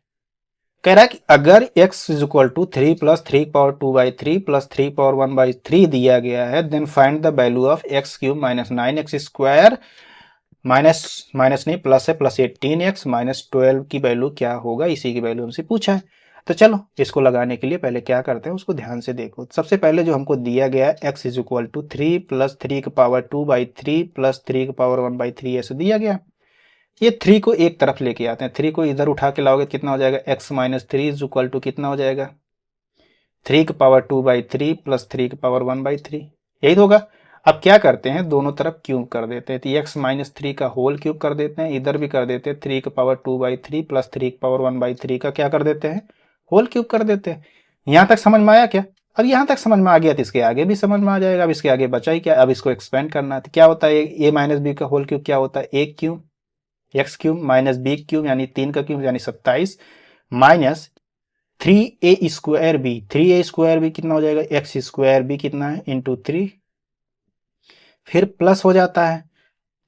कह रहा है कि अगर x is equal to 3 plus 3 power 2/3 plus 3 power 1/3 दिया गया है, then find the value of X cube minus 9x² minus minus नहीं प्लस है प्लस 18x माइनस 12 की वैल्यू क्या होगा, इसी की वैल्यू हमसे पूछा है। तो चलो इसको लगाने के लिए पहले क्या करते हैं उसको ध्यान से देखो। सबसे पहले जो हमको दिया गया है x is equal to 3 plus 3 की पावर 2/3 प्लस 3 की पावर 1/3 ऐसे दिया गया। ये 3 को एक तरफ लेके आते हैं, 3 को इधर उठा के लाओगे कितना हो जाएगा, x minus 3 is equal to कितना हो जाएगा, 3 की पावर 2/3 प्लस 3 की पावर 1/3, यही तो होगा। अब क्या करते हैं, दोनों तरफ क्यूब कर देते हैं, तो x माइनस 3 का होल क्यूब कर देते हैं, इधर भी कर देते हैं 3 की पावर 2/3 प्लस 3 की पावर 1/3 का क्या कर देते हैं, होल क्यूब कर देते हैं। यहाँ तक समझ में आया क्या? अब यहाँ तक समझ में आ गया तो इसके आगे भी समझ में आ जाएगा। अब इसके आगे बचा ही क्या, अब इसको एक्सपेंड करना है। तो क्या होता है, ए माइनस बी का होल क्यूब क्या होता है, a cube x cube minus b cube यानी 3 का क्यूब यानी 27 माइनस 3a² बी कितना हो जाएगा, x² बी कितना है इंटू 3, फिर प्लस हो जाता है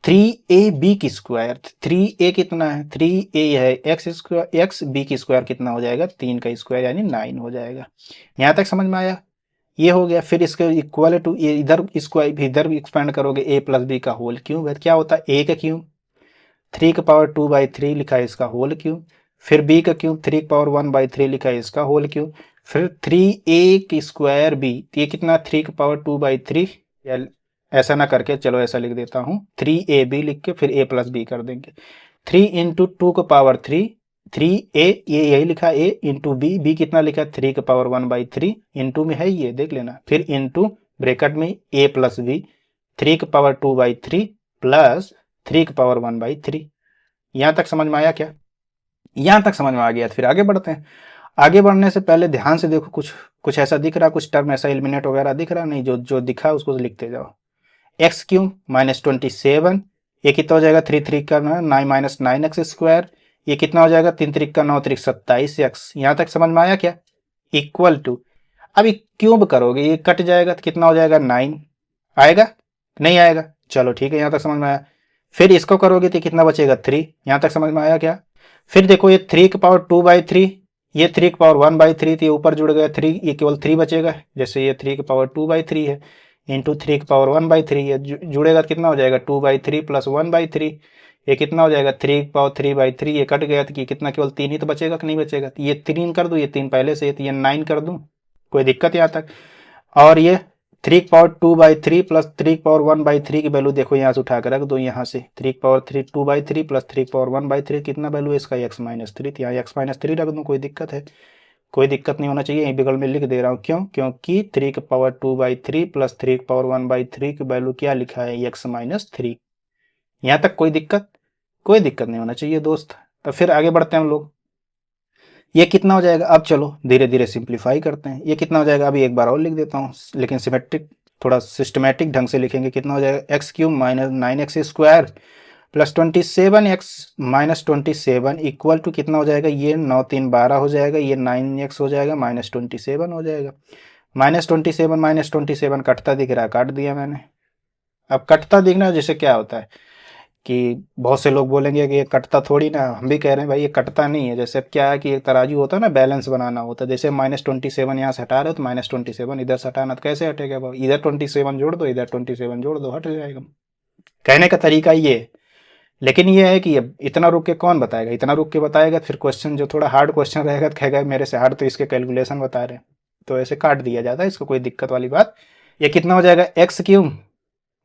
3ab की स्क्वायर, 3a कितना है, 3a है x b की स्क्वायर कितना हो जाएगा, 3 का स्क्वायर यानी 9 हो जाएगा। यहाँ तक समझ में आया, ये हो गया। फिर इसके इक्वल टू इधर इसको इधर भी एक्सपेंड करोगे, a प्लस बी का होल क्यूब है, क्या होता है a का क्यूब 3 की पावर 2/3 लिखा है इसका होल क्यूब, फिर b का क्यूब 3 की पावर 1/3 लिखा है इसका होल क्यूब, फिर 3a² b, ये कितना 3 की पावर 2/3, या ऐसा ना करके चलो ऐसा लिख देता हूँ 3ab लिख के फिर a प्लस बी कर देंगे, 3 इंटू 2 की पावर 3, 3a ये यही लिखा a इंटू b कितना लिखा 3 की पावर 1/3 इंटू में है ये देख लेना, फिर इंटू ब्रैकेट में a प्लस बी 3 की पावर 2/3 प्लस 3 की पावर 1/3। यहाँ तक समझ में आया क्या? यहाँ तक समझ में आ गया। फिर आगे बढ़ते हैं। आगे बढ़ने से पहले ध्यान से देखो, कुछ कुछ ऐसा दिख रहा, कुछ टर्म ऐसा एलिमिनेट वगैरह दिख रहा नहीं, जो जो दिखा उसको लिखते जाओ। एक्स क्यूब माइनस 27, ये कितना हो जाएगा 3 का 9 माइनस 9x², ये कितना हो जाएगा 3 का 9 27x। यहाँ तक समझ में आया क्या? इक्वल टू, अब ये क्यूब करोगे ये कट जाएगा तो कितना हो जाएगा 9 आएगा, नहीं आएगा, चलो ठीक है यहाँ तक समझ में आया। फिर इसको करोगे तो कितना बचेगा 3, यहाँ तक समझ में आया क्या? फिर देखो ये 3 की पावर 2/3, ये 3 की पावर 1/3 थी, ऊपर जुड़ गया 3, ये केवल 3 बचेगा, जैसे ये 3 की पावर 2/3 है इंटू 3 की पावर 1/3 है, जुड़ेगा तो कितना हो जाएगा 2/3 प्लस 1/3, ये कितना हो जाएगा 3 की पावर 3/3, ये कट गया तो कितना केवल 3 ही तो बचेगा कि नहीं बचेगा, तो ये 3 कर दूँ, ये 3 पहले से, तो ये 9 कर दूँ, कोई दिक्कत यहाँ तक। और ये 3 की पावर 2/3 प्लस 3 की पावर 1/3 की वैल्यू देखो यहाँ से उठा कर रख दो, यहाँ से 3 की पावर 2/3 प्लस 3 की पावर 1/3 कितना वैल्यू है इसका x माइनस 3, यहाँ x माइनस 3 रख दूँ, कोई दिक्कत है? कोई दिक्कत नहीं होना चाहिए, यही बगल में लिख दे रहा हूँ, क्यों? क्योंकि 3 की पावर 2/3 प्लस 3 की पावर 1/3 की वैल्यू क्या लिखा है x माइनस 3। यहाँ तक कोई दिक्कत? कोई दिक्कत नहीं होना चाहिए दोस्त। तो फिर आगे बढ़ते हैं हम लोग। ये कितना हो जाएगा, अब चलो धीरे धीरे सिंप्लीफाई करते हैं। ये कितना हो जाएगा, अभी एक बार और लिख देता हूँ, लेकिन सिमेट्रिक थोड़ा सिस्टमेटिक ढंग से लिखेंगे। कितना हो जाएगा X cube minus 9x² plus 27x minus 27 equal to कितना हो जाएगा, ये 9 3 12 हो जाएगा, ये 9x हो जाएगा माइनस 27 हो जाएगा। माइनस 27 कटता दिख रहा है, काट दिया मैंने। अब कटता दिखना जैसे क्या होता है कि बहुत से लोग बोलेंगे कि ये कटता थोड़ी ना, हम भी कह रहे हैं भाई ये कटता नहीं है। जैसे अब क्या है कि एक तराजू होता है ना, बैलेंस बनाना होता है, जैसे -27 यहाँ से हटा रहे हो तो -27 इधर से हटाना, तो कैसे हटेगा भाई, इधर 27 जोड़ दो, इधर 27 जोड़ दो, हट जाएगा। कहने का तरीका ये है। लेकिन ये है कि अब इतना रुक के कौन बताएगा, इतना रुक के बताएगा फिर क्वेश्चन जो थोड़ा हार्ड क्वेश्चन रहेगा तो कहेगा मेरे से हार्ड तो इसके कैलकुलेशन बता रहे हैं, तो ऐसे काट दिया जाता है, इसको कोई दिक्कत वाली बात। ये कितना हो जाएगा एक्स क्यूब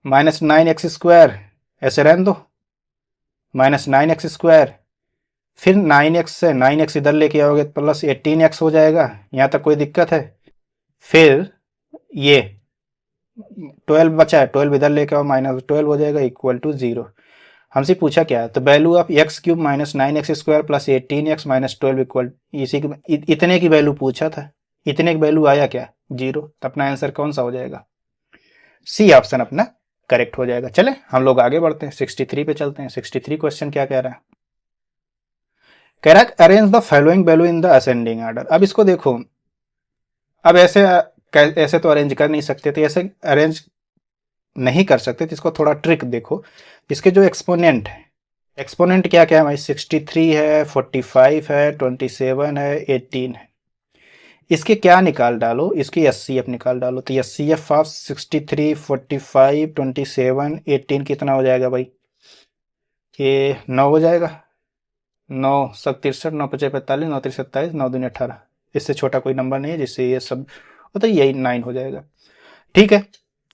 माइनस 9x², ऐसे रहने दो, माइनस 9x², फिर 9x से 9x इधर लेके आओगे प्लस 18x हो जाएगा, यहाँ तक कोई दिक्कत है? फिर ये 12 बचा है, 12 इधर लेके आओ -12 हो जाएगा इक्वल टू 0। हमसे पूछा क्या है, तो value of X cube minus 9x² plus 18x minus 12 equal, इसी इतने की वैल्यू पूछा था, इतने की वैल्यू आया क्या 0, तो अपना आंसर कौन सा हो जाएगा, सी ऑप्शन अपना करेक्ट हो जाएगा। चले हम लोग आगे बढ़ते हैं, 63 पे चलते हैं। 63 क्वेश्चन क्या कह रहा है, कह रहा है arrange the following value in the ascending order. अब इसको देखो, अब ऐसे ऐसे तो अरेंज कर नहीं सकते थे, ऐसे अरेंज नहीं कर सकते, तो इसको थोड़ा ट्रिक देखो। इसके जो एक्सपोनेंट है, एक्सपोनेंट क्या क्या है भाई, 63 है, 45 है, 27 है, 18 है। इसके क्या निकाल डालो, इसकी एचसीएफ निकाल डालो। तो एचसीएफ ऑफ 63, 45, 27, 18 कितना हो जाएगा भाई, ये 9 हो जाएगा। 9 7 63, 9 5 45, 9 3 27, 9 2 18। इससे छोटा कोई नंबर नहीं है जिससे ये सब हो, तो यही 9 हो जाएगा। ठीक है,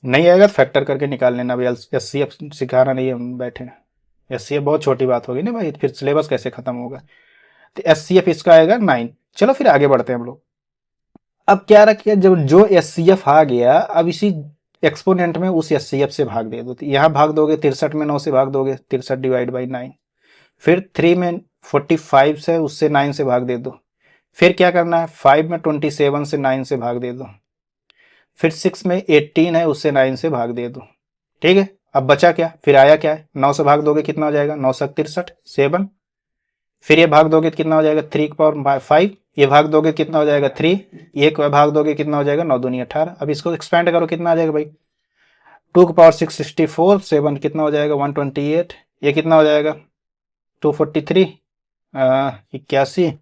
नहीं आएगा तो फैक्टर करके निकाल लेना भाई, एचसीएफ सिखाना नहीं है हम बैठे हैं। एचसीएफ बहुत छोटी बात होगी ना भाई, फिर सिलेबस कैसे खत्म होगा। तो एचसीएफ इसका आएगा 9। चलो फिर आगे बढ़ते हैं हम लोग। अब क्या रखिए, जब जो एचसीएफ आ गया, अब इसी एक्सपोनेंट में उस एचसीएफ से भाग दे दो। तो यहाँ भाग दोगे 63 में 9 से भाग दोगे, 63 डिवाइड बाई 9। फिर 3 में 45 से उससे 9 से भाग दे दो। फिर क्या करना है, 5 में 27 से 9 से भाग दे दो। फिर 6 में 18 है, उससे 9 से भाग दे दो। ठीक है, अब बचा क्या, फिर आया क्या है, 9 से भाग दोगे कितना हो जाएगा, 9 7 63 7। फिर ये भाग दोगे तो कितना हो जाएगा, 3 की पावर 5। ये भाग दोगे कितना हो जाएगा 3। ये भाग दोगे कितना हो जाएगा, 9 दूनी 18। अब इसको एक्सपेंड करो कितना आ जाएगा भाई, 2 की पावर 6 64, 7 कितना हो जाएगा 128। ये कितना हो जाएगा 243, 81,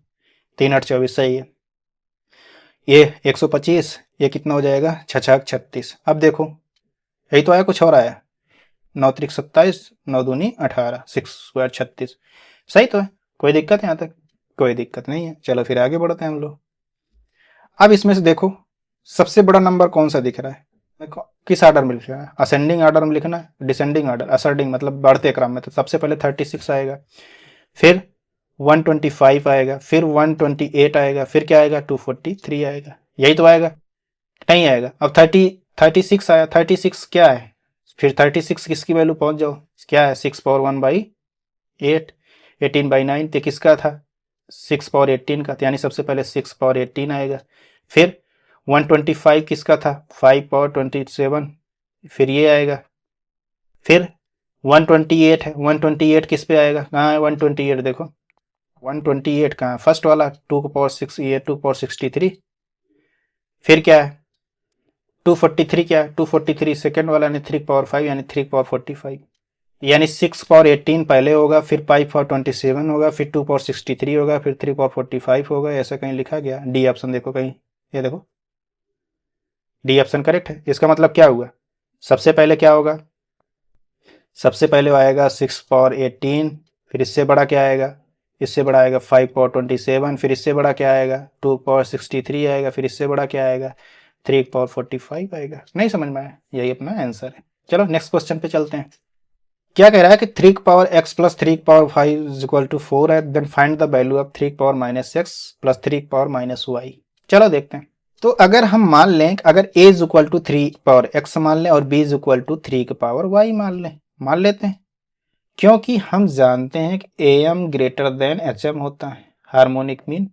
3 8 24, सही है। ये 125, ये कितना हो जाएगा 6 36। अब देखो यही तो आया, कुछ और आया, 9 3 27, 9 दूनी 18, 6 स्क्वायर 36। सही तो है, कोई दिक्कत है यहाँ तक, कोई दिक्कत नहीं है। चलो फिर आगे बढ़ते हैं हम लोग। अब इसमें से देखो सबसे बड़ा नंबर कौन सा दिख रहा है, देखो किस ऑर्डर में लिखना है, असेंडिंग ऑर्डर में लिखना है, डिसेंडिंग ऑर्डर, असेंडिंग मतलब बढ़ते क्रम में। तो सबसे पहले 36 आएगा, फिर 125 आएगा, फिर 128 आएगा, फिर क्या आएगा 243 आएगा। यही तो आएगा, नहीं आएगा। अब 36 आया, 36 क्या है, फिर 36 किसकी वैल्यू पहुंच जाओ, क्या है 6 पावर 1 बाई 8, 18 बाई 9। तो किसका था 6 पावर 18 का, यानी सबसे पहले 6 पावर 18 आएगा। फिर 125 किसका था, 5 पावर 27, फिर ये आएगा। फिर 128 है, 128 किस पे आएगा, कहाँ है 128, देखो 128 कहाँ, फर्स्ट वाला 2 की पावर 6, ये 2 पावर 63। फिर क्या है 243, क्या है 243 सेकेंड वाला, यानी 3 पावर 5, यानी 3 पावर 45। यानी 6 पावर 18 पहले होगा, फिर 5 पावर 27 होगा, फिर 2 पावर 63 होगा, फिर 3 पावर 45 होगा। ऐसा कहीं लिखा गया, डी ऑप्शन देखो कहीं, ये देखो डी ऑप्शन करेक्ट है। इसका मतलब क्या हुआ, सबसे पहले क्या होगा, सबसे पहले आएगा 6 पावर 18, फिर इससे बड़ा क्या आएगा, इससे बड़ा आएगा 5 पावर 27, फिर इससे बड़ा क्या आएगा 2 पावर 63 आएगा, फिर इससे बड़ा क्या आएगा 3 पावर 45 आएगा। नहीं समझ में आया, यही अपना आंसर है। चलो नेक्स्ट क्वेश्चन पे चलते हैं। क्या कह रहा है कि 3 की पावर x प्लस 3 की पावर 5 इज इक्वल टू 4 है, then find the value of 3 की पावर माइनस x प्लस 3 की पावर माइनस y। चलो देखते हैं। तो अगर हम मान लें, अगर a is equal to 3 power x मान लें और b इज इक्वल टू 3 की पावर y मान लेते हैं, क्योंकि हम जानते हैं कि am ग्रेटर देन hm होता है, हार्मोनिक मीन,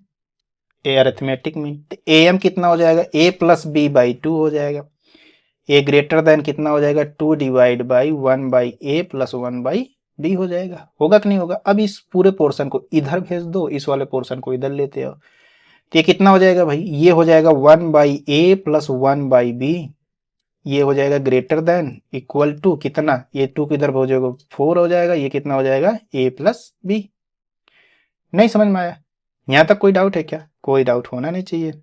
ए अरिथमेटिक मीन। तो am कितना हो जाएगा, a प्लस b बाई 2 हो जाएगा। ए ग्रेटर देन कितना हो जाएगा, 2 divide by 1 by A plus 1 by B हो जाएगा। होगा कि नहीं होगा। अब इस पूरे पोर्शन को इधर भेज दो, इस वाले पोर्शन को इधर लेते हो, तो ये कितना हो जाएगा भाई, ये हो जाएगा 1 by A plus 1 by B. ये हो जाएगा ग्रेटर देन इक्वल टू कितना, ये 2 किधर भेजोगे 4 हो जाएगा। ये कितना हो जाएगा ए प्लस बी। नहीं समझ में आया, यहाँ तक कोई डाउट है क्या, कोई डाउट होना नहीं चाहिए।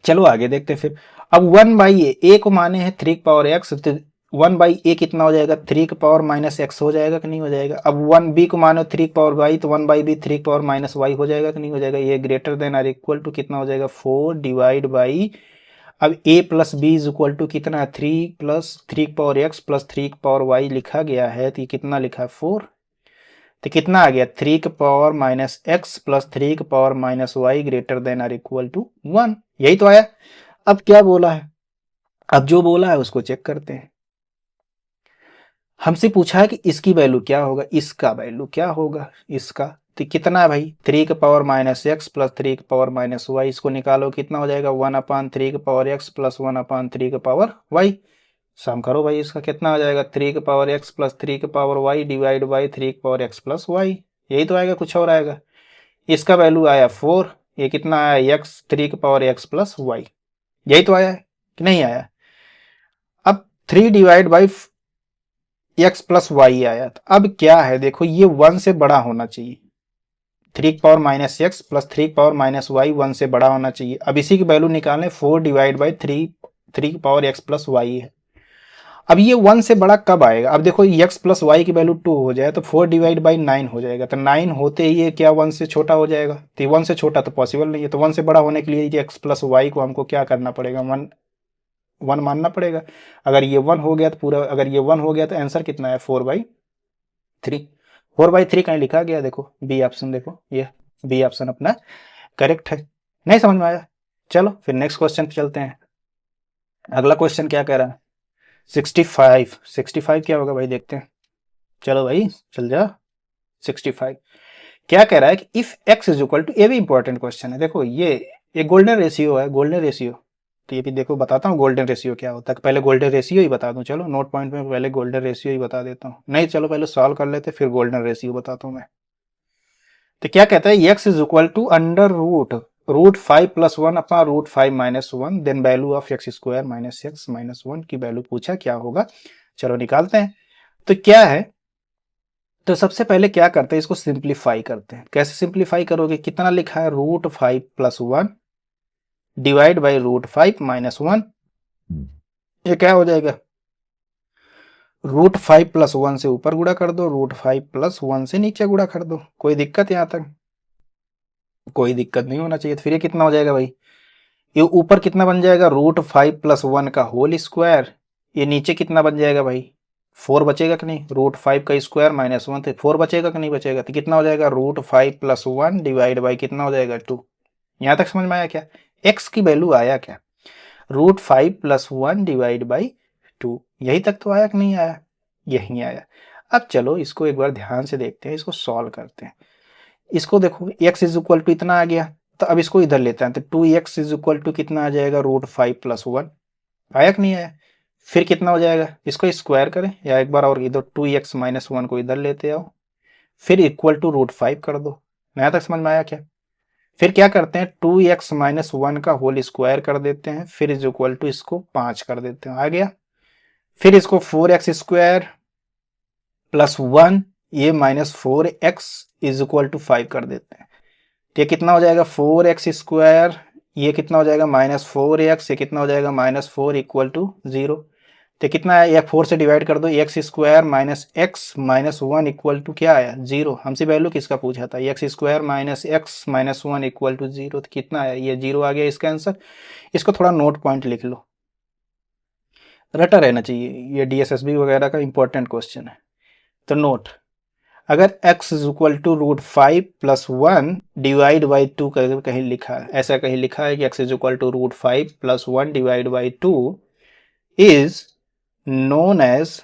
चलो आगे देखते हैं फिर। अब 1 बाई ए को माने हैं 3 की पावर एक्स, तो 1 बाई ए कितना हो जाएगा 3 की पावर माइनस एक्स हो जाएगा कि नहीं हो जाएगा। अब 1 बी को मानो 3 की पावर वाई, तो 1 बाई बी 3 की पावर माइनस वाई हो जाएगा कि नहीं हो जाएगा। ये greater than or equal to कितना हो जाएगा 4 डिवाइड बाई, अब a plus b is equal to कितना 3 प्लस 3 की पावर एक्स प्लस 3 की पावर वाई लिखा गया है, तो ये कितना लिखा है 4। तो कितना आ गया 3 की पावर माइनस एक्स प्लस 3 की power minus Y greater than or equal to 1। यही तो आया। अब क्या बोला है, अब जो बोला है उसको चेक करते हैं। हमसे पूछा है कि इसकी वैल्यू क्या होगा, इसका वैल्यू क्या होगा, इसका तो कितना है भाई 3 की पावर माइनस एक्स प्लस 3 की पावर माइनस वाई। इसको निकालो कितना हो जाएगा 1/3 की पावर एक्स प्लस 1/3 की पावर वाई। सम करो भाई, इसका कितना आ जाएगा 3 की पावर एक्स प्लस 3 की पावर वाई डिवाइड बाई 3 की पावर एक्स प्लस वाई। यही तो आएगा, कुछ और आएगा। इसका वैल्यू आया 4, ये कितना आया एक्स 3 की पावर एक्स प्लस वाई। यही तो आया है कि नहीं आया। अब 3 divide by X plus Y आया था। अब क्या है देखो, ये 1 से बड़ा होना चाहिए, 3 की पावर माइनस एक्स प्लस 3 की पावर माइनस वाई 1 से बड़ा होना चाहिए। अब इसी की वैल्यू निकालें, 4 डिवाइड बाई 3 की पावर एक्स प्लस वाई है। अब ये 1 से बड़ा कब आएगा? अब देखो एक्स प्लस वाई की वैल्यू 2 हो जाए तो 4 डिवाइड बाई 9 हो जाएगा, तो 9 होते ही ये क्या 1 से छोटा हो जाएगा? तो 1 से छोटा तो पॉसिबल नहीं है, तो 1 से बड़ा होने के लिए ये एक्स प्लस वाई को हमको क्या करना पड़ेगा? 1 1 मानना पड़ेगा। अगर ये 1 हो गया तो पूरा, अगर ये 1 हो गया तो आंसर कितना है? 4/3। 4/3 कहीं लिखा गया? देखो बी ऑप्शन, देखो ये बी ऑप्शन अपना करेक्ट है। नहीं समझ में आया? चलो फिर नेक्स्ट क्वेश्चन पे चलते हैं। अगला क्वेश्चन क्या कह रहा है? 65 क्या होगा भाई, देखते हैं। चलो भाई चल जा। 65 क्या कह रहा है कि if X is equal to, ये भी इंपॉर्टेंट क्वेश्चन है। देखो ये गोल्डन रेशियो है, गोल्डन रेशियो। तो ये भी देखो बताता हूँ गोल्डन रेशियो क्या होता है। पहले गोल्डन रेशियो ही बता दूं, चलो नोट पॉइंट में पहले गोल्डन रेशियो ही बता देता हूँ। नहीं चलो पहले सॉल्व कर लेते फिर गोल्डन रेशियो बताता हूँ मैं। तो क्या कहता है, x is equal to under root 5 plus 1 upon root 5 minus 1 then value of x square minus x minus 1 की वैल्यू पूछा क्या होगा। चलो निकालते हैं। तो क्या है, तो सबसे पहले क्या करते हैं, इसको सिंप्लीफाई करते हैं। कैसे सिंप्लीफाई करोगे? कितना लिखा है? Root 5 plus 1 divide by root 5 minus 1। ये क्या हो जाएगा? रूट 5 प्लस 1 से ऊपर गुणा कर दो, रूट 5 प्लस 1 से नीचे गुणा कर दो। कोई दिक्कत यहां तक? कोई दिक्कत नहीं होना चाहिए। तो फिर ये कितना हो जाएगा भाई? ये ऊपर कितना बन जाएगा? रूट 5 प्लस 1 का होल स्क्वायर। ये नीचे कितना बन जाएगा भाई? 4 बचेगा कि नहीं? रूट 5 का स्क्वायर माइनस 1 थे, 4 बचेगा कि नहीं बचेगा? तो कितना हो जाएगा? रूट 5 प्लस 1 डिवाइड बाई कितना हो जाएगा? 2। यहां तक समझ में आया क्या? एक्स की वैल्यू आया क्या? Root 5 plus 1 divide by 2। यही तक तो आया कि नहीं आया? यही आया। अब चलो इसको एक बार ध्यान से देखते हैं, इसको सॉल्व करते हैं। इसको देखो x इज इक्वल टू इतना आ गया, तो अब इसको इधर लेते हैं। तो 2x इज इक्वल टू कितना आ जाएगा? Root 5 plus 1। आया कि नहीं आया? फिर कितना हो जाएगा? इसको स्क्वायर करें, या एक बार और इधर 2x माइनस 1 को इधर लेते आओ, फिर इक्वल टू रूट 5 कर दो। नया तक समझ में आया क्या? फिर क्या करते हैं, 2x माइनस 1 का होल स्क्वायर कर देते हैं, फिर इज इक्वल टू इसको 5 कर देते हैं। आ गया। फिर इसको 4x स्क्वायर प्लस 1 ये minus 4x is equal to 5 कर देते हैं। तो ये कितना हो जाएगा? 4x स्क्वायर, ये कितना हो जाएगा? माइनस 4x, ये कितना हो जाएगा? Minus 4 equal to 0। तो कितना है? या 4 से डिवाइड कर दो, x square minus x minus 1 equal to क्या आया? 0। हमसे वैल्यू किसका पूछा था? X square minus x minus 1 equal to 0। तो कितना आया? ये 0 आ गया इसका आंसर। इसको थोड़ा नोट पॉइंट लिख लो, रटा रहना चाहिए, ये डीएसएसबी वगैरह का इंपॉर्टेंट क्वेश्चन है। तो नोट, अगर x is equal to root 5 plus 1 divide by 2 कहीं लिखा है, ऐसा कहीं लिखा है कि x is equal to root 5 plus 1 divide by 2 is known as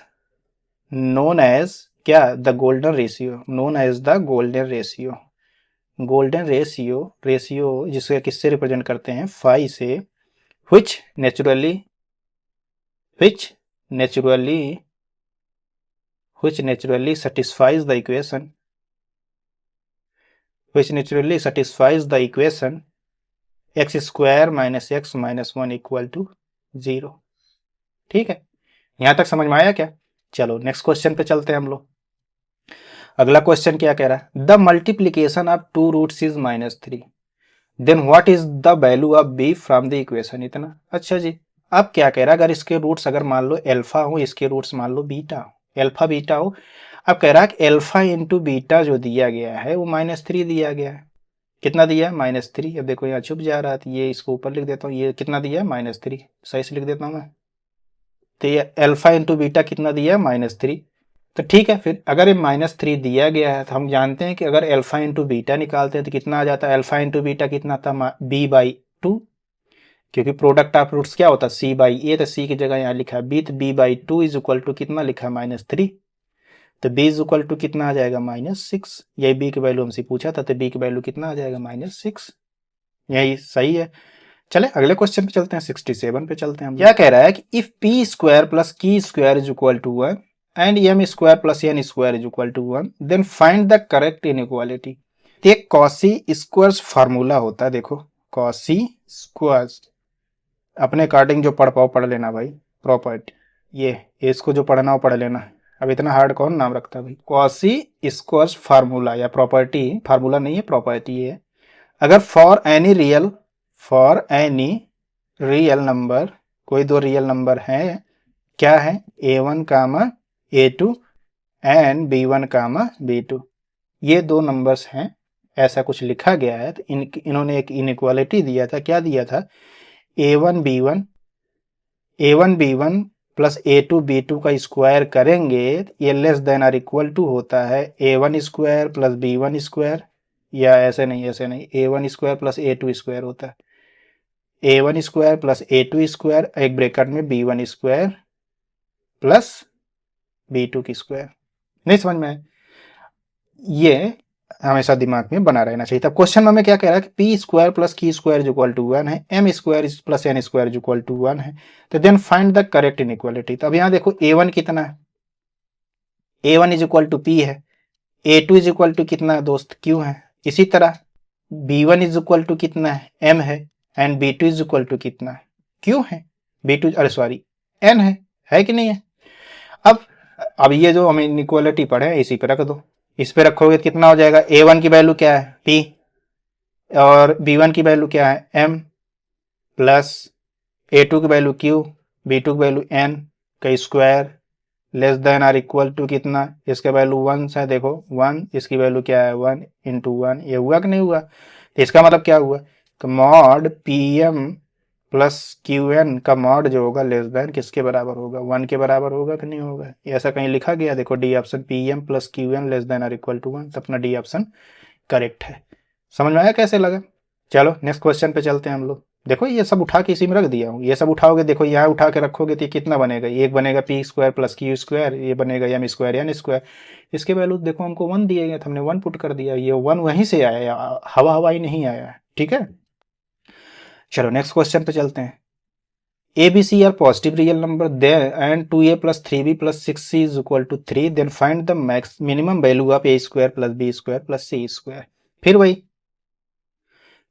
क्या? The golden ratio. Known as the golden ratio. Golden ratio, ratio जिसे किससे रिप्रेजेंट करते हैं? 5 से। which naturally which naturally which naturally satisfies the equation x square minus x minus 1 equal to 0। ठीक है, यहां तक समझ में आया क्या? चलो नेक्स्ट क्वेश्चन पे चलते हैं हम लोग। अगला क्वेश्चन क्या कह रहा है? The multiplication of 2 roots is -3 then what is the value of b from the equation. इतना अच्छा जी। अब क्या कह रहा है, अगर इसके रूट्स अगर मान लो अल्फा हो, इसके रूट्स मान लो बीटा हो, अल्फा बीटा हो। अब कह रहा है कि अल्फा इंटू बीटा जो दिया गया है वो -3 दिया गया है। कितना दिया है? -3। अब देखो यहाँ छुप जा रहा है, तो ये इसको ऊपर लिख देता हूँ। ये कितना दिया है? -3। सही से लिख देता हूँ मैं। तो ये अल्फा इंटू बीटा कितना दिया है? -3। तो ठीक है, फिर अगर ये -3 दिया गया है तो हम जानते हैं कि अगर अल्फा इंटू बीटा निकालते हैं तो कितना आ जाता है? अल्फा इंटू बीटा कितना था? b/2। क्योंकि प्रोडक्ट ऑफ रूट्स क्या होता है? c/a। तो c की जगह यहाँ लिखा है b, तो b/2 इज इक्वल टू कितना लिखा है? -3। तो b इज इक्वल टू कितना आ जाएगा? -6। यही b की वैल्यू हमसे पूछा था, तो b की वैल्यू कितना आ जाएगा? -6। यही सही है। चले अगले क्वेश्चन पे चलते हैं, 67 पे चलते हैं हम। क्या कह रहा है कि if p square plus q square is equal to 1 and m square plus n square is equal to 1 then find the correct inequality. एक कॉसी स्क्वायर्स फार्मूला होता है। देखो कॉसी स्क्वायर्स अपने अकॉर्डिंग जो पढ़ पाओ पढ़ लेना भाई, प्रॉपर्टी। ये इसको जो पढ़ना हो पढ़ लेना। अब इतना हार्ड कौन नाम रखता है भाई। कॉची स्क्वायर फार्मूला या प्रॉपर्टी, फार्मूला नहीं है प्रॉपर्टी है। अगर फॉर एनी रियल नंबर, कोई दो रियल नंबर है, क्या है, a1 comma a2 and b1 comma b2, ये दो नंबर्स हैं, ऐसा कुछ लिखा गया है। तो इन्होंने एक इनइक्वालिटी दिया था, क्या दिया था, a1 b1 plus a2 b2 का स्क्वायर करेंगे, ये less than or equal to होता है a1 square plus b1 square, या ऐसे नहीं a1 square plus a2 square होता है, a1 square plus a2 square एक ब्रैकेट में b1 स्क्वायर प्लस b2 की स्क्वायर। नहीं समझ में आया? ये हमेशा दिमाग में बना रहना चाहिए। तब क्वेश्चन में क्या कह रहा है कि p square plus q square is equal to 1 है, m square plus n square is equal to 1 है, तो then find the correct inequality. तो अब यहाँ देखो a1 कितना है, a1 is equal to P है, a2 इज इक्वल टू कितना है दोस्त, q है। इसी तरह b1 इज इक्वल टू कितना है, m है, and b2 is equal to कितना है, q है, b2 अरे सॉरी n है कि नहीं है। अब ये जो हम इनइक्वालिटी पढ़े इसी पे रख दो, इस पे रखोगे कितना हो जाएगा, a1 की वैल्यू क्या है p, और b1 की वैल्यू क्या है m, प्लस a2 की वैल्यू q, b2 की वैल्यू n का square less than or equal to कितना, इसका वैल्यू 1 है, देखो 1, इसकी वैल्यू क्या है 1 इंटू 1, ये हुआ कि नहीं हुआ। इसका मतलब क्या हुआ कि mod pm plus q n का मॉड जो होगा लेस देन किसके बराबर होगा, 1 के बराबर होगा कि नहीं होगा। ऐसा कहीं लिखा गया, देखो D option pm plus q n less than or equal to 1, तो अपना डी ऑप्शन करेक्ट है। समझ में आया कैसे लगा। चलो नेक्स्ट क्वेश्चन पे चलते हैं हम लोग। देखो ये सब उठा के इसी में रख दिया हूँ, ये सब उठाओगे, देखो यहाँ उठा के रखोगे तो ये कितना बनेगा, एक बनेगा P square plus Q square, ये बनेगा एम स्क्वायर एन स्क्वायर। इसके वैल्यू देखो हमको 1 दिए गए, हमने 1 पुट कर दिया, ये 1 वहीं से आया, हवा हवाई नहीं आया, ठीक है। चलो नेक्स्ट क्वेश्चन पे चलते हैं। A, B, C are positive real number there and 2A plus 3B plus 6C is equal to 3, then find the minimum value of A square plus B square plus C square।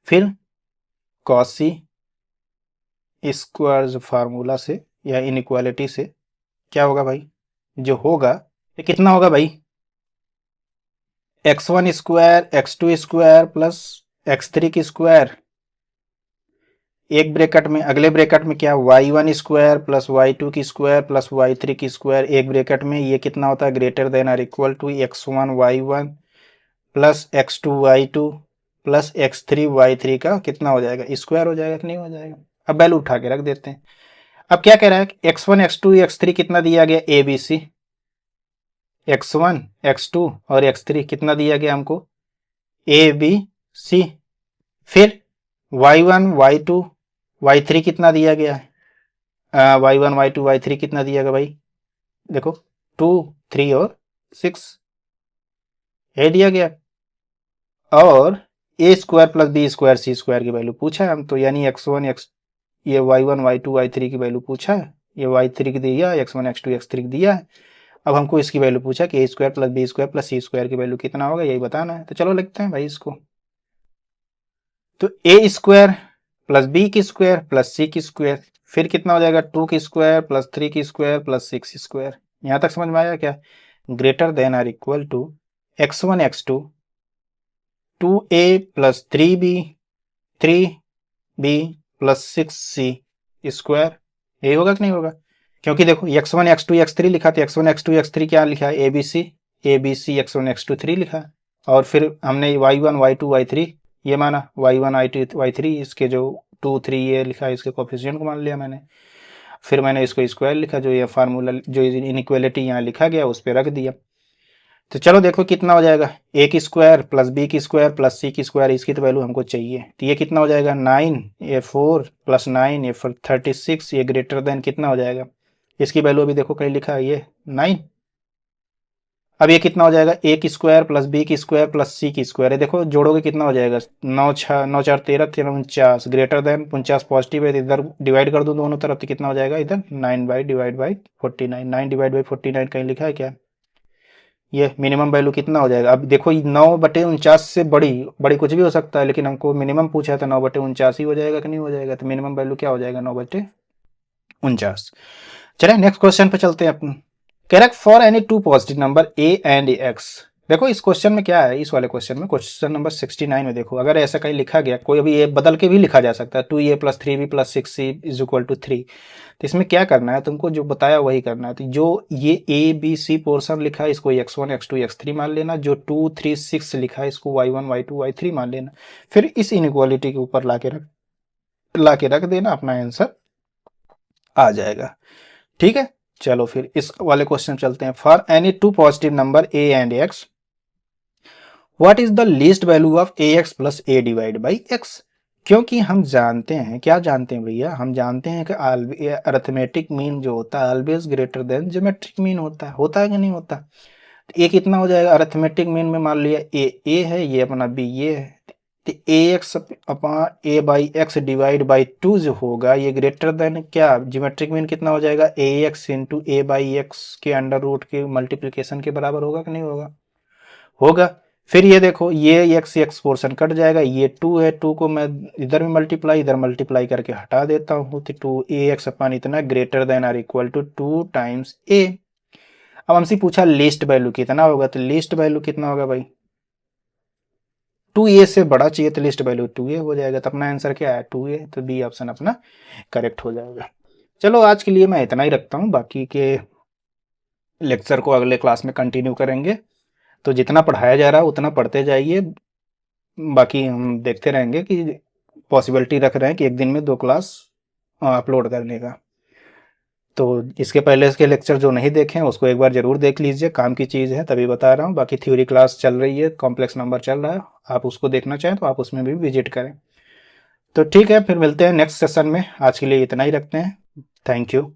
फिर quasi square formula से या inequality से क्या होगा भाई, जो होगा ये कितना होगा भाई, x1 square x2 square plus x3 की स्क्वायर, एक ब्रैकेट में, अगले ब्रैकेट में क्या y1 स्क्वायर प्लस y2 की स्क्वायर प्लस y3 की स्क्वायर, एक ब्रैकेट में, ये कितना होता है greater than or equal to x1 y1 plus x2 y2 plus x3 y3 का कितना हो जाएगा, स्क्वायर हो जाएगा कि नहीं हो जाएगा। अब वैल्यू उठा के रख देते हैं। अब क्या कह रहा है कि x1 x2 x3 कितना दिया गया, ए बी सी, x1 x2 और x3 कितना दिया गया हमको, ए बी सी। फिर y1 y2 y3 कितना दिया गया है, y1 y2 y3 कितना दिया गया भाई, देखो 2 3 और 6 ये दिया गया, और ए स्क्वायर प्लस बी स्क्वायर सी स्क्वायर की वैल्यू पूछा है हम तो, यानी x1 x ये y1 y2 y3 की वैल्यू पूछा है, ये y3 की दिया, x1 x2 x3 की दिया है। अब हमको इसकी वैल्यू पूछा कि a square plus b square plus c square की वैल्यू कितना होगा, यही बताना है। तो चलो लिखते हैं भाई इसको। तो ए स्क्वायर प्लस बी की स्क्वायर प्लस सी की स्क्वायर, फिर कितना हो जाएगा 2 की स्क्वायर प्लस 3 की स्क्वायर प्लस 6 स्क्वायर। यहां तक समझ में आया क्या, greater than or equal to x1 x2 2a plus 3b plus 6c square, यही होगा कि नहीं होगा। क्योंकि देखो x1 x2 x3 लिखा, तो x1 x2 x3 क्या लिखा है, ABC x1 x2 3 लिखा, और फिर हमने y1 y2 y3 ये माना, y1 y2 y3 इसके जो 2 3 ये लिखा है, इसके कोफिशिएंट को मान लिया मैंने, फिर मैंने इसको स्क्वायर लिखा, जो ये फार्मूला जो इनइक्वालिटी यहाँ लिखा गया उस पर रख दिया। तो चलो देखो कितना हो जाएगा, ए की स्क्वायर प्लस बी की स्क्वायर प्लस सी की स्क्वायर, इसकी तो वैल्यू हमको चाहिए, तो ये कितना हो जाएगा 9, ये 4 प्लस 9 ये 36, ये ग्रेटर देन कितना हो जाएगा, इसकी वैल्यू अभी देखो कहीं लिखा है ये 9। अब ये कितना हो जाएगा, ए की स्क्वायर प्लस बी की स्क्वायर प्लस सी की स्क्वायर है, देखो जोड़ोगे कितना हो जाएगा 9 6 9 4 13 13 49, ग्रेटर देन 49 पॉजिटिव है, इधर डिवाइड कर दो दोनों तरफ, तो कितना हो जाएगा इधर 9 by divide by 49, 9 divide by 49 कहीं लिखा है क्या, ये मिनिमम वैल्यू कितना हो जाएगा। अब देखो 9/49 से बड़ी बड़ी कुछ भी हो सकता है, लेकिन हमको मिनिमम पूछा है तो 9/49 ही हो जाएगा कि नहीं हो जाएगा, तो मिनिमम वैल्यू क्या हो जाएगा 9/49। चलिए नेक्स्ट क्वेश्चन पे चलते हैं अपन। Correct for any two positive number a and x. देखो इस क्वेश्चन में क्या है, इस वाले क्वेश्चन में क्वेश्चन नंबर 69 में देखो, अगर ऐसा कहीं लिखा गया, कोई अभी ये बदल के भी लिखा जा सकता है, 2a + 3b + 6c = 3। तो इसमें क्या करना है, तुमको जो बताया वही करना है। तो जो ये ए बी सी पोर्शन लिखा है इसको x1 x2 x3 मान लेना, जो 2 3 6 लिखा है इसको y1 y2 y3 मान लेना, फिर इस इनइक्वालिटी के ऊपर ला के रख देना, अपना आंसर आ जाएगा। ठीक है, चलो फिर इस वाले क्वेश्चन चलते हैं। For any two positive number a and x, what is the least value of A x plus A divide by x. क्योंकि हम जानते हैं, क्या जानते हैं भैया, हम जानते हैं कि अरिथमेटिक मीन जो होता है always greater than geometric mean होता है कि नहीं होता। ए कितना हो जाएगा अरिथमेटिक मीन में, मान लिया ए है, ये अपना बी ये है, तो a x upon a by x divide by 2 जो होगा ये ग्रेटर देन क्या, ज्योमेट्रिक मीन कितना हो जाएगा, a x into a by x के अंडर रूट के मल्टीप्लीकेशन के बराबर होगा कि नहीं होगा, होगा। फिर ये देखो ये एक्स पोर्शन कट जाएगा, ये 2 है, 2 को मैं इधर मल्टीप्लाई करके हटा देता हूँ, तो 2ax अपन इतना greater than or equal to 2 times a। अब हमसे पूछा लिस्ट वैल्यू कितना होगा, तो लिस्ट वैल्यू कितना होगा भाई, 2a से बड़ा चाहिए तो लिस्ट वैल्यू 2a हो जाएगा, तो अपना आंसर क्या है 2a, तो बी ऑप्शन अपना करेक्ट हो जाएगा। चलो आज के लिए मैं इतना ही रखता हूँ, बाकी के लेक्चर को अगले क्लास में कंटिन्यू करेंगे। तो जितना पढ़ाया जा रहा है उतना पढ़ते जाइए, बाकी हम देखते रहेंगे कि पॉसिबिलिटी रख रहे हैं कि एक दिन में 2 क्लास अपलोड करने का। तो इसके पहले इसके लेक्चर जो नहीं देखे हैं उसको एक बार ज़रूर देख लीजिए, काम की चीज़ है तभी बता रहा हूँ। बाकी थ्योरी क्लास चल रही है, कॉम्प्लेक्स नंबर चल रहा है, आप उसको देखना चाहें तो आप उसमें भी विजिट करें। तो ठीक है, फिर मिलते हैं नेक्स्ट सेशन में, आज के लिए इतना ही रखते हैं। Thank you.